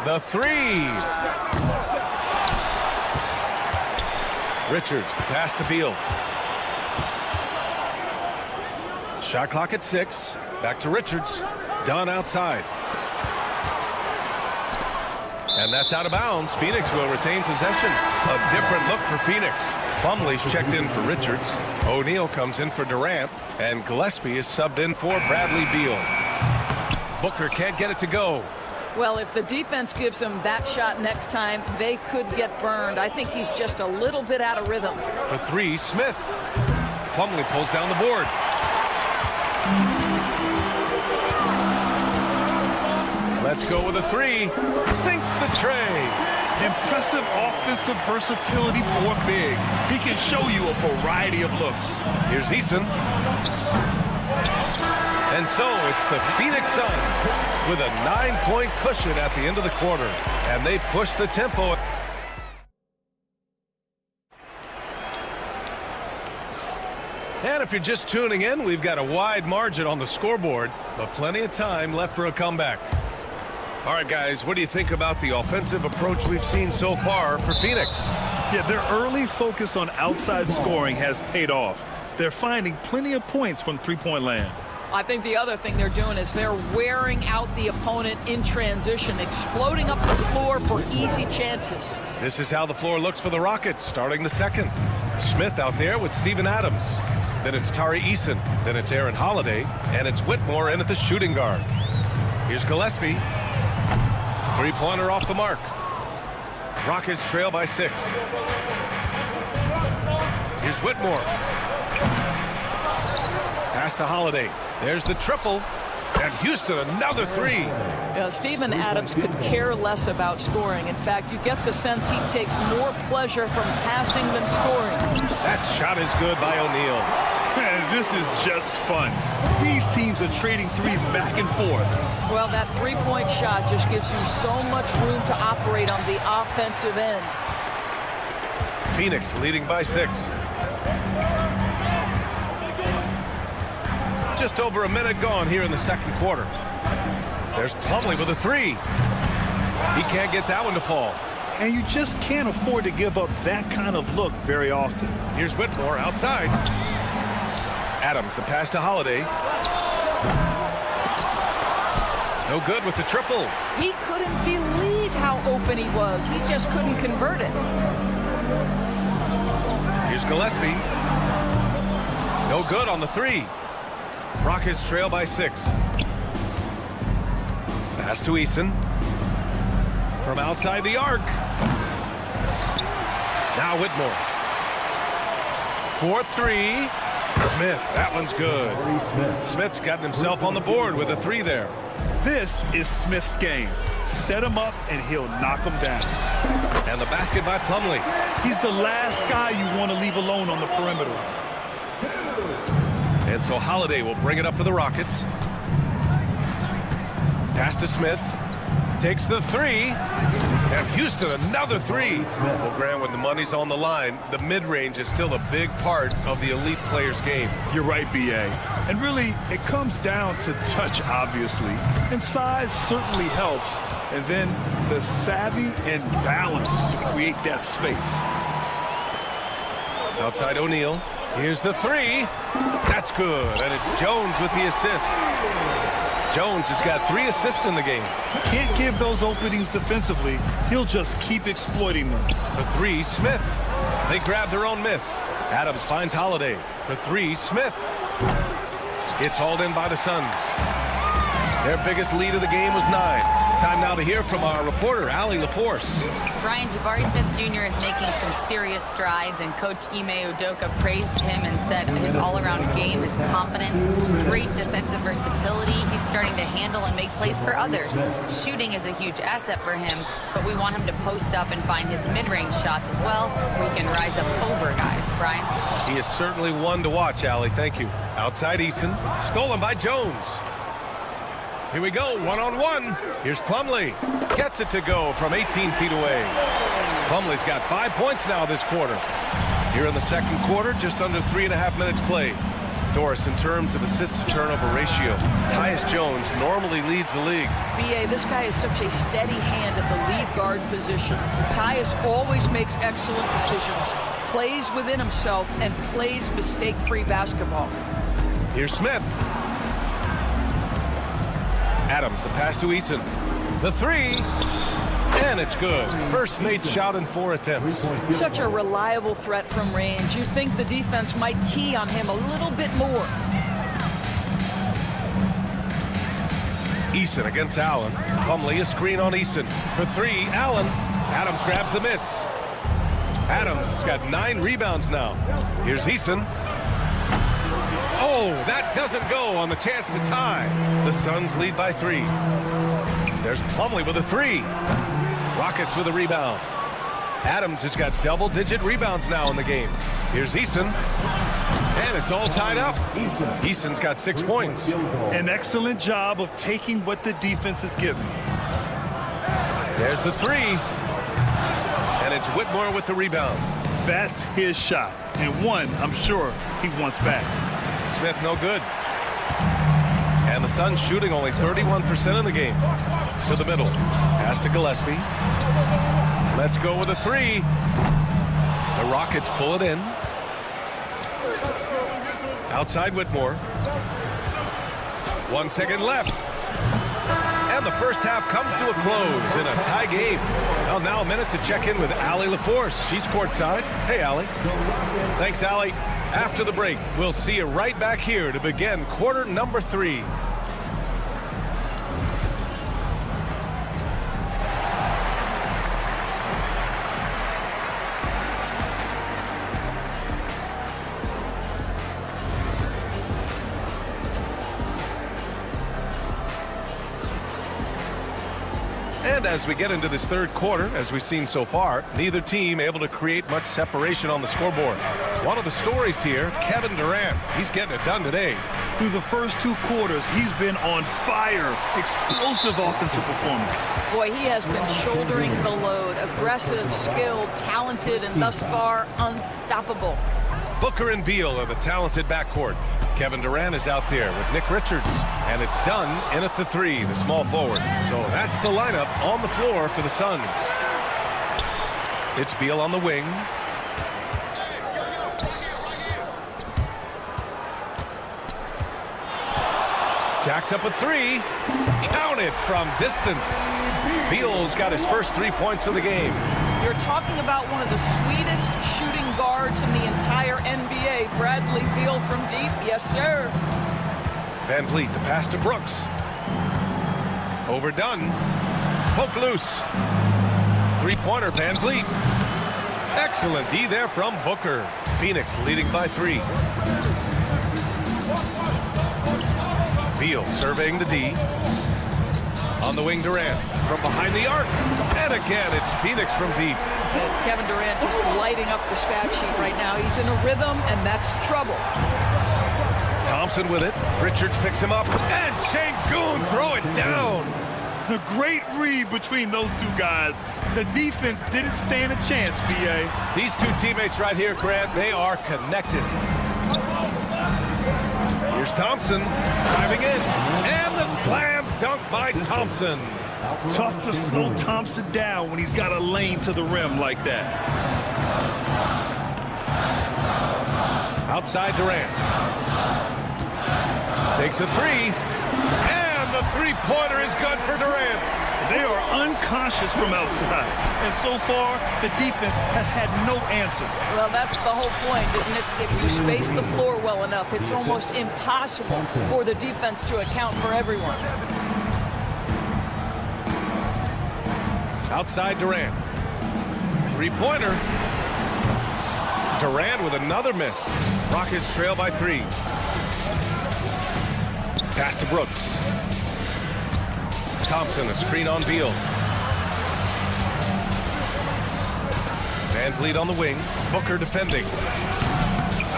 The 3. Richards, the pass to Beal. Shot clock at 6. Back to Richards. Dunn outside. And that's out of bounds. Phoenix will retain possession. A different look for Phoenix. Plumlee's checked in for Richards. O'Neal comes in for Durant. And Gillespie is subbed in for Bradley Beal. Booker can't get it to go. Well, if the defense gives him that shot next time, they could get burned. I think he's just a little bit out of rhythm. For three, Smith. Plumlee pulls down the board. Let's go with a three. Sinks the tray. Impressive offensive versatility for a big. He can show you a variety of looks. Here's Easton. And so it's the Phoenix Suns with a 9-point cushion at the end of the quarter. And they push the tempo. And if you're just tuning in, we've got a wide margin on the scoreboard, but plenty of time left for a comeback. All right, guys, what do you think about the offensive approach we've seen so far for Phoenix? Yeah, their early focus on outside scoring has paid off. They're finding plenty of points from three-point land. I think the other thing they're doing is they're wearing out the opponent in transition, exploding up the floor for easy chances. This is how the floor looks for the Rockets starting the second. Smith out there with Steven Adams. Then it's Tari Eason. Then it's Aaron Holiday. And it's Whitmore in at the shooting guard. Here's Gillespie. Three-pointer off the mark. Rockets trail by 6. Here's Whitmore. Pass to Holiday. There's the triple. And Houston, another three. Steven Adams could care less about scoring. In fact, you get the sense he takes more pleasure from passing than scoring. That shot is good by O'Neal. This is just fun. These teams are trading threes back and forth. Well, that three-point shot just gives you so much room to operate on the offensive end. Phoenix leading by 6. Just over a minute gone here in the second quarter. There's Plumlee with a three. He can't get that one to fall. And you just can't afford to give up that kind of look very often. Here's Whitmore outside. Adams, the pass to Holiday. No good with the triple. He couldn't believe how open he was. He just couldn't convert it. Here's Gillespie. No good on the three. Rockets trail by 6. Pass to Eason. From outside the arc. Now Whitmore. 4-3. Smith, that one's good. Smith's gotten himself on the board with a 3 there. This is Smith's game. Set him up and he'll knock him down. And the basket by Plumlee. He's the last guy you want to leave alone on the perimeter. And so Holiday will bring it up for the Rockets. Pass to Smith. Takes the 3. And Houston, another 3. Well, Grant, when the money's on the line, the mid-range is still a big part of the elite player's game. You're right, B.A. And really, it comes down to touch, obviously. And size certainly helps. And then the savvy and balance to create that space. Outside O'Neal. Here's the 3. That's good. And it's Jones with the assist. Jones has got 3 assists in the game. Can't give those openings defensively. He'll just keep exploiting them. For 3, Smith. They grab their own miss. Adams finds Holiday. For 3, Smith. It's hauled in by the Suns. Their biggest lead of the game was 9. Time now to hear from our reporter, Allie LaForce. Brian, Jabari Smith Jr. is making some serious strides, and Coach Ime Udoka praised him and said his all-around game, his confidence, great defensive versatility. He's starting to handle and make plays for others. Shooting is a huge asset for him, but we want him to post up and find his mid-range shots as well, where he can rise up over guys. Brian? He is certainly one to watch, Allie. Thank you. Outside Eason, stolen by Jones. Here we go, one-on-one. Here's Plumlee. Gets it to go from 18 feet away. Plumlee's got 5 points now this quarter. Here in the second quarter, just under 3.5 minutes played. Doris, in terms of assist-to-turnover ratio, Tyus Jones normally leads the league. B.A., this guy is such a steady hand at the lead guard position. Tyus always makes excellent decisions, plays within himself, and plays mistake-free basketball. Here's Smith. Adams, the pass to Eason. The 3. And it's good. First made shot in 4 attempts. Such a reliable threat from range. You'd think the defense might key on him a little bit more. Eason against Allen. Plumlee, a screen on Eason. For 3, Allen. Adams grabs the miss. Adams has got 9 rebounds now. Here's Eason. Oh, that doesn't go on the chance to tie. The Suns lead by 3. There's Plumlee with a 3. Rockets with a rebound. Adams has got double-digit rebounds now in the game. Here's Eason. And it's all tied up. Eason's got 6 points. An excellent job of taking what the defense is giving. There's the 3. And it's Whitmore with the rebound. That's his shot. And one, I'm sure, he wants back. Smith no good. And the Suns shooting only 31% in the game. To the middle. Pass to Gillespie. Let's go with a 3. The Rockets pull it in. Outside Whitmore. 1 second left. And the first half comes to a close in a tie game. Well, now a minute to check in with Allie LaForce. She's courtside. Hey, Allie. Thanks, Allie. After the break, we'll see you right back here to begin quarter number 3. And as we get into this third quarter, as we've seen so far, neither team able to create much separation on the scoreboard. One of the stories here, Kevin Durant. He's getting it done today. Through the first 2 quarters, he's been on fire. Explosive offensive performance. Boy, he has been shouldering the load. Aggressive, skilled, talented, and thus far unstoppable. Booker and Beal are the talented backcourt. Kevin Durant is out there with Nick Richards. And it's done in at the 3, the small forward. So that's the lineup on the floor for the Suns. It's Beal on the wing. Jacks up a 3. Counted from distance. Beal's got his first 3 points of the game. You're talking about one of the sweetest shooting guards in the entire NBA. Bradley Beal from deep. Yes, sir. Van Vliet, the pass to Brooks. Overdone. Poke loose. 3-pointer, Van Vliet. Excellent D there from Booker. Phoenix leading by 3. Beal surveying the D. On the wing, Durant. From behind the arc. And again, it's Phoenix from deep. Kevin Durant just lighting up the stat sheet right now. He's in a rhythm, and that's trouble. Thompson with it. Richards picks him up. And Şengün throw it down. A great read between those 2 guys. The defense didn't stand a chance, B.A. These 2 teammates right here, Grant, they are connected. Here's Thompson driving in. And the slam dunk by Thompson. Tough to slow Thompson down when he's got a lane to the rim like that. Outside Durant. Takes a 3. And the 3-pointer is good for Durant. They are unconscious from outside. And so far, the defense has had no answer. Well, that's the whole point, isn't it? If you space the floor well enough, it's almost impossible for the defense to account for everyone. Outside Durant. 3-pointer. Durant with another miss. Rockets trail by 3. Pass to Brooks. Thompson, a screen on Beal. Van Vliet on the wing. Booker defending.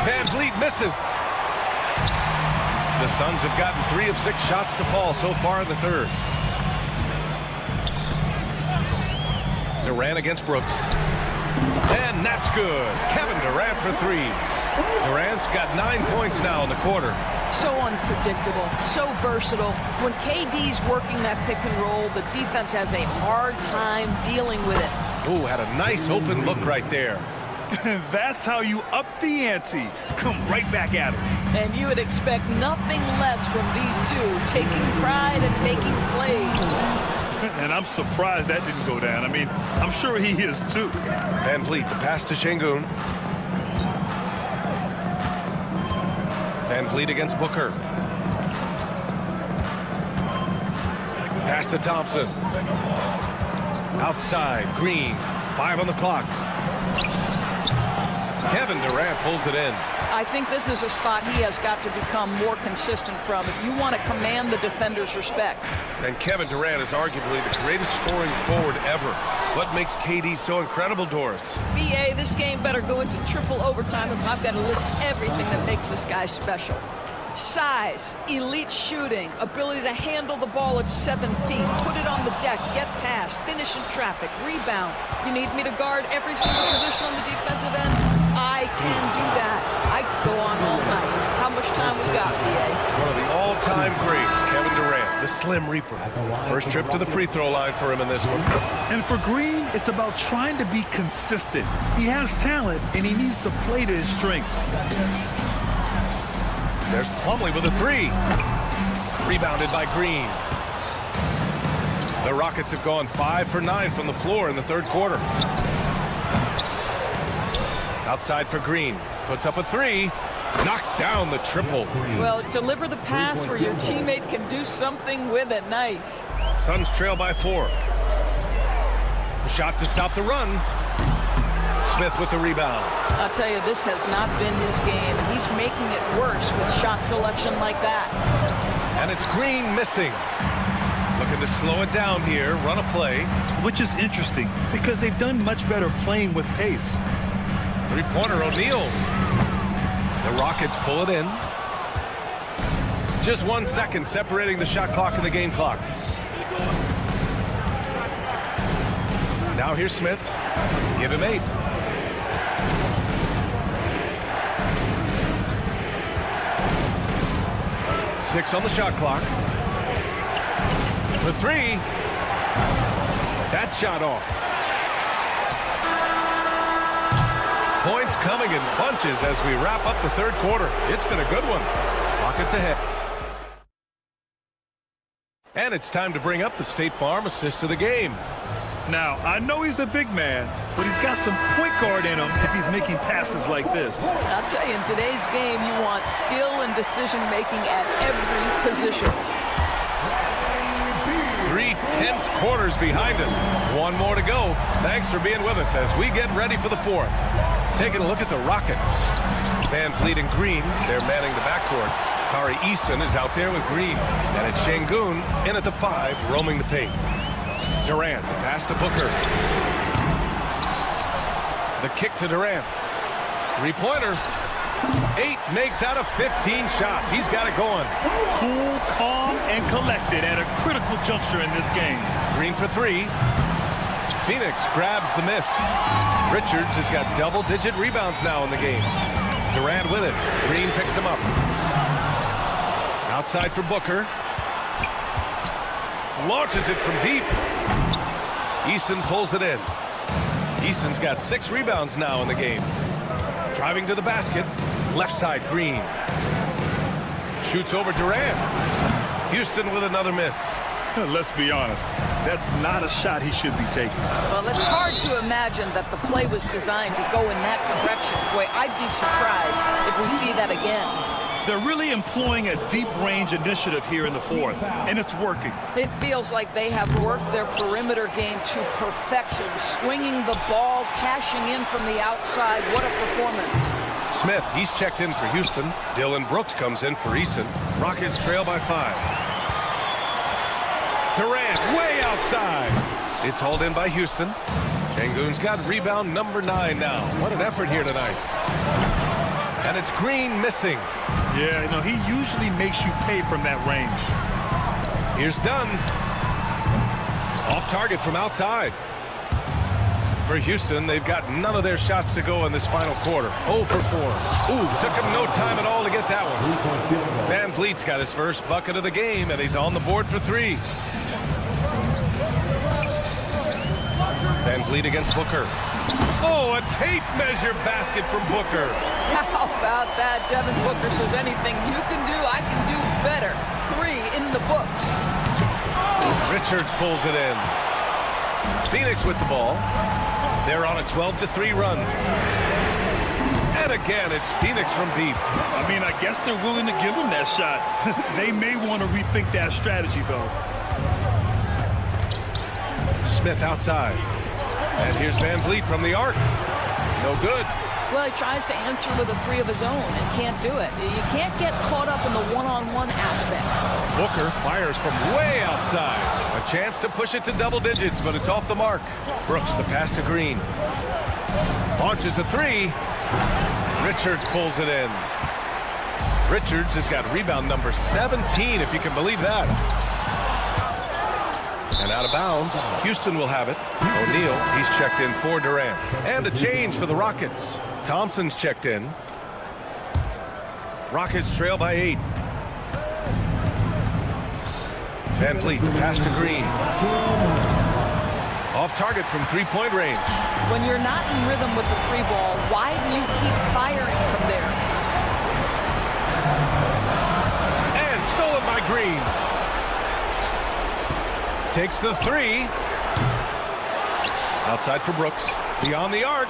Van Vliet misses. The Suns have gotten 3 of 6 shots to fall so far in the third. Durant against Brooks. And that's good. Kevin Durant for 3. Durant's got 9 points now in the quarter. So unpredictable, so versatile. When KD's working that pick and roll, the defense has a hard time dealing with it. Ooh, had a nice open look right there. That's how you up the ante. Come right back at him. And you would expect nothing less from these 2, taking pride in making plays. And I'm surprised that didn't go down. I mean, I'm sure he is too. Van Vliet, the pass to Şengün. Van Vliet against Booker. Pass to Thompson. Outside, Green. 5 on the clock. Kevin Durant pulls it in. I think this is a spot he has got to become more consistent from if you want to command the defender's respect. And Kevin Durant is arguably the greatest scoring forward ever. What makes KD so incredible, Doris? BA, this game better go into triple overtime if I've got to list everything that makes this guy special. Size, elite shooting, ability to handle the ball at 7 feet, put it on the deck, get past, finish in traffic, rebound. You need me to guard every single position on the defensive end? I can do that. I could go on all night. How much time we got, BA? One of the all-time greats, Kevin Durant, the Slim Reaper. First trip to the free throw line for him in this one. And for Green, it's about trying to be consistent. He has talent, and he needs to play to his strengths. There's Plumlee with a 3. Rebounded by Green. The Rockets have gone 5 for 9 from the floor in the third quarter. Outside for Green. Puts up a 3. Knocks down the triple. Well, deliver the pass where your teammate can do something with it. Nice. Suns trail by 4. A shot to stop the run. Smith with the rebound. I'll tell you, this has not been his game, and he's making it worse with shot selection like that. And it's Green missing. Looking to slow it down here, run a play. Which is interesting, because they've done much better playing with pace. Three-pointer, O'Neal. The Rockets pull it in. Just 1 second separating the shot clock and the game clock. Now here's Smith. Give him 8. Six on the shot clock. The 3. That shot off. Points coming in bunches as we wrap up the third quarter. It's been a good one. Rockets ahead. And it's time to bring up the State Farm assist of the game. Now, I know he's a big man, but he's got some point guard in him if he's making passes like this. I'll tell you, in today's game, you want skill and decision-making at every position. 3 tense quarters behind us. 1 more to go. Thanks for being with us as we get ready for the 4th. Taking a look at the Rockets. Van Vliet and Green, they're manning the backcourt. Tari Eason is out there with Green. And it's Şengün in at the 5, roaming the paint. Durant, pass to Booker. The kick to Durant. Three-pointer. 8 makes out of 15 shots. He's got it going. Cool, calm, and collected at a critical juncture in this game. Green for 3. Phoenix grabs the miss. Richards has got double-digit rebounds now in the game. Durant with it. Green picks him up. Outside for Booker. Launches it from deep. Eason pulls it in. Eason's got 6 rebounds now in the game. Driving to the basket. Left side, Green. Shoots over Durant. Houston with another miss. Let's be honest, that's not a shot he should be taking. Well, it's hard to imagine that the play was designed to go in that direction. Boy, I'd be surprised if we see that again. They're really employing a deep-range initiative here in the 4th, and it's working. It feels like they have worked their perimeter game to perfection, swinging the ball, cashing in from the outside. What a performance. Smith, he's checked in for Houston. Dylan Brooks comes in for Eason. Rockets trail by 5. Durant way outside. It's hauled in by Houston. Şengün's got rebound number 9 now. What an effort here tonight. And it's Green missing. Yeah, you know, he usually makes you pay from that range. Here's Dunn. Off target from outside. For Houston, they've got none of their shots to go in this final quarter. 0 for 4. Ooh, took him no time at all to get that one. Van Vliet's got his first bucket of the game, and he's on the board for 3. Van Vliet against Booker. Oh, a tape measure basket from Booker. How about that? Devin Booker says anything you can do, I can do better. 3 in the books. Richards pulls it in. Phoenix with the ball. They're on a 12-3 run. And again, it's Phoenix from deep. I mean, I guess they're willing to give him that shot. They may want to rethink that strategy, though. Smith outside. And here's Van Vliet from the arc. No good. Well, he tries to answer with a three of his own and can't do it. You can't get caught up in the one-on-one aspect. Booker fires from way outside. A chance to push it to double digits, but it's off the mark. Brooks, the pass to Green. Launches a three. Richards pulls it in. Richards has got rebound number 17, if you can believe that. And out of bounds, Houston will have it. O'Neal, he's checked in for Durant. And a change for the Rockets. Thompson's checked in. Rockets trail by 8. Van Vliet, pass to Green. Off target from three-point range. When you're not in rhythm with the three ball, why do you keep firing from there? And stolen by Green. Takes the three. Outside for Brooks. Beyond the arc.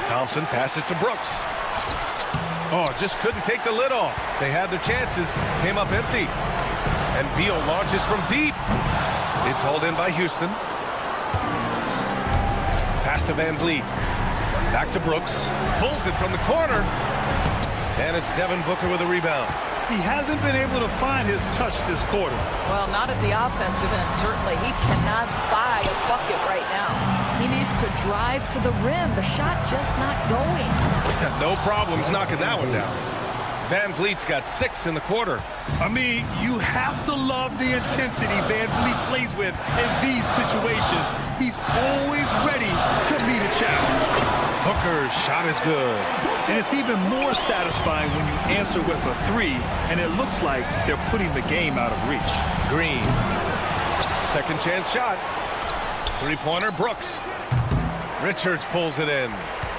Thompson passes to Brooks. Oh, just couldn't take the lid off. They had their chances. Came up empty. And Beal launches from deep. It's hauled in by Houston. Pass to Van Vliet. Back to Brooks. Pulls it from the corner. And it's Devin Booker with a rebound. He hasn't been able to find his touch this quarter. Well, not at the offensive end, certainly. He cannot buy a bucket right now. He needs to drive to the rim. The shot just not going. No problems knocking that one down. Van Vliet's got 6 in the quarter. I mean, you have to love the intensity Van Vliet plays with in these situations. He's always ready to meet a challenge. Booker's shot is good. And it's even more satisfying when you answer with a three, and it looks like they're putting the game out of reach. Green. Second chance shot. Three-pointer, Brooks. Richards pulls it in.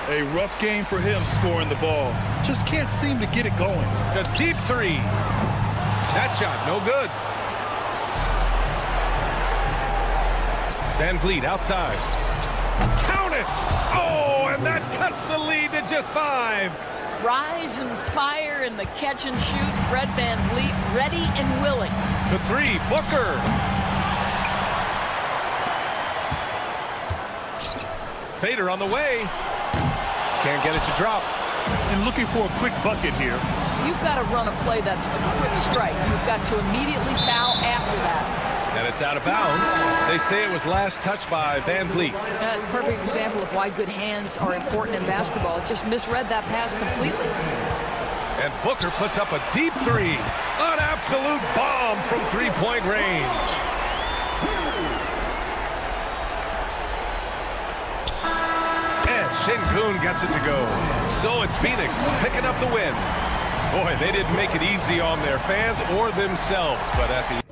A rough game for him scoring the ball. Just can't seem to get it going. The deep three. That shot, no good. Van Vliet outside. Count it! Oh, and that cuts the lead to just 5. Rise and fire in the catch and shoot. Fred Van Vliet ready and willing. For 3, Booker. Fader on the way. Can't get it to drop. And looking for a quick bucket here. You've got to run a play that's a quick strike. You've got to immediately foul after that. And it's out of bounds. They say it was last touched by Van Vliet. Perfect example of why good hands are important in basketball. Just misread that pass completely. And Booker puts up a deep 3. An absolute bomb from three-point range. And Şengün gets it to go. So it's Phoenix picking up the win. Boy, they didn't make it easy on their fans or themselves, but at the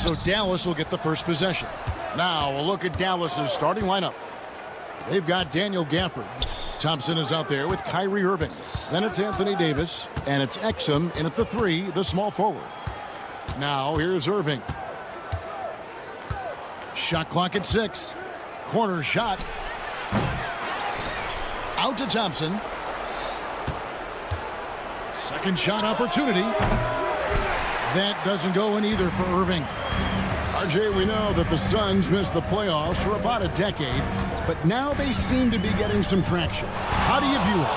So Dallas will get the first possession. Now a look at Dallas's starting lineup. They've got Daniel Gafford. Thompson is out there with Kyrie Irving. Then it's Anthony Davis, and it's Exum in at the 3, the small forward. Now here's Irving. Shot clock at 6. Corner shot. Out to Thompson. Second shot opportunity. That doesn't go in either for Irving. RJ, we know that the Suns missed the playoffs for about a decade, but now they seem to be getting some traction. How do you view it?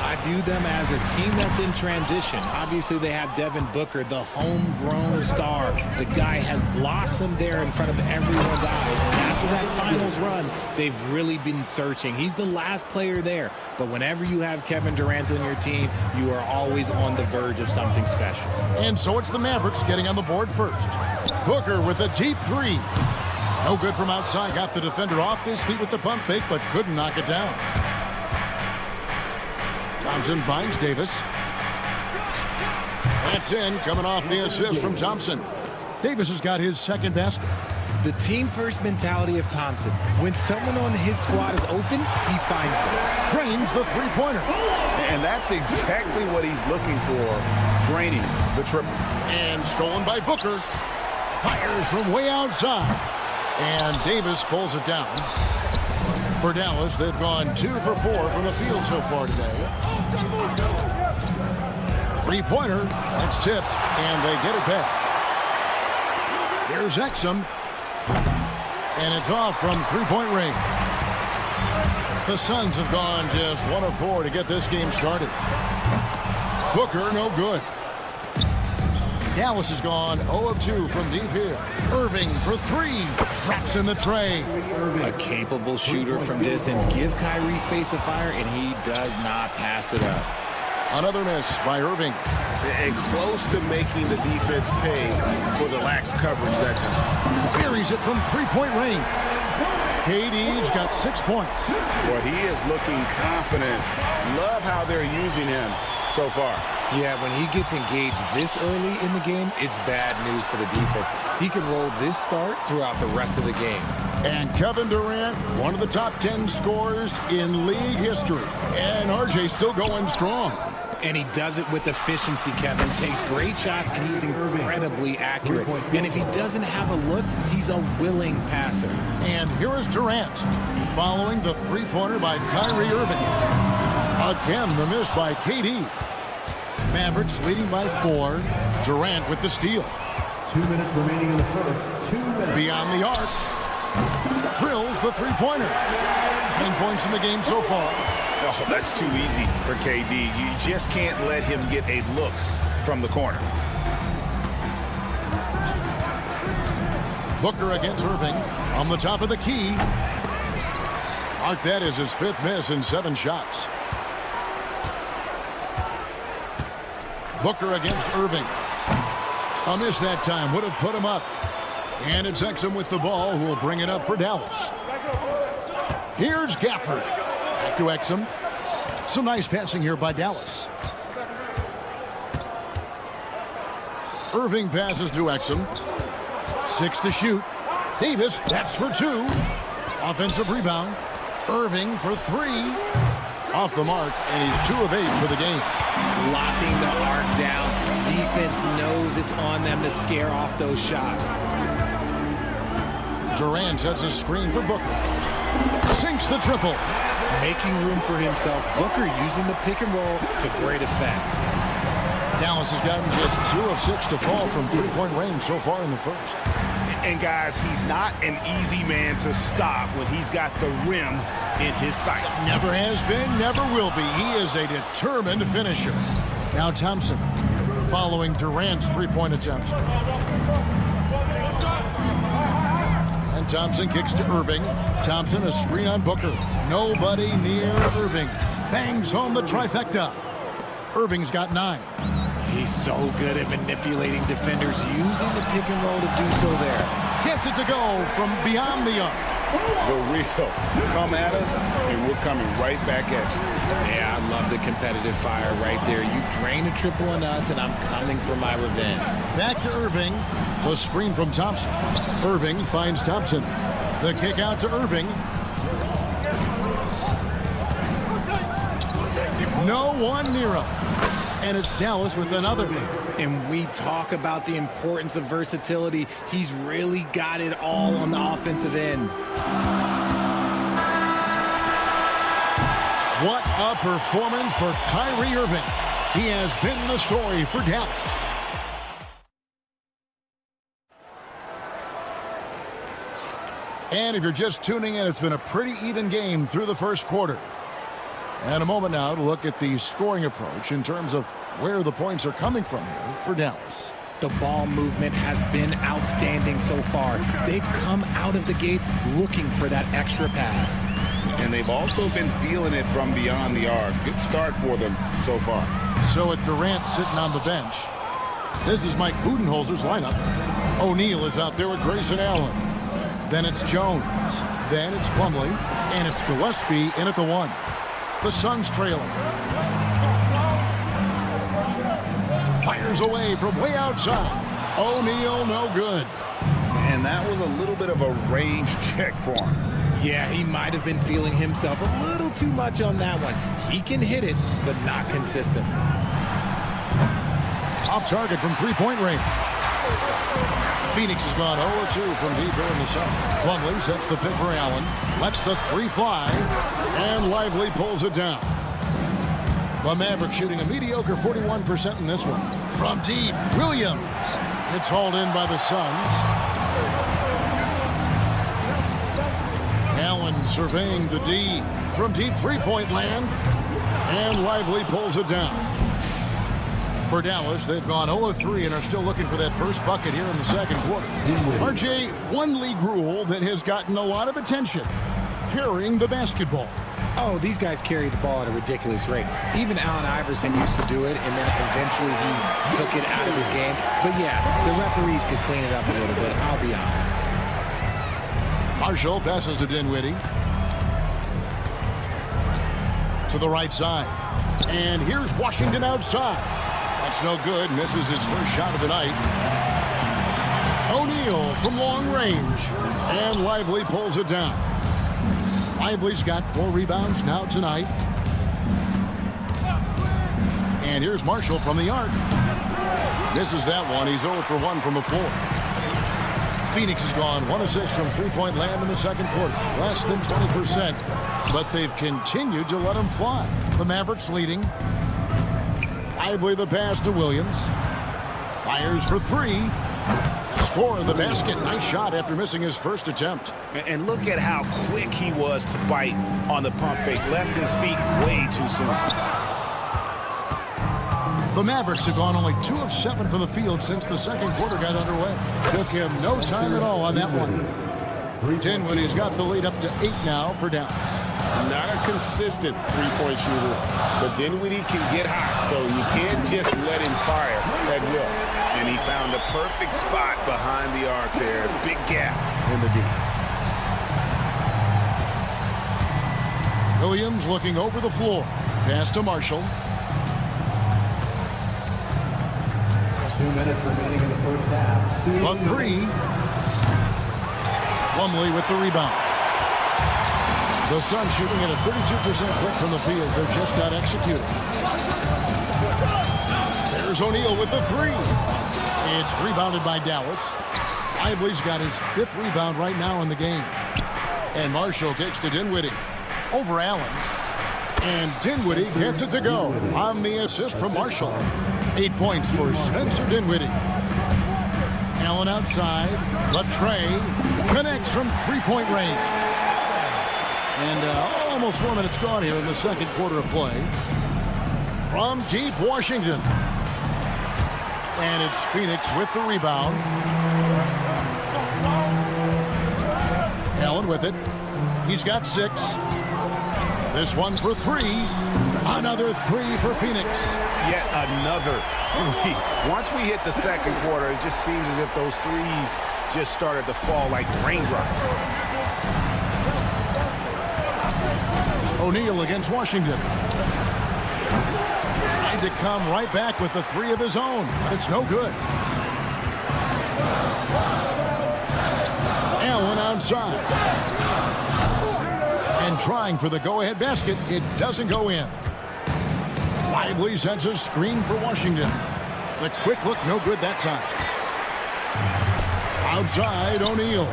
I view them as a team that's in transition. Obviously, they have Devin Booker, the homegrown star. The guy has blossomed there in front of everyone's eyes. And after that finals run, they've really been searching. He's the last player there. But whenever you have Kevin Durant on your team, you are always on the verge of something special. And so it's the Mavericks getting on the board first. Booker with a deep 3. No good from outside. Got the defender off his feet with the pump fake, but couldn't knock it down. Thompson finds Davis. That's in, coming off the assist from Thompson. Davis has got his second basket. The team-first mentality of Thompson. When someone on his squad is open, he finds them. Drains the three-pointer. And that's exactly what he's looking for, draining the triple. And stolen by Booker. Fires from way outside. And Davis pulls it down. For Dallas, they've gone 2 for 4 from the field so far today. Three-pointer. That's tipped, and they get it back. Here's Exum. And it's off from three-point range. The Suns have gone just 1 of 4 to get this game started. Booker, no good. Dallas has gone 0 of 2 from deep here. Irving for 3. Drops in the tray. A capable shooter from distance. Give Kyrie space to fire, and he does not pass it up. Another miss by Irving. And close to making the defense pay for the lax coverage that time. Buries it from three-point range. KD's got 6 points. Well, he is looking confident. Love how they're using him so far. Yeah, when he gets engaged this early in the game, it's bad news for the defense. He can roll this start throughout the rest of the game. And Kevin Durant, one of the top 10 scorers in league history. And RJ still going strong. And he does it with efficiency, Kevin. Takes great shots, and he's incredibly accurate. And if he doesn't have a look, he's a willing passer. And here is Durant, following the three-pointer by Kyrie Irving. Again, the miss by KD. Mavericks leading by 4. Durant with the steal. 2 minutes remaining in the first. 2 minutes. Beyond the arc. Drills the three-pointer. 10 points in the game so far. Oh, that's too easy for KD. You just can't let him get a look from the corner. Booker against Irving on the top of the key. Mark, that is his 5th miss in 7 shots. Booker against Irving. A miss that time would have put him up. And it's Exum with the ball who will bring it up for Dallas. Here's Gafford. Back to Exum. Some nice passing here by Dallas. Irving passes to Exum. 6 to shoot. Davis, that's for 2. Offensive rebound. Irving for 3. Off the mark, and he's 2 of 8 for the game. Locking the arc down. Defense knows it's on them to scare off those shots. Durant sets a screen for Booker. Sinks the triple. Making room for himself. Booker using the pick and roll to great effect. Dallas has gotten just 2 of 6 to fall from three-point range so far in the first. And guys, he's not an easy man to stop when he's got the rim in his sights. Never has been, never will be. He is a determined finisher. Now Thompson following Durant's three-point attempt. And Thompson kicks to Irving. Thompson a screen on Booker. Nobody near Irving. Bangs home the trifecta. Irving's got 9. He's so good at manipulating defenders, using the pick and roll to do so there. Gets it to go from beyond the arc. The real come at us, and we're coming right back at you. Yeah, I love the competitive fire right there. You drain a triple on us, and I'm coming for my revenge. Back to Irving. The screen from Thompson. Irving finds Thompson. The kick out to Irving. No one near him. And it's Dallas with another. And we talk about the importance of versatility. He's really got it all on the offensive end. What a performance for Kyrie Irving. He has been the story for Dallas. And if you're just tuning in, it's been a pretty even game through the first quarter. And a moment now to look at the scoring approach in terms of where the points are coming from here for Dallas. The ball movement has been outstanding so far. They've come out of the gate looking for that extra pass. And they've also been feeling it from beyond the arc. Good start for them so far. So with Durant sitting on the bench, this is Mike Budenholzer's lineup. O'Neal is out there with Grayson Allen. Then it's Jones. Then it's Plumlee. And it's Gillespie in at the 1. The Suns trailing. Fires away from way outside. O'Neal no good. And that was a little bit of a range check for him. Yeah, he might have been feeling himself a little too much on that one. He can hit it, but not consistent. Off target from three-point range. Phoenix has gone 0-2 from deep here in the sun. Plumlee sets the pick for Allen. Lets the three fly. And Lively pulls it down. The Mavericks shooting a mediocre 41% in this one. From deep, Williams. It's hauled in by the Suns. Allen surveying the D. From deep three-point land. And Lively pulls it down. For Dallas, they've gone 0-3 and are still looking for that first bucket here in the second quarter. RJ, one league rule that has gotten a lot of attention, carrying the basketball. Oh, these guys carry the ball at a ridiculous rate. Even Allen Iverson used to do it, and then eventually he took it out of his game. But yeah, the referees could clean it up a little bit, I'll be honest. Marshall passes to Dinwiddie. To the right side. And here's Washington outside. That's no good. Misses his first shot of the night. O'Neal from long range. And Lively pulls it down. Lively's got 4 rebounds now tonight. And here's Marshall from the arc. Misses that one. He's 0 for 1 from the floor. Phoenix has gone 1-6 from three-point land in the second quarter. Less than 20%. But they've continued to let them fly. The Mavericks leading. Lively the pass to Williams. Fires for 3. Score the basket. Nice shot after missing his first attempt. And look at how quick he was to bite on the pump fake. Left his feet way too soon. The Mavericks have gone only 2 of 7 from the field since the second quarter got underway. Took him no time at all on that one. Dinwiddie's got the lead up to 8 now for Dallas. Not a consistent three-point shooter, but Dinwiddie can get hot, so you can't just let him fire at will. And he found the perfect spot behind the arc there. Big gap in the D. Williams looking over the floor. Pass to Marshall. 2 minutes remaining in the first half. A 3. Plumlee with the rebound. The Suns shooting at a 32% clip from the field. They're just not executing. There's O'Neal with the 3. It's rebounded by Dallas. Lively's got his 5th rebound right now in the game. And Marshall kicks to Dinwiddie. Over Allen. And Dinwiddie gets it to go on the assist from Marshall. 8 points for Spencer Dinwiddie. Allen outside. Latre connects from three-point range. And almost 4 minutes gone here in the second quarter of play. From deep Washington. And it's Phoenix with the rebound. Allen with it. He's got 6. This one for 3. Another 3 for Phoenix. Yet another 3. Once we hit the second quarter, it just seems as if those threes just started to fall like raindrops. O'Neal against Washington. Tried to come right back with the three of his own. It's no good. Allen outside. And trying for the go-ahead basket. It doesn't go in. Lively sets a screen for Washington. The quick look, no good that time. Outside, O'Neal.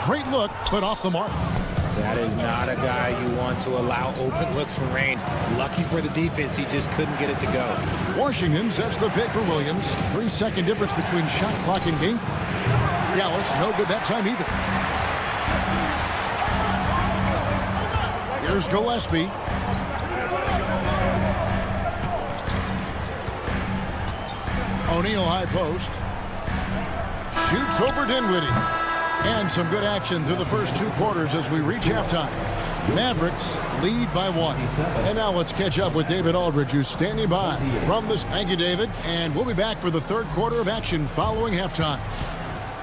Great look, but off the mark. That is not a guy you want to allow open looks from range. Lucky for the defense, he just couldn't get it to go. Washington sets the pick for Williams. 3-second difference between shot clock and game. Dallas, no good that time either. Here's Gillespie. O'Neal high post. Shoots over Dinwiddie. And some good action through the first 2 quarters as we reach halftime. Mavericks lead by 1. And now let's catch up with David Aldridge, who's standing by from this. Thank you, David. And we'll be back for the 3rd quarter of action following halftime.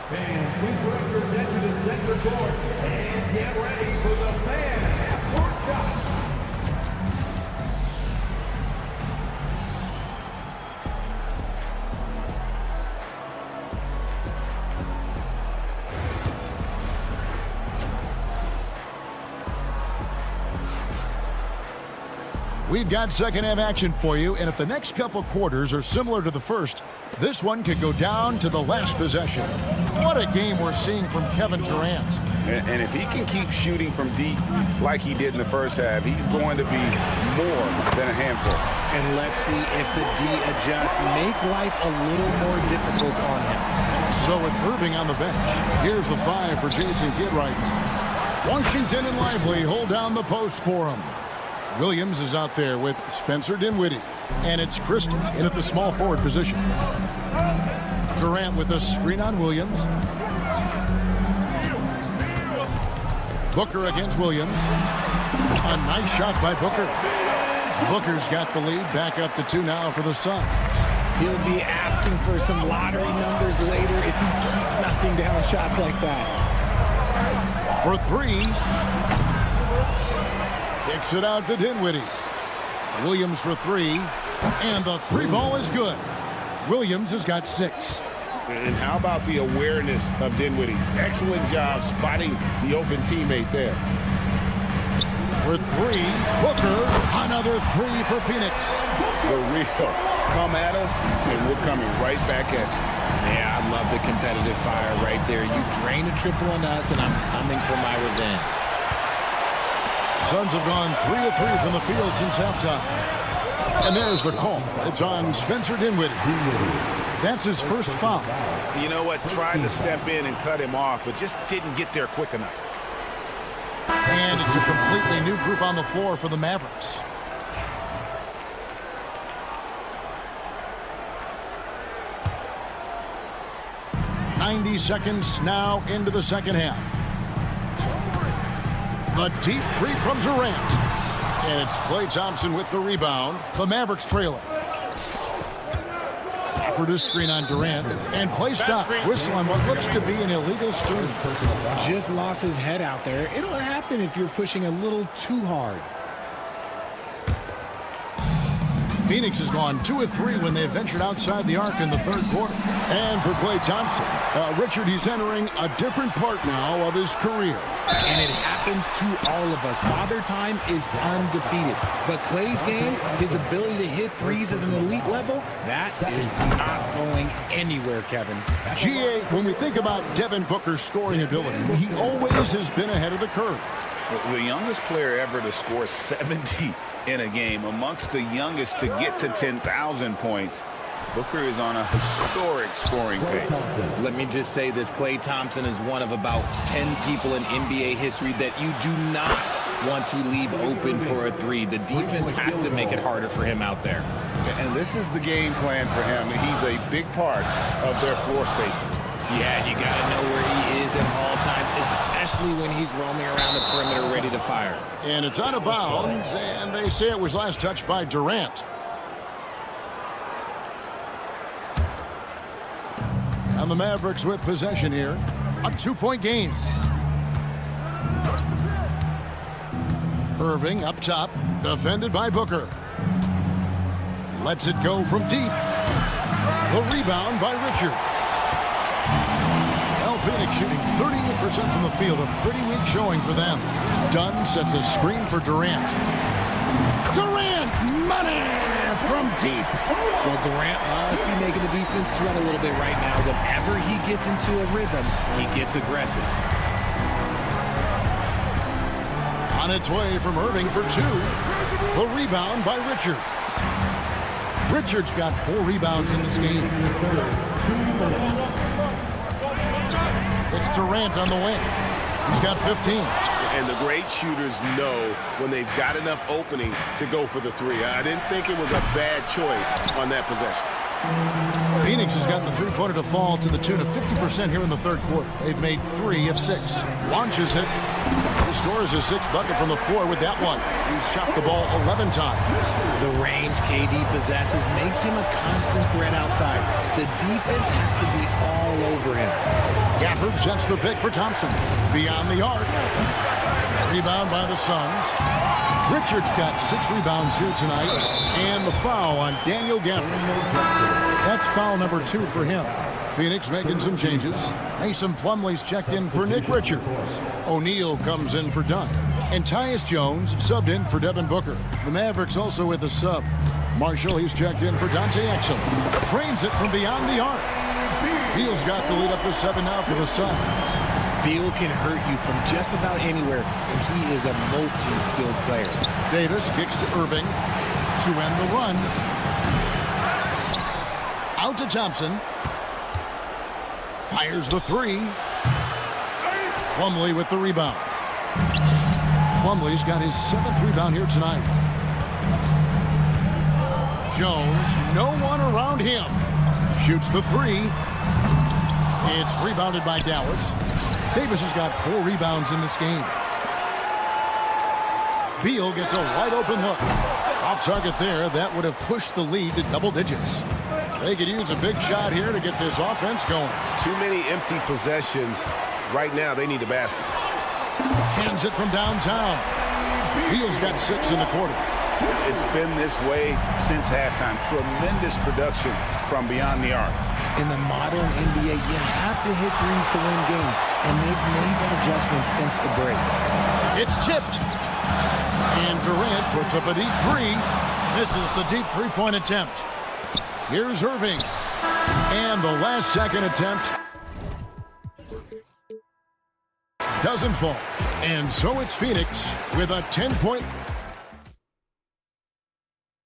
Fans, please represent to the center court and get ready for the fan court shot. We've got second half action for you, and if the next couple quarters are similar to the first, this one could go down to the last possession. What a game we're seeing from Kevin Durant. And if he can keep shooting from deep like he did in the first half, he's going to be more than a handful. And let's see if the D adjusts, make life a little more difficult on him. So with Irving on the bench, here's the 5 for Jason Kidd right now. Washington and Lively hold down the post for him. Williams is out there with Spencer Dinwiddie. And it's Christie in at the small forward position. Durant with a screen on Williams. Booker against Williams. A nice shot by Booker. Booker's got the lead. Back up to 2 now for the Suns. He'll be asking for some lottery numbers later if he keeps knocking down shots like that. For 3. Kicks it out to Dinwiddie. Williams for 3. And the 3 ball is good. Williams has got 6. And how about the awareness of Dinwiddie? Excellent job spotting the open teammate there. For 3. Booker. Another 3 for Phoenix. The real. Come at us, and we're coming right back at you. Yeah, I love the competitive fire right there. You drain a triple on us, and I'm coming for my revenge. Suns have gone 3 of 3 from the field since halftime. And there's the call. It's on Spencer Dinwiddie. That's his first foul. You know what? Tried to step in and cut him off, but just didn't get there quick enough. And it's a completely new group on the floor for the Mavericks. .90 seconds now into the second half. The deep 3 from Durant. And it's Klay Thompson with the rebound. The Mavericks trailing. Offered a screen on Durant. And Klay stops. Whistle on what looks to be an illegal screen. Just lost his head out there. It'll happen if you're pushing a little too hard. Phoenix has gone 2 of 3 when they ventured outside the arc in the 3rd quarter. And for Klay Thompson, Richard, he's entering a different part now of his career. And it happens to all of us. Father Time is undefeated. But Klay's game, his ability to hit threes as an elite level, that is not going anywhere, Kevin. GA, when we think about Devin Booker's scoring ability, he always has been ahead of the curve. The youngest player ever to score 70 in a game, amongst the youngest to get to 10,000 points. Booker is on a historic scoring pace. Let me just say this, Klay Thompson is one of about 10 people in NBA history that you do not want to leave open for a 3. The defense has to make it harder for him out there. And this is the game plan for him. He's a big part of their floor spacing. Yeah, you got to know where he is at all times, especially when he's roaming around the perimeter ready to fire. And it's out of bounds, and they say it was last touched by Durant. And the Mavericks with possession here. A 2-point game. Irving up top, defended by Booker. Lets it go from deep. The rebound by Richard. Well, Phoenix shooting 38% from the field. A pretty weak showing for them. Dunn sets a screen for Durant. Durant, money from deep. Well, Durant must be making the defense sweat a little bit right now. Whenever he gets into a rhythm, he gets aggressive. On its way from Irving for 2. The rebound by Richard. Richard's got 4 rebounds in this game. It's Durant on the wing. He's got 15. And the great shooters know when they've got enough opening to go for the 3. I didn't think it was a bad choice on that possession. Phoenix has gotten the three-pointer to fall to the tune of 50% here in the third quarter. They've made 3 of 6. Launches it. He scores a 6th bucket from the floor with that one. He's shot the ball 11 times. The range KD possesses makes him a constant threat outside. The defense has to be all over him. Gafford sets the pick for Thompson. Beyond the arc. Rebound by the Suns. Richard's got 6 rebounds here tonight. And the foul on Daniel Gafford. That's foul number 2 for him. Phoenix making some changes. Mason Plumlee's checked in for Nick Richards. O'Neal comes in for Dunn. And Tyus Jones subbed in for Devin Booker. The Mavericks also with a sub. Marshall, he's checked in for Dante Exum. Trains it from beyond the arc. Beal's got the lead up to 7 now for the Suns. Beal can hurt you from just about anywhere, and he is a multi-skilled player. Davis kicks to Irving to end the run. Out to Thompson. Fires the 3. Plumlee with the rebound. Plumlee's got his 7th rebound here tonight. Jones, no one around him. Shoots the 3. It's rebounded by Dallas. Davis has got 4 rebounds in this game. Beal gets a wide open look. Off target there. That would have pushed the lead to double digits. They could use a big shot here to get this offense going. Too many empty possessions. Right now, they need a basket. Cans it from downtown. Beal's got 6 in the quarter. It's been this way since halftime. Tremendous production from beyond the arc. In the modern NBA, you have to hit threes to win games, and they've made that adjustment since the break. It's tipped. And Durant puts up a deep 3. Misses the deep three-point attempt. Here's Irving. And the last second attempt doesn't fall. And so it's Phoenix with a 10-point.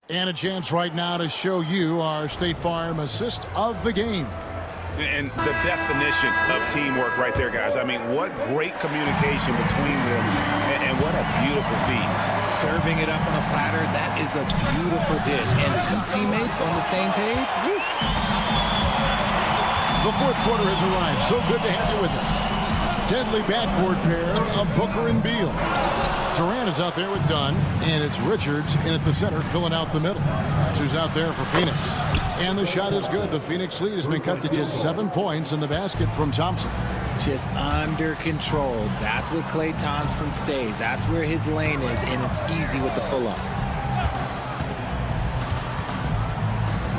And a chance right now to show you our State Farm assist of the game. And the definition of teamwork right there, guys. I mean, what great communication between them, and what a beautiful feat. Serving it up on a platter, that is a beautiful dish. And 2 teammates on the same page. Woo. The fourth quarter has arrived. So good to have you with us. Deadly backcourt pair of Booker and Beal. Durant is out there with Dunn, and it's Richards in at the center filling out the middle. That's who's out there for Phoenix. And the shot is good. The Phoenix lead has been cut to just 7 points in the basket from Thompson. Just under control. That's what Klay Thompson stays. That's where his lane is, and it's easy with the pull-up.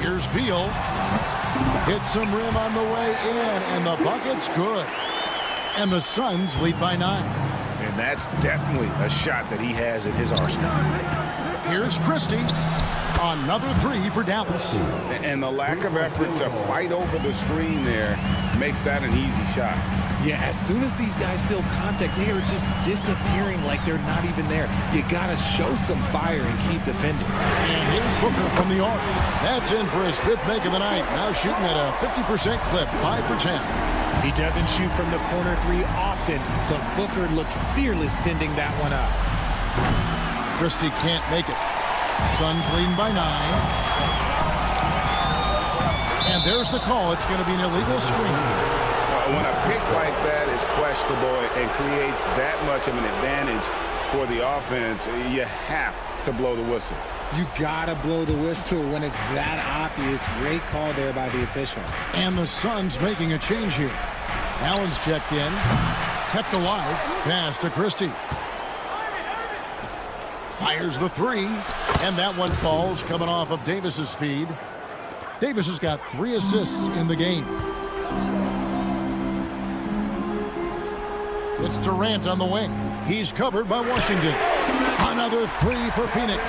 Here's Beal. Hits some rim on the way in, and the bucket's good. And the Suns lead by 9. And that's definitely a shot that he has in his arsenal. Here's Christie. Another 3 for Dallas. And the lack of effort to fight over the screen there makes that an easy shot. Yeah, as soon as these guys feel contact, they are just disappearing like they're not even there. You got to show some fire and keep defending. And here's Booker from the arc. That's in for his 5th make of the night. Now shooting at a 50% clip, 5 for 10. He doesn't shoot from the corner 3 often, but Booker looked fearless sending that one up. Christie can't make it. Suns leading by 9. And there's the call. It's going to be an illegal screen. When a pick like that is questionable and creates that much of an advantage for the offense, you have to blow the whistle. You gotta blow the whistle when it's that obvious. Great call there by the official. And the Suns making a change here. Allen's checked in. Kept alive. Pass to Christie. Fires the three, and that one falls coming off of Davis's feed. Davis has got 3 assists in the game. It's Durant on the wing. He's covered by Washington. Another 3 for Phoenix.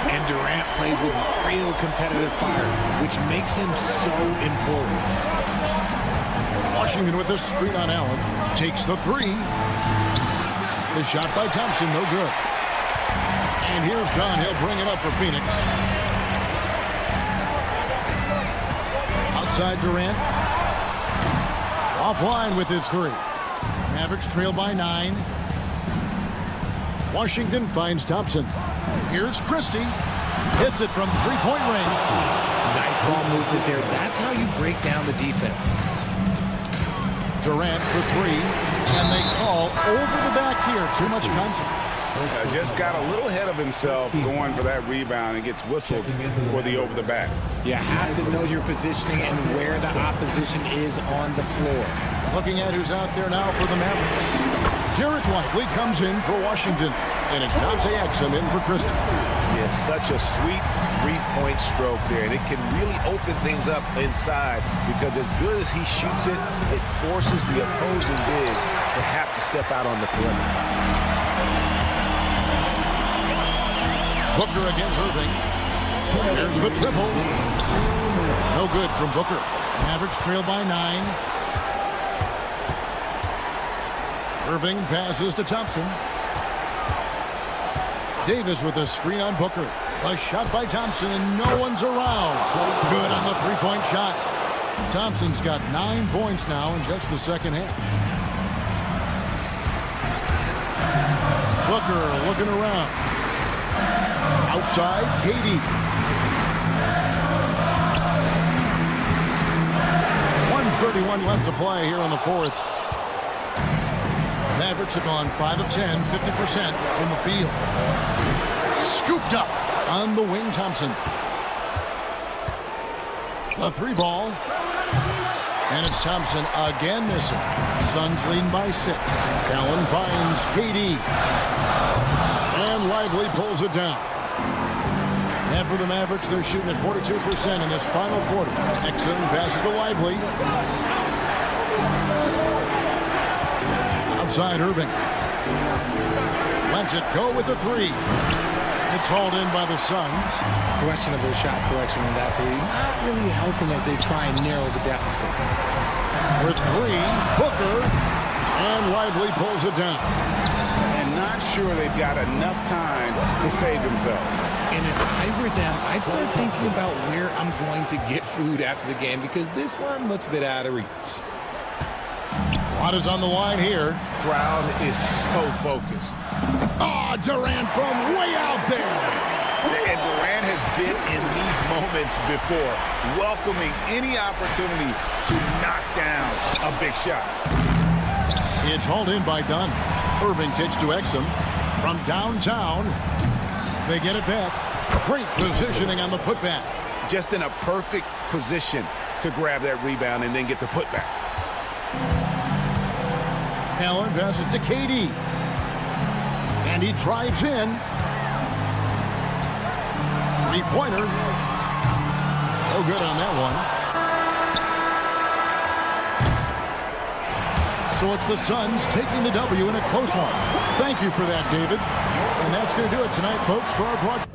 And Durant plays with real competitive fire, which makes him so important. Washington with the screen on Allen. Takes the 3. The shot by Thompson, no good. And here's Dunn. He'll bring it up for Phoenix. Outside Durant. Offline with his 3. Mavericks trail by 9. Washington finds Thompson. Here's Christie. Hits it from 3-point range. Nice ball movement there. That's how you break down the defense. Durant for 3. And they call over the back here. Too much contact. Just got a little ahead of himself going for that rebound and gets whistled for the over the back. You have to know your positioning and where the opposition is on the floor. Looking at who's out there now for the Mavericks. Derek Lively comes in for Washington. And it's Dante Exum in for Christie. Yeah, such a sweet three-point stroke there. And it can really open things up inside because as good as he shoots it, it forces the opposing bigs to have to step out on the perimeter. Booker against Irving. There's the triple. No good from Booker. Mavericks trail by 9. Irving passes to Thompson. Davis with a screen on Booker. A shot by Thompson, and no one's around. Good on the 3-point shot. Thompson's got 9 points now in just the second half. Booker looking around. Outside, KD. 1:31 left to play here on the 4th. Mavericks have gone 5 of 10, 50% from the field. Scooped up on the wing, Thompson. The 3 ball. And it's Thompson again missing. Suns leading by 6. Allen finds KD. And Lively pulls it down. And for the Mavericks, they're shooting at 42% in this final quarter. Exum passes to Lively. Outside Irving. Lets it go with the 3. It's hauled in by the Suns. Questionable shot selection on that 3. Not really helping as they try and narrow the deficit. With 3, Booker. And Lively pulls it down. And not sure they've got enough time to save themselves. And if I were them, I'd start thinking about where I'm going to get food after the game because this one looks a bit out of reach. A lot is on the line here. Crowd is so focused. Durant from way out there. And Durant has been in these moments before, welcoming any opportunity to knock down a big shot. It's hauled in by Dunn. Irving kicks to Exum from downtown. They get it back. Great positioning on the putback. Just in a perfect position to grab that rebound and then get the putback. Allen passes to KD. And he drives in. 3-pointer. No good on that one. So it's the Suns taking the W in a close one. Thank you for that, David. And that's going to do it tonight, folks, for our broadcast.